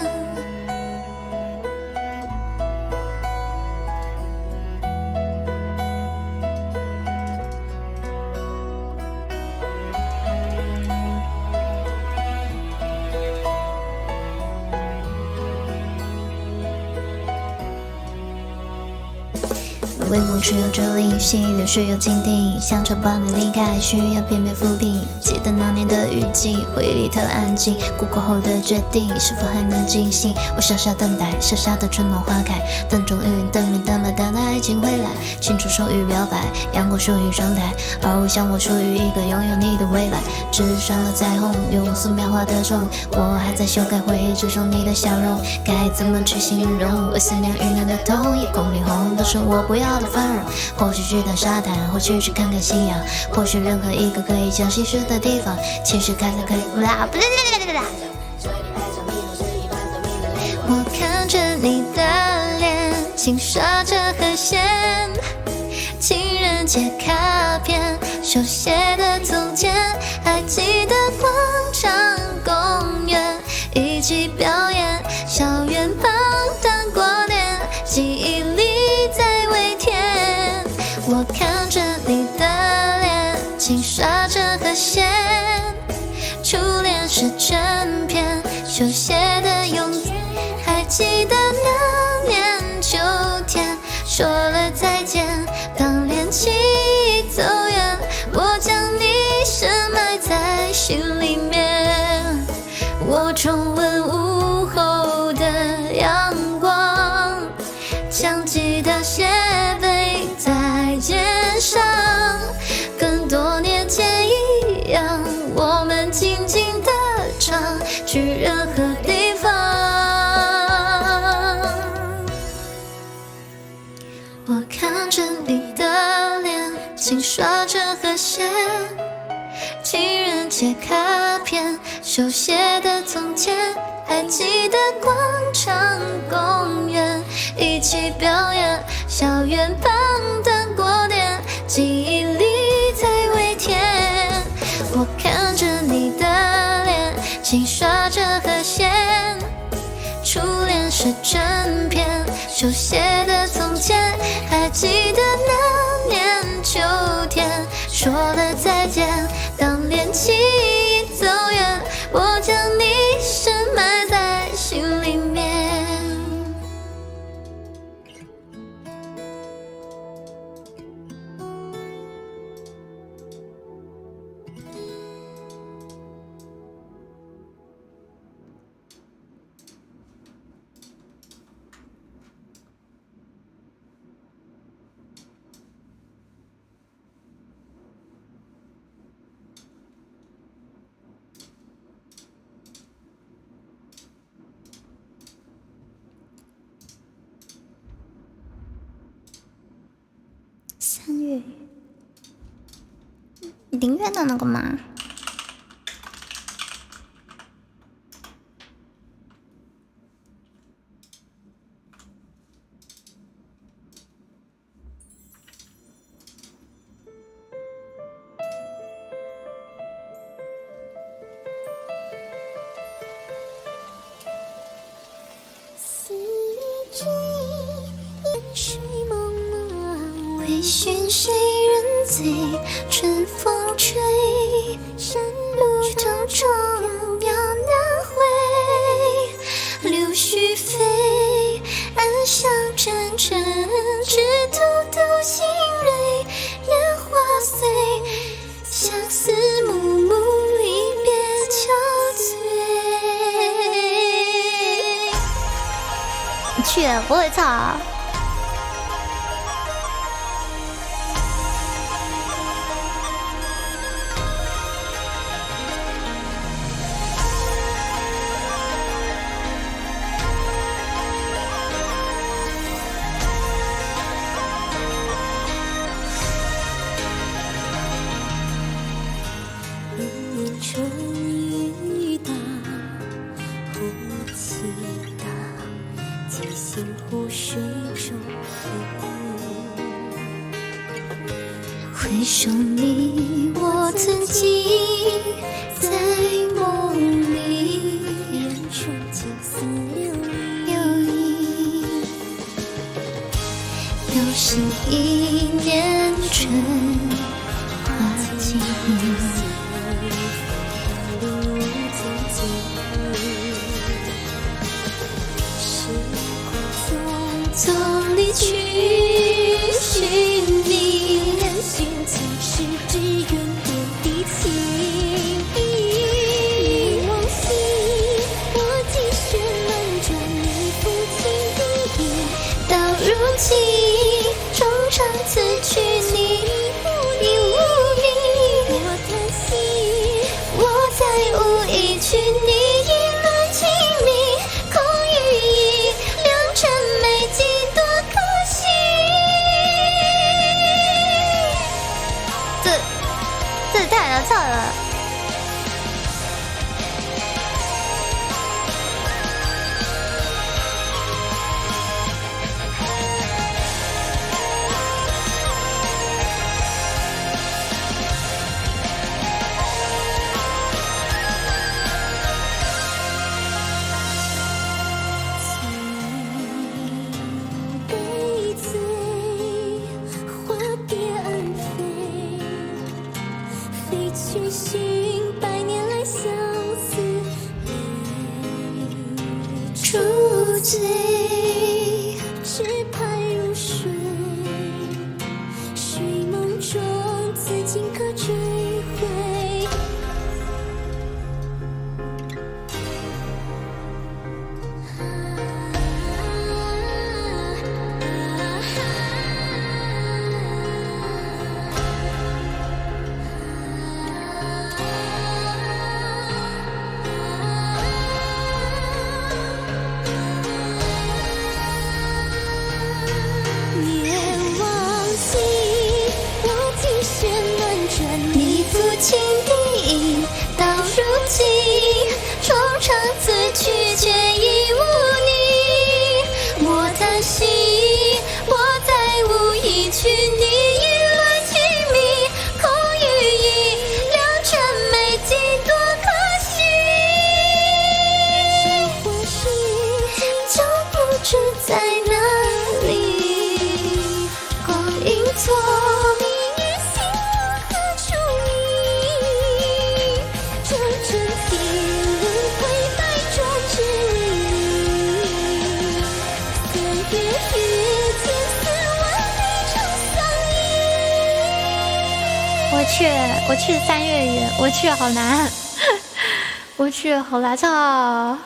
微风只有这里，细流水有静定，想着帮你离开，需要片片抚平。记得那年的雨季，回忆里特安静，哭过后的决定，是否还能进行？我傻傻等待，傻傻的春暖花开，等终于等你等了等待爱情回来，青春属于表白，阳光属于窗台，而我想我属于一个拥有你的未来。纸上的彩虹，用素描画的钟，我还在修改回忆之中你的笑容，该怎么去形容？为思念酝酿的痛，夜空里红都是我不要的繁荣。或许去趟沙滩，或许去看看夕阳，或许任何一个可以讲心事的地方，其实开了可以我看着你的脸，轻刷着和弦，情人节卡片，手写的从前，还记得广场公园一起表演，校园棒糖果店，记忆里在微甜。我看着你的脸，轻刷着和弦，初恋是整篇，手写的永远，还记得那年秋天，说了再见，当恋情已走远，我将你深埋在心里面。我重温午后的阳光，想起的鞋背在肩上，跟多年前一样，我们静静地唱，去任何地方。我看着你的脸，轻刷着和弦，情人节卡片，手写的从前，还记得广场公园一起表演，校园棒糖果店，记忆里在微甜。我看着你的脸，轻刷着和弦，初恋是整篇，手写的从前，还记得那年秋天，说了再见，当恋情已走远，我将你深埋在心里面。林月的那个吗？微醺谁人醉？春风吹，山路重重，邈难回。柳絮飞，暗香阵阵，只独独心蕊。烟花碎，相思暮暮，离别憔悴。去，不会唱。春雨打，雾气大，几心湖水中回首你我自己在梦里，人生情丝留意，又是一年春花季。总离去，寻你，人寻前世，只愿点滴情意。往昔，我几许轮转，你抚琴低吟，到如今，衷肠此去，你无你。我叹息，我再无一句，你一轮清明，空余意，良辰美景多可惜。这太难唱了。杯醉，花蝶暗飞，飞去寻百年来相思泪。竹醉，只盼入睡，睡梦中此情可追回。年往昔，我几许轮转，你抚琴低吟，到如今，衷肠此去，却已无你。我叹息，我再无一句，你一轮清明，空余意，良辰美景多可惜。或许就不知在哪里，光阴错，明月心，我何处觅？终成天轮回，百种之理。岁月遇见，似万里长相依。我去3月雨，我去好难，我去好难唱啊。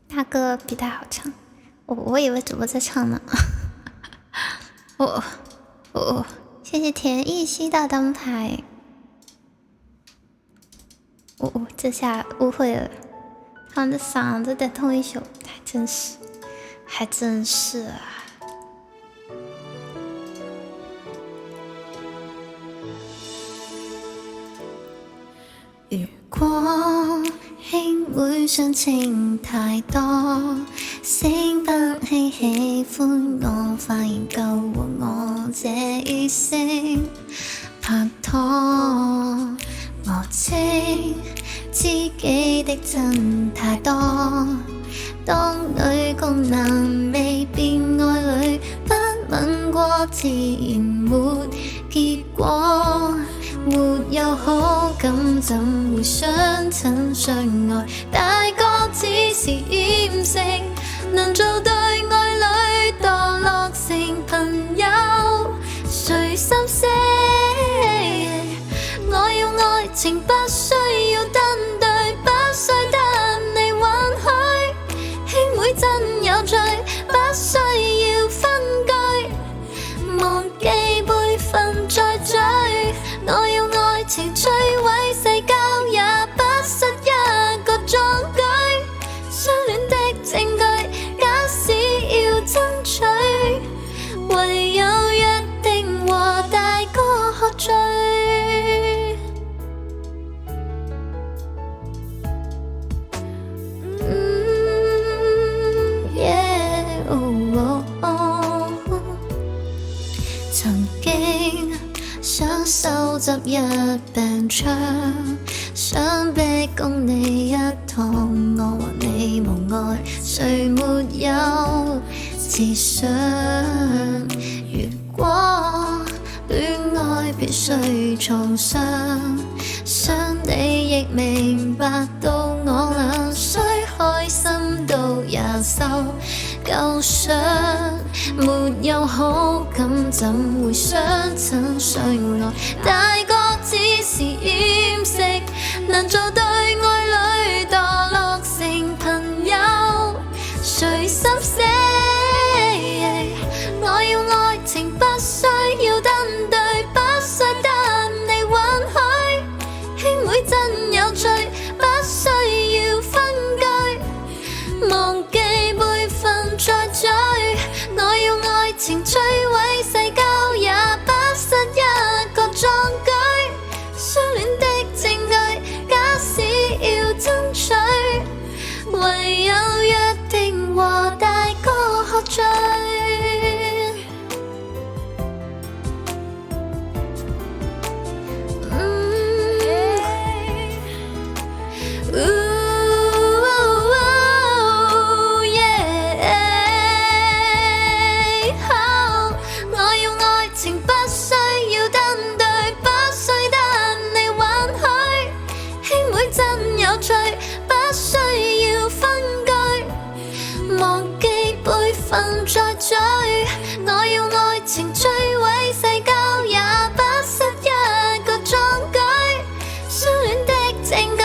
大哥比他好唱，我以为主播在唱呢。谢谢田一熙的灯牌。这下误会了，他们的嗓子得同一宿，还真是啊。如果兄會想情太多，醒不起喜歡我，發現夠和我這異性拍拖。我知知己的真太多，當女共男未變愛侶，不吻過自然沒結果。沒有好感，怎會相親相愛？大哥只是掩飾，能做對愛侶墮落成朋友，誰心死？我要愛情，不需要登對，不需得你允許。兄妹真有趣，不需要分居，忘記輩份再追。我要愛情摧毀世交，也不失一個壯舉。相戀的證據，假使要爭取，唯有約定和大哥喝醉。曾經想收集一柄槍，想逼供你一趟，我和你無愛，誰沒有自信？如果戀愛必須創傷，想你亦明白到我倆雖開心都也受夠傷。沒有好感，怎會相親相愛？大哥只是掩飾，能做對愛侶墮落成朋友，誰心死？我要愛情，不需要登對，不需得你允許。兄妹真有趣，不需要分居，忘記輩份再追。我要愛情摧毀世交，也不失一個壯舉。相戀的證據，假使要爭取，唯有約定和大哥喝醉。再追，我要愛情摧毀世交，也不失一個壯舉。相戀的證據，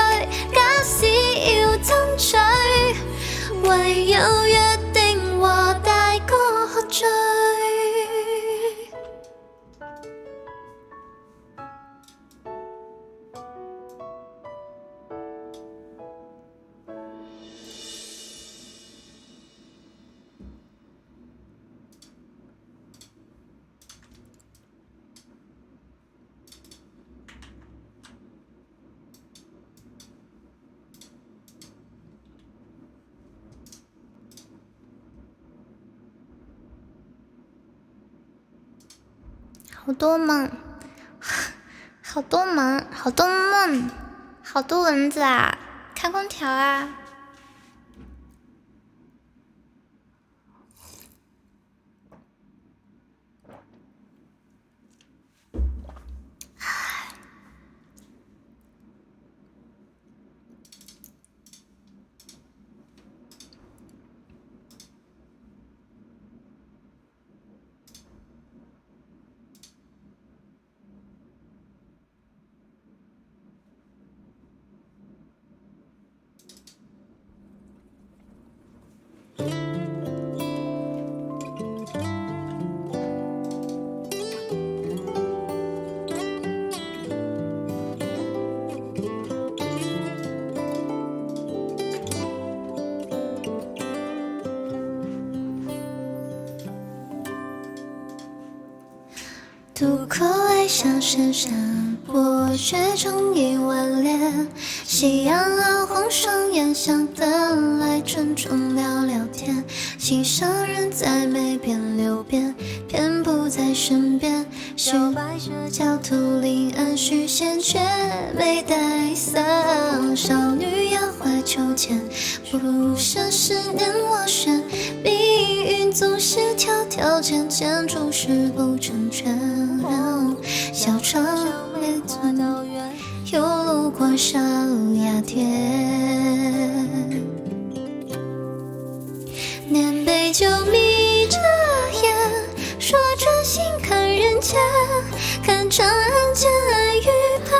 假使要爭取，唯有約定和大哥喝醉。好多梦，好多梦，好多梦，好多蚊子啊！开空调啊！小山上，薄雪中一万恋，夕阳老红双眼，想等来春中聊聊天。心上人在眉边流边，偏不在身边。小白蛇角图临安虚线，却没带伞。少女摇怀秋千，不想10年我选。命运总是条条件，建筑师不成全。小城没存，又路过少压田。念杯酒眯着眼，说专心看人间。看长安见爱与盼，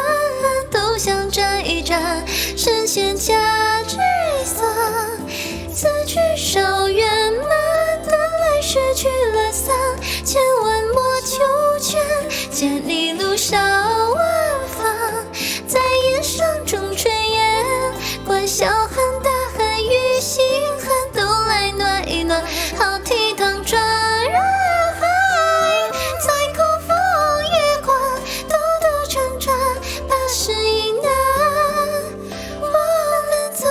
都想沾一沾。神仙加纸伞，此去少圆满。等来失去了伞，千万莫求全。见你路上万方，在烟上中炊烟。管小寒大寒与心寒，都来暖一暖。好倜傥转人海，在口风夜光，兜兜转转，80以南，我们走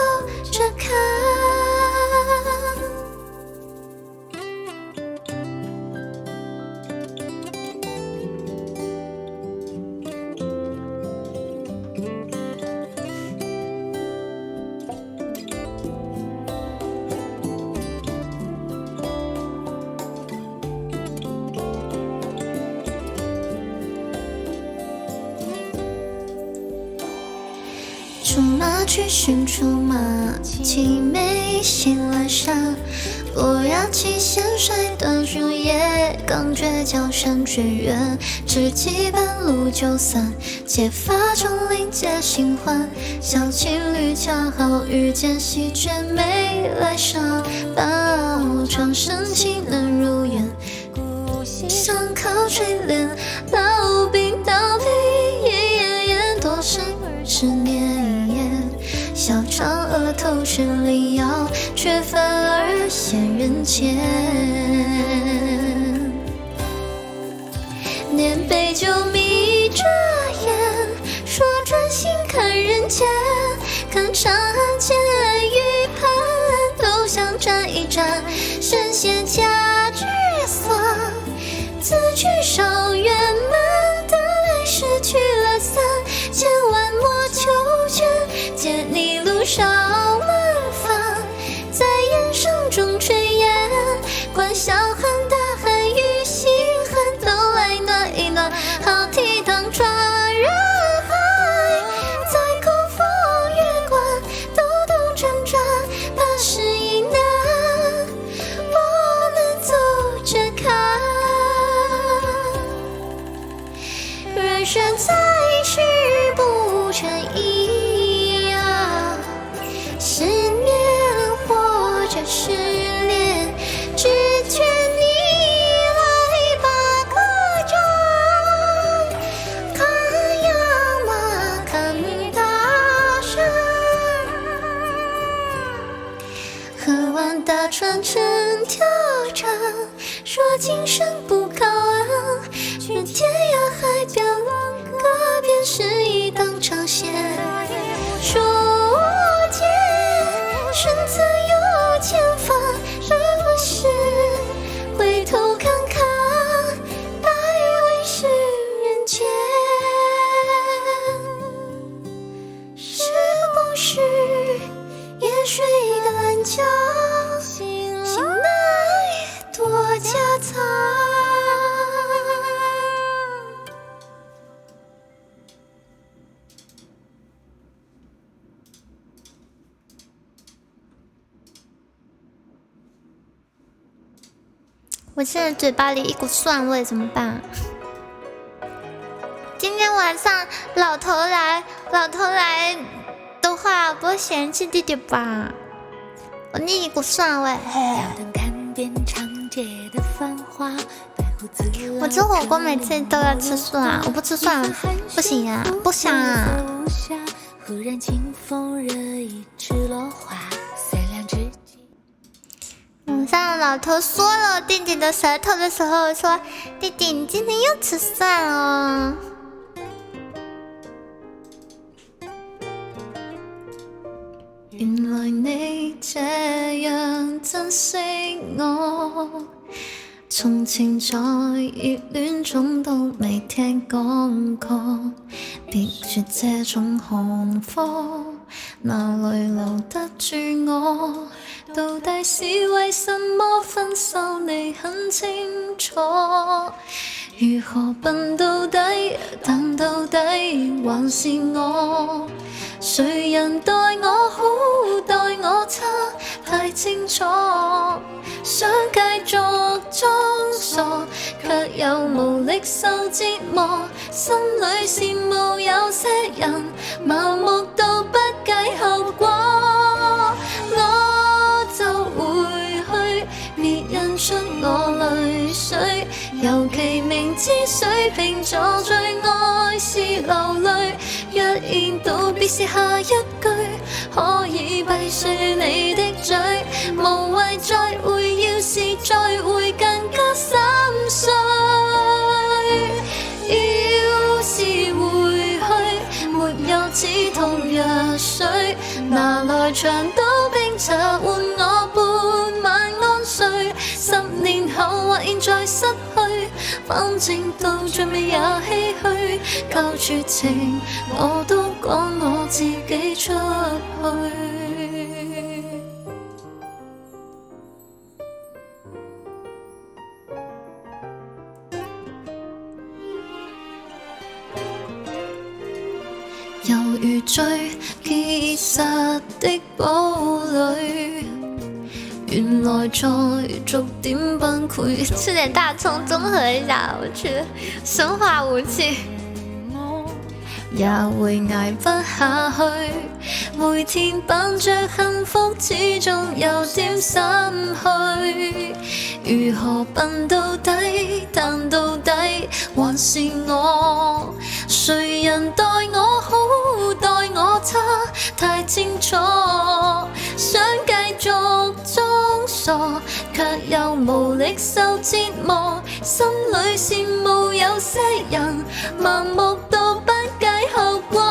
着看。出马去寻出马，青梅醒来上。不要期限甩断树叶，刚绝江山绝缘。知己半路就散，结发中临界新欢。小情侣恰好遇见，喜鹊没来上。报长生情能如愿，相靠垂帘。老兵到底一言言，多深是年夜。小嫦娥头是灵药，却反而陷人间。念杯酒眯着眼，说专心看人间。看长安见爱与盼，都想沾一沾。神仙加纸伞，此去少圆满。等来失去了伞，千万莫求全。见你路上万方，在烟上中炊烟。管小寒大寒与心寒，都来暖一暖。好倜傥转人海，在口风月光，兜兜转转，80以南，我们走着看。人生在世不成一样，10年或者10年，只劝你来把歌唱。看呀嘛，看大山，喝完大船成条船，说今生不靠岸。愿天涯海角，各边是一档长线。说无间，身自有前方，何时回头看看，百味是人间。是不是夜睡的懒觉，醒来多夹杂。我现在嘴巴里一股蒜味，怎么办？今天晚上老头来的话，不会嫌弃弟弟吧？我腻一股蒜味。我吃火锅每次都要吃蒜，我不吃蒜不行啊，不香啊。忽然清风惹一枝落花，赛两只。晚上老头嗦了弟弟的舌头的时候说：“弟弟，你今天又吃蒜了。”惜我。從前在熱戀中都未聽講過，別說這種行貨哪裏留得住我？到底是為什麼分手你很清楚？如何笨到底，但到底還是我。誰人待我好，待我差，太清楚。想繼續裝傻，卻又無力受折磨。心裏羨慕有些人，盲目到不計後果。我就回去，別人出我淚水，尤其明知水瓶座最愛是流淚。若然道別是下一句，可以閉上你的嘴，無謂再會，要是再會更加心碎。要是回去，沒有止痛藥水，拿來長島冰茶換我半晚安睡。10年後或現在失去，反正到最尾也唏噓。夠絕情，我都講我自己出去。猶如最結實的堡壘，原來在逐點崩潰。吃點大蔥綜合一下，我覺得生化武器也會捱不下去。每天扮着幸福，始終有點心虛。如何笨到底，但到底還是我。誰人待我好，待我差，太清楚。想繼續裝傻，卻又無力受折磨。心裏羨慕有些人，盲目到不計後果。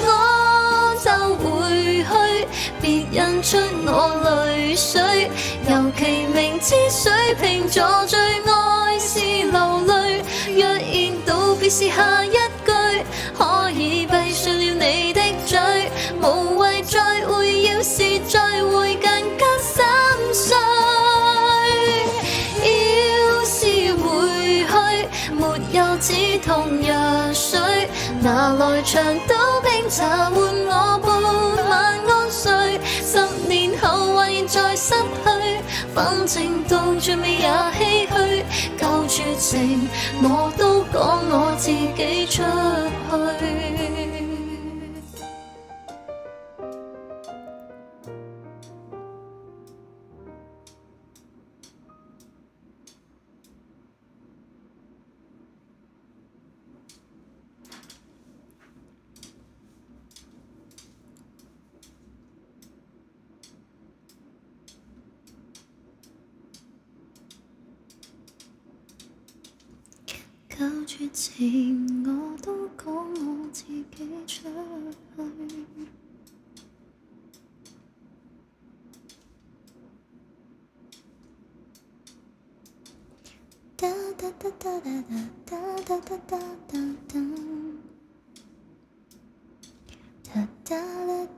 我就回去，別人出我淚水，尤其明知水瓶座最愛是流淚。若然道別是下一句，可以閉上了你的嘴，無謂再會，要是再會更加心碎。要是回去，沒有止痛藥水，拿來長島冰茶換我半晚安睡。10年後或現在失去，反正到最尾也唏噓。夠絕情，我都講我自己出去。夠絕情，我都講我自己出去。噠噠噠噠噠噠噠噠噠噠噠噠噠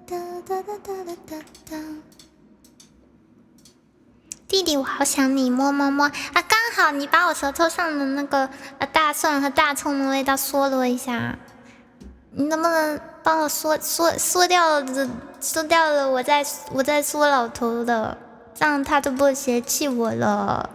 噠噠噠噠噠。弟弟，我好想你，么么么啊！刚好你把我舌头上的那个大蒜和大葱的味道缩了一下，你能不能帮我缩掉了？我在缩老头的，这样他就不会嫌弃我了。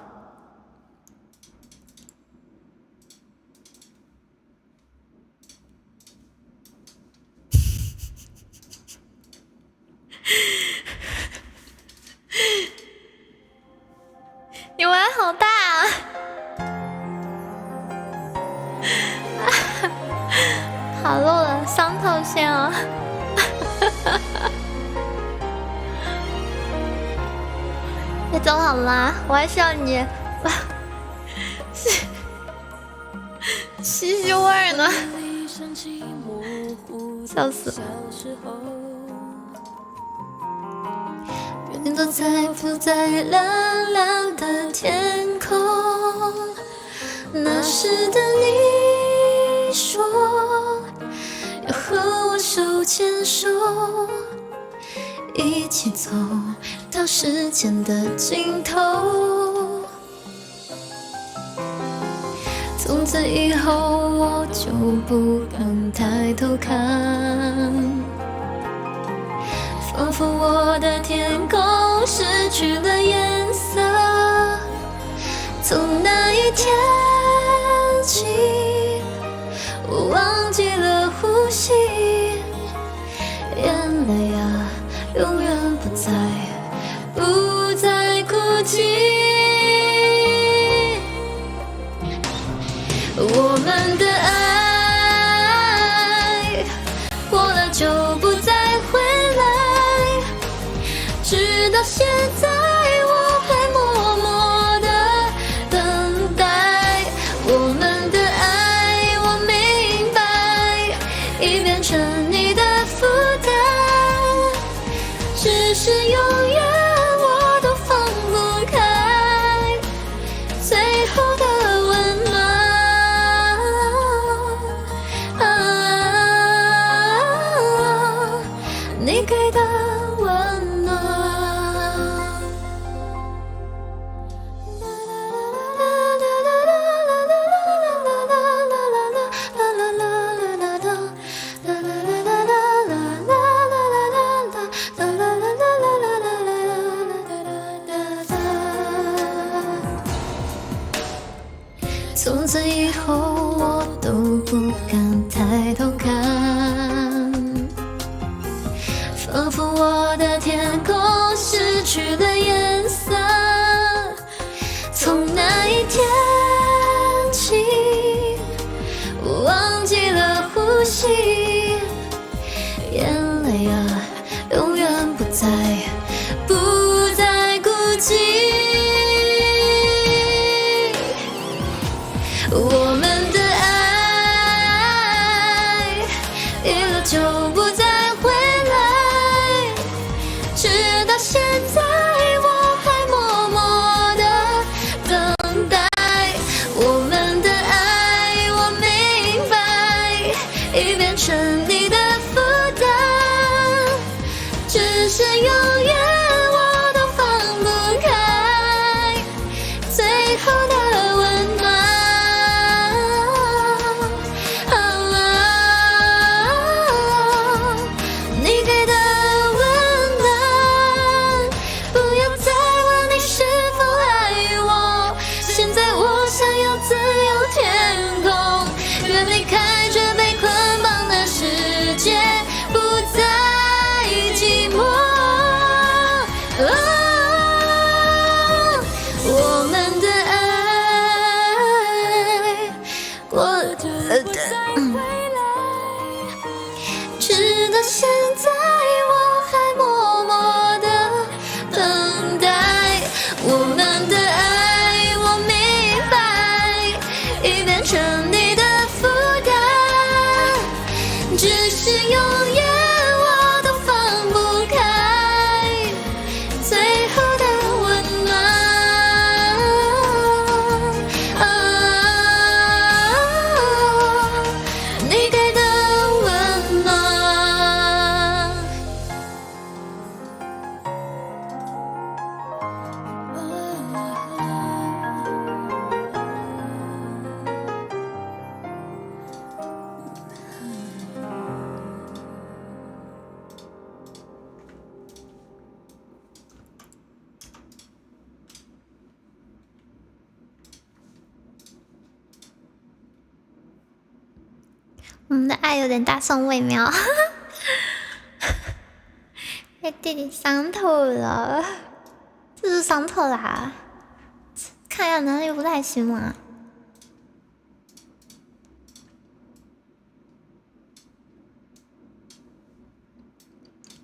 你玩好大啊！好漏了伤透线啊！别走好了，我还需要你吸吸味儿呢，笑死！原云朵在浮在蓝蓝的天空。那时的你说要和我手牵手，一起走到时间的尽头。从此以后我就不敢抬头看，仿佛我的天空失去了颜色。从那一天起，我忘记了呼吸，眼泪啊，永远不再哭泣。我们的爱过了就不再回来，直到现在我还默默地等待。我们的爱我明白，已变成你的负担，只是永远我都放不开最后的温暖。你给的温暖。从此以后我都不敢抬头看，仿佛我的天空失去了颜色。从那一天起，我忘记了呼吸，眼泪啊，永远不再哭泣。我们的爱一了就不再回来，直到现在我还默默地等待。我们的爱我明白，已变成你的负担，只是永远我都放不开最后的温暖。自由天空，愿离开这被捆绑的世界，不再寂寞。我们的爱过了就不再回来，直到现在我还默默地等待。我们的爱我明白，已变成你的负担，只是永远我都放不开最后的温暖。你给的温暖。我们的爱有点大宋卫苗，被弟弟伤透了，这是伤透啦，看一下哪里不太行嘛。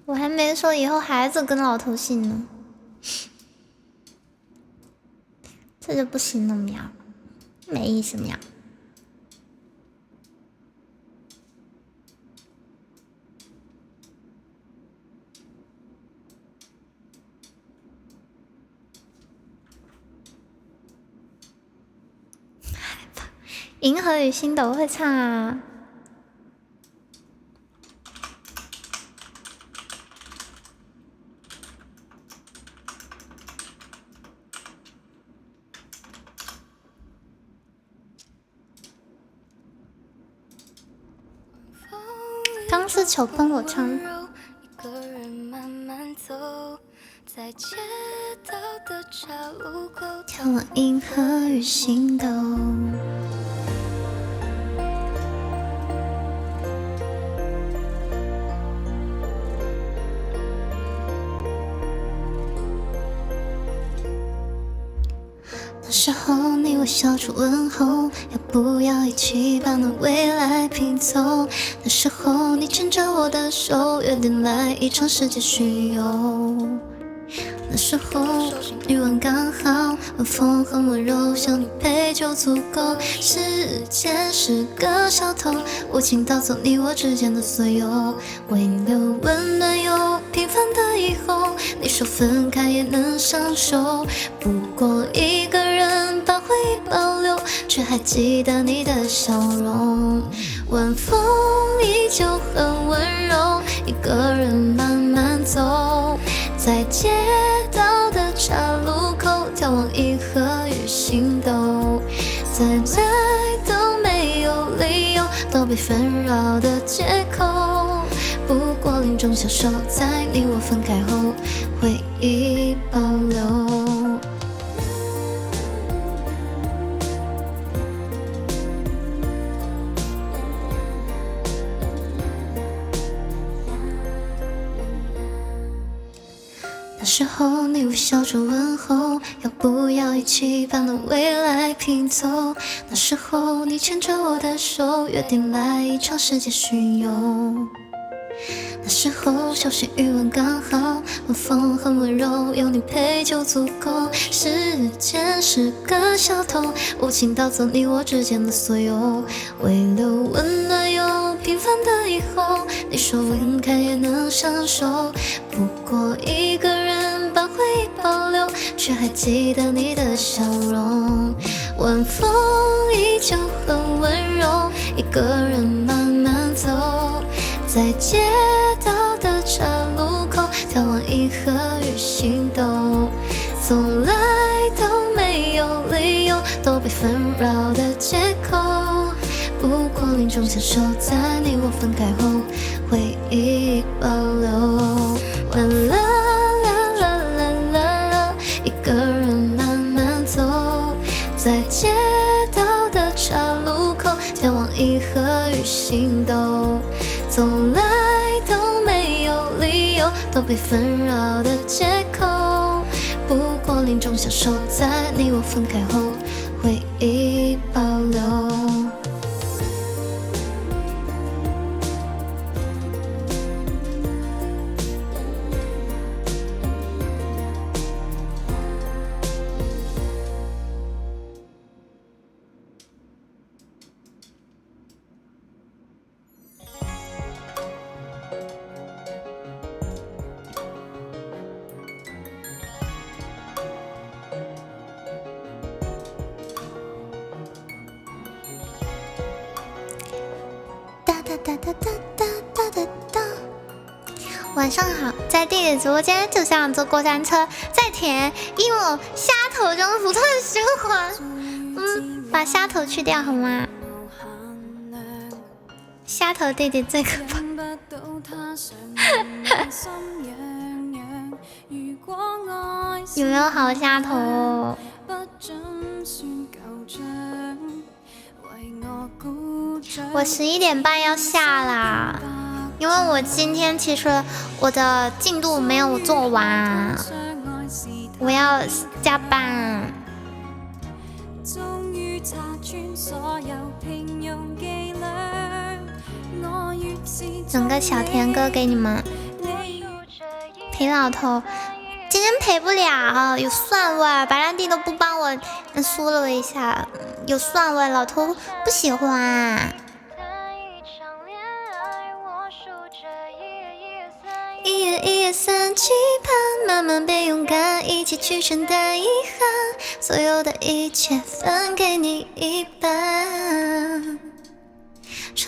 我还没说以后孩子跟老头姓呢，这就不行了喵，没意思喵。银河与星斗会唱啊。刚是求婚我唱。眺望银河与星斗。那时候你我笑着问候，要不要一起把那未来拼凑？那时候你牵着我的手，约定来一场世界巡游。那时候余温刚好，晚风很温柔，想你陪就足够。时间是个小偷，无情盗走你我之间的所有，为留温暖又平凡的以后。你说分开也能相守，不过一个人把回忆保留，却还记得你的笑容。晚风依旧很温柔，一个人慢慢走，在街道的岔路口，眺望银河与星斗，再来都没有理由躲避纷扰的借口。不过林中享受，在你我分开后，回忆保留。那时候你微笑着问候，要不要一起把那未来拼凑？那时候你牵着我的手，约定来一场世界巡游。那时候小心余温刚好，晚风很温柔，有你陪就足够。时间是个小偷，无情盗走你我之间的所有，为留温暖又平凡的以后。你说分开也能相守，不过一个人把回忆保留，却还记得你的笑容。晚风依旧很温柔，一个人慢慢走，在街道的岔路口，眺望银河与星斗，从来都没有理由躲避纷扰的借口。不过林中享受，在你我分开后，回忆保留。啦啦啦啦啦啦，一个人慢慢走，在街道的岔路口，眺望银河与星斗，从来都没有理由躲避纷扰的借口。不过林中享受，在你我分开后，回忆保留。晚上好，在弟弟直播间就像坐过山车，在舔一抹虾头中不断循环。把虾头去掉好吗？虾头弟弟最可怕。有没有好虾头？我11点半要下啦。因为我今天其实我的进度没有做完，我要加班。整个小甜歌给你们陪老头，今天陪不了，有蒜味，白兰地都不帮我梳了一下，有蒜味，老头不喜欢。123期盼，慢慢变勇敢，一起去承担遗憾，所有的一切分给你一半。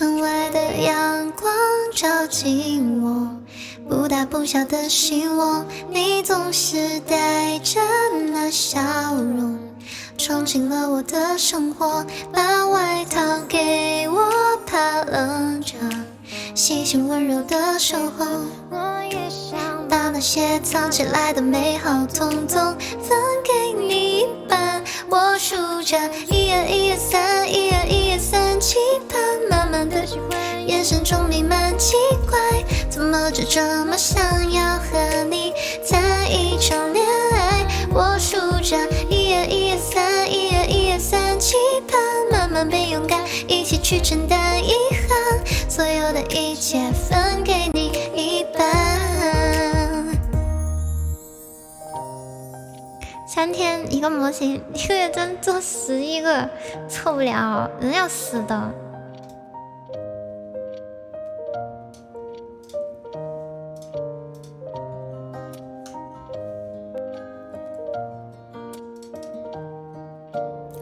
窗外的阳光照进我不大不小的心窝，你总是带着那笑容闯进了我的生活，把外套给我，怕冷着，细心温柔的守候。我也想把那些藏起来的美好统统分给你一半。我数着1、2、1、2、3，1、2、1、2、3，期盼慢慢的喜欢，眼神中弥漫奇怪，怎么就这么想要和你谈一场恋爱？我数着1、2、1、2、3，1、2、1、2、3，期盼慢慢变勇敢，一起去承担遗憾，所有的一切分给你一半。3天一个模型，1个月真做11个，受不了，人要死的。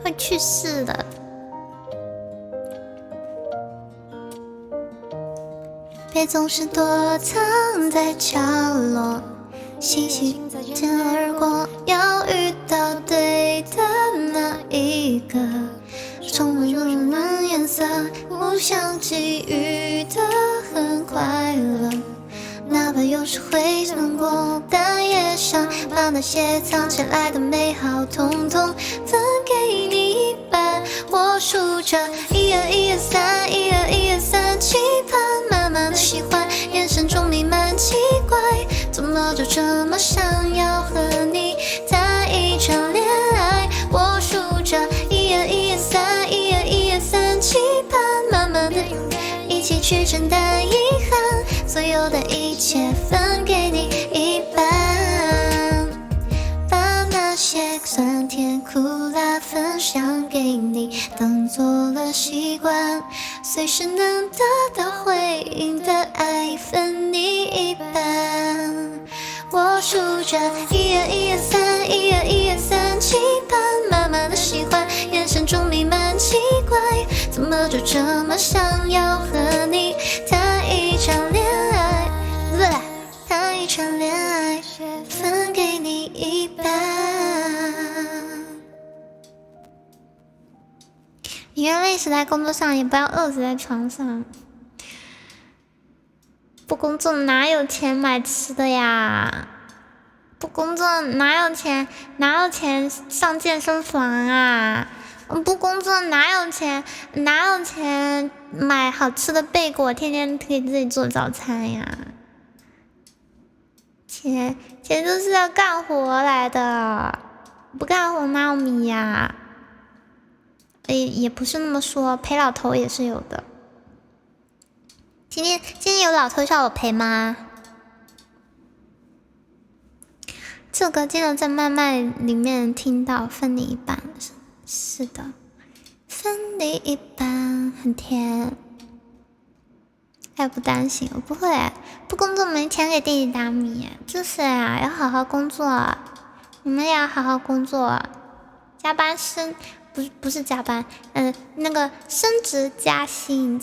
会去世的。别总是躲藏在角落，细细间而过，要遇到对的那一个，充满温暖颜色，互相给予的很快乐，哪怕有时会难过，但也想把那些藏起来的美好统统分给你一半。我数着1、2、1、2、3，1、2、1、2、3，期盼慢慢的喜欢，眼神中弥漫奇怪，怎么就这么想要和你谈一场恋爱？我数着1、2、1、2、3，1、2、1、2、3，期盼慢慢的一起去承担遗憾，所有的一切分给你一半，把那些酸甜苦辣分享给你，当做了习惯，随时能得到回应的爱分你一半。我数着1、2、1、2、3，1、2、1、2、3，期盼慢慢的喜欢，眼神中弥漫奇怪，怎么就这么想要和你谈一场恋爱？谈一场恋爱，分给你一半。你愿累死在工作上，也不要饿死在床上。不工作哪有钱买吃的呀？不工作哪有钱上健身房啊？不工作哪有钱买好吃的贝果，天天给自己做早餐呀？钱都是要干活来的，不干活哪有米呀？也不是那么说，陪老头也是有的。今天有老头叫我陪吗？这首歌经常在麦麦里面听到，分你一半，是的，分你一半，很甜。哎，不担心，我不会，不工作没钱给弟弟打米，就是呀，要好好工作，你们也要好好工作，加班不是加班，那个升职加薪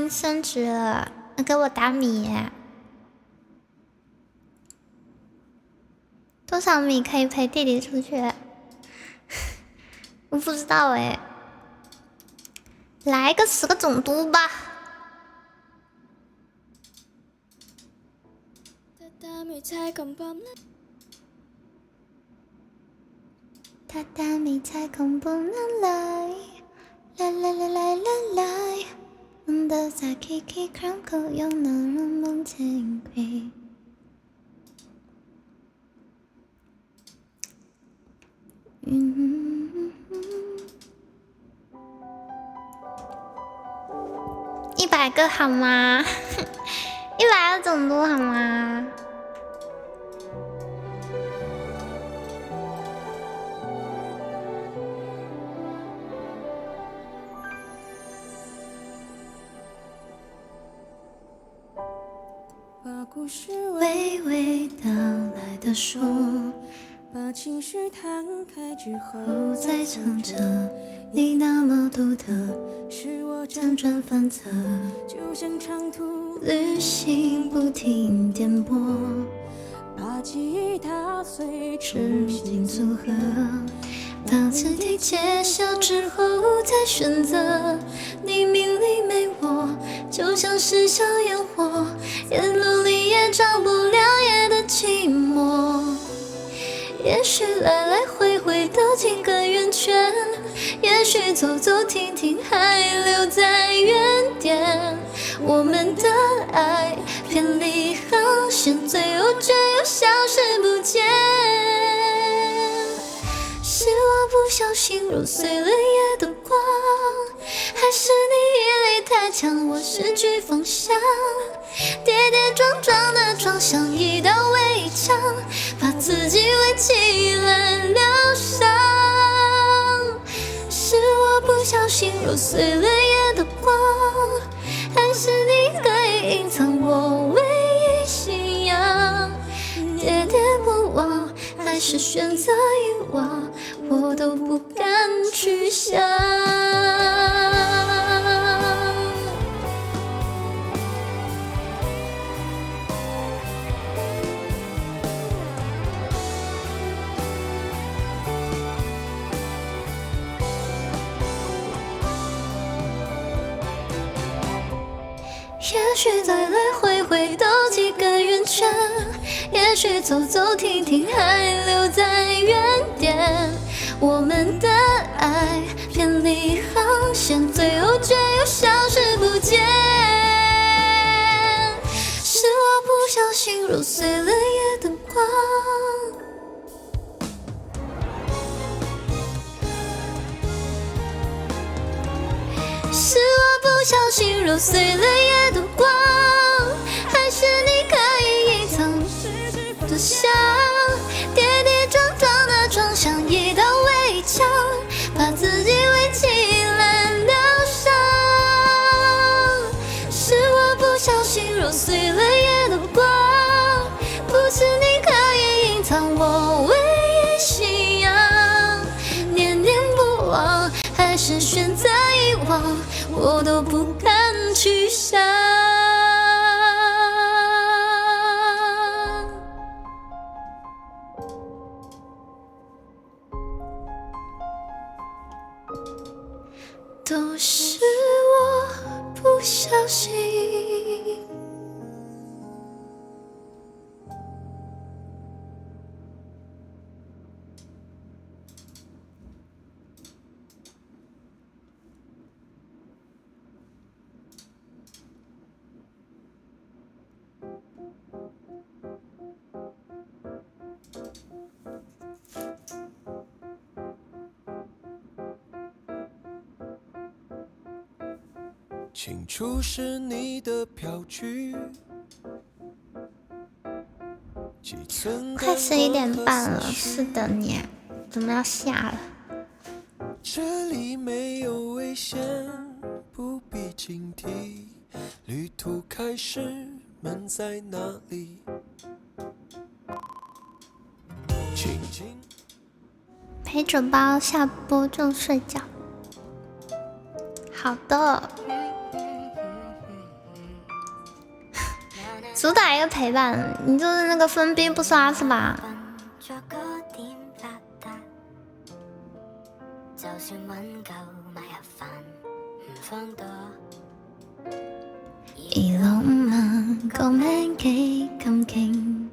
升职了，给我打米。多少米可以陪弟弟出去？我不知道哎，来个10个总督吧。榻榻米才恐怖能来，来来来来来来，梦的在 Kiki 窗口又能让梦见鬼。100个好吗？100个总督好吗？把故事娓娓道来的说，把情绪摊开之后后再唱着你那么独特，是我辗转反侧，就像长途旅行不停颠簸，把记忆打碎，纸巾组合，到字体揭晓之后再选择。你明里没我，就像是小烟火，沿路里也找不了夜的寂寞。也许来来回回兜几个圆圈，也许走走停停还留在原点。我们的爱偏离航线，最后却又消失不见。是我不小心揉碎了夜的光，还是你引力太强，我失去方向？跌跌撞撞的撞像一道围墙，把自己围起来疗伤。是我不小心揉碎了夜的光，还是你可以隐藏我唯一信仰？喋喋不忘，还是选择遗忘，我都不敢去想。也许来来回回兜几个圆圈，也许走走停停还留在原点。我们的爱偏离航线，最后却又消失不见。是我不小心揉碎了夜的光，是我不小心揉碎了夜的光，还是你可以隐藏的像跌跌撞撞的撞像一道围墙，把自己围起来疗伤。是我不小心揉碎了夜的光，不是你可以隐藏我唯一信仰。念念不忘，还是选择遗忘，我都不敢去想。都是我不小心。清楚是你的票据，快11点半了，是的你，怎么要下了？这里没有危险，不必警惕。旅途开始，门在哪里？轻轻陪着包下播就睡觉。好的。主打一个陪伴，你就是那个分逼不刷是吧？而浪漫個名幾咁勁，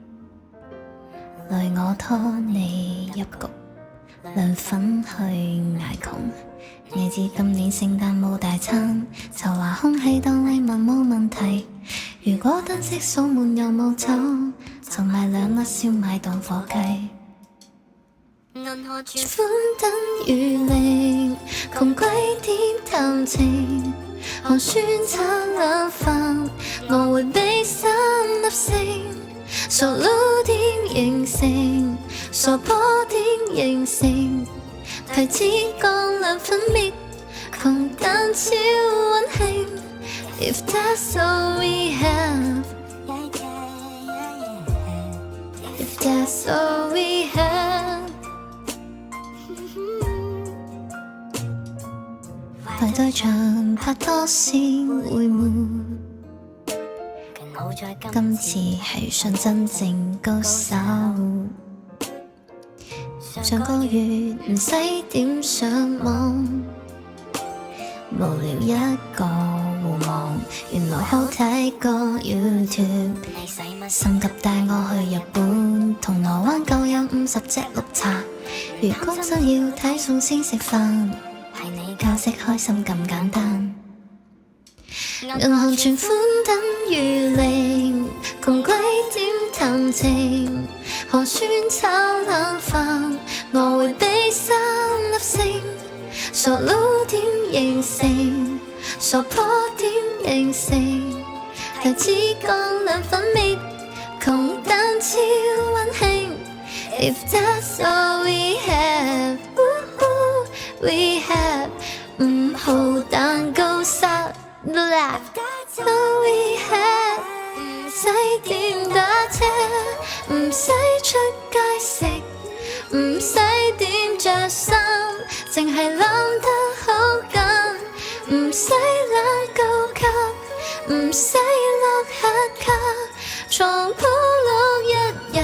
累我拖你入局，涼粉去捱窮。你知今年聖誕冇大餐，就話空氣當禮物冇問題。如果燈飾數滿又冇酒，就買2粒燒賣當火雞。銀河轉寬等雨零，窮鬼點談情？寒酸炒冷飯，我會俾3粒星。傻佬點形成？傻波點形成？提子降2粉滅，窮但超溫馨。If that's all we have, if that's all we have. 排對象拍拖先會悶。今次係遇上真正高手，上個月唔使點上網，無聊一個互望，原來好睇過 YouTube。心急帶我去日本銅鑼灣夠飲50隻綠茶。如果真要睇餸先食飯，係你教識開心咁簡單。銀行存款等於零，窮鬼點談情？河川炒冷飯，我會俾3粒星。傻佬點形成？傻婆點形成？提子乾兩粉麵，窮但超溫馨。If that's all we have, we have 5號蛋糕沙律。That's all we have， 唔使點打車，唔使出街食，唔使點着衫，淨係攬得好緊，唔使攬高級，唔使落黑卡，床鋪落一日，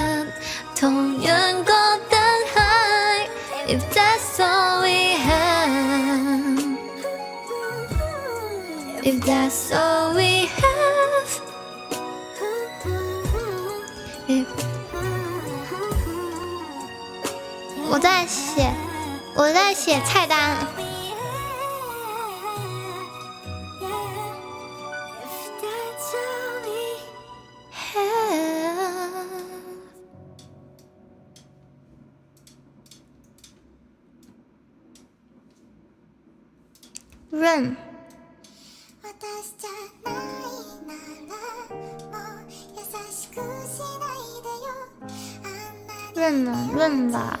同樣覺得 high。If that's all we have, if that's all we have, if 我在写菜单。润。润了，润吧。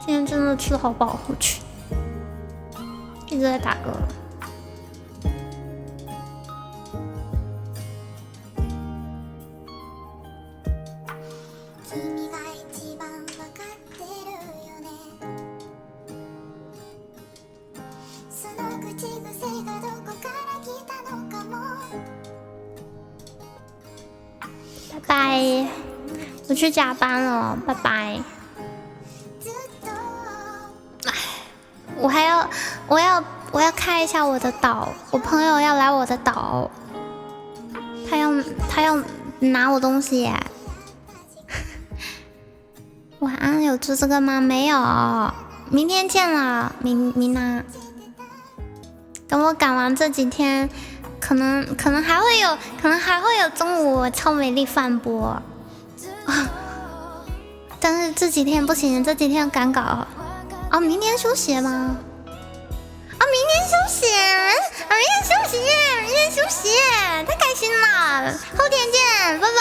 今天真的吃得好饱，我去，一直在打嗝。拜拜，我去加班了，拜拜。我要开一下我的岛，我朋友要来我的岛，他要拿我东西耶。晚安，有吃这个吗？没有，明天见了，明娜。等我赶完这几天，可能还会有中午超美丽饭播啊！但是这几天不行，这几天赶稿啊！明天休息吗？明天休息，明天休息，太开心了！后天见，拜拜。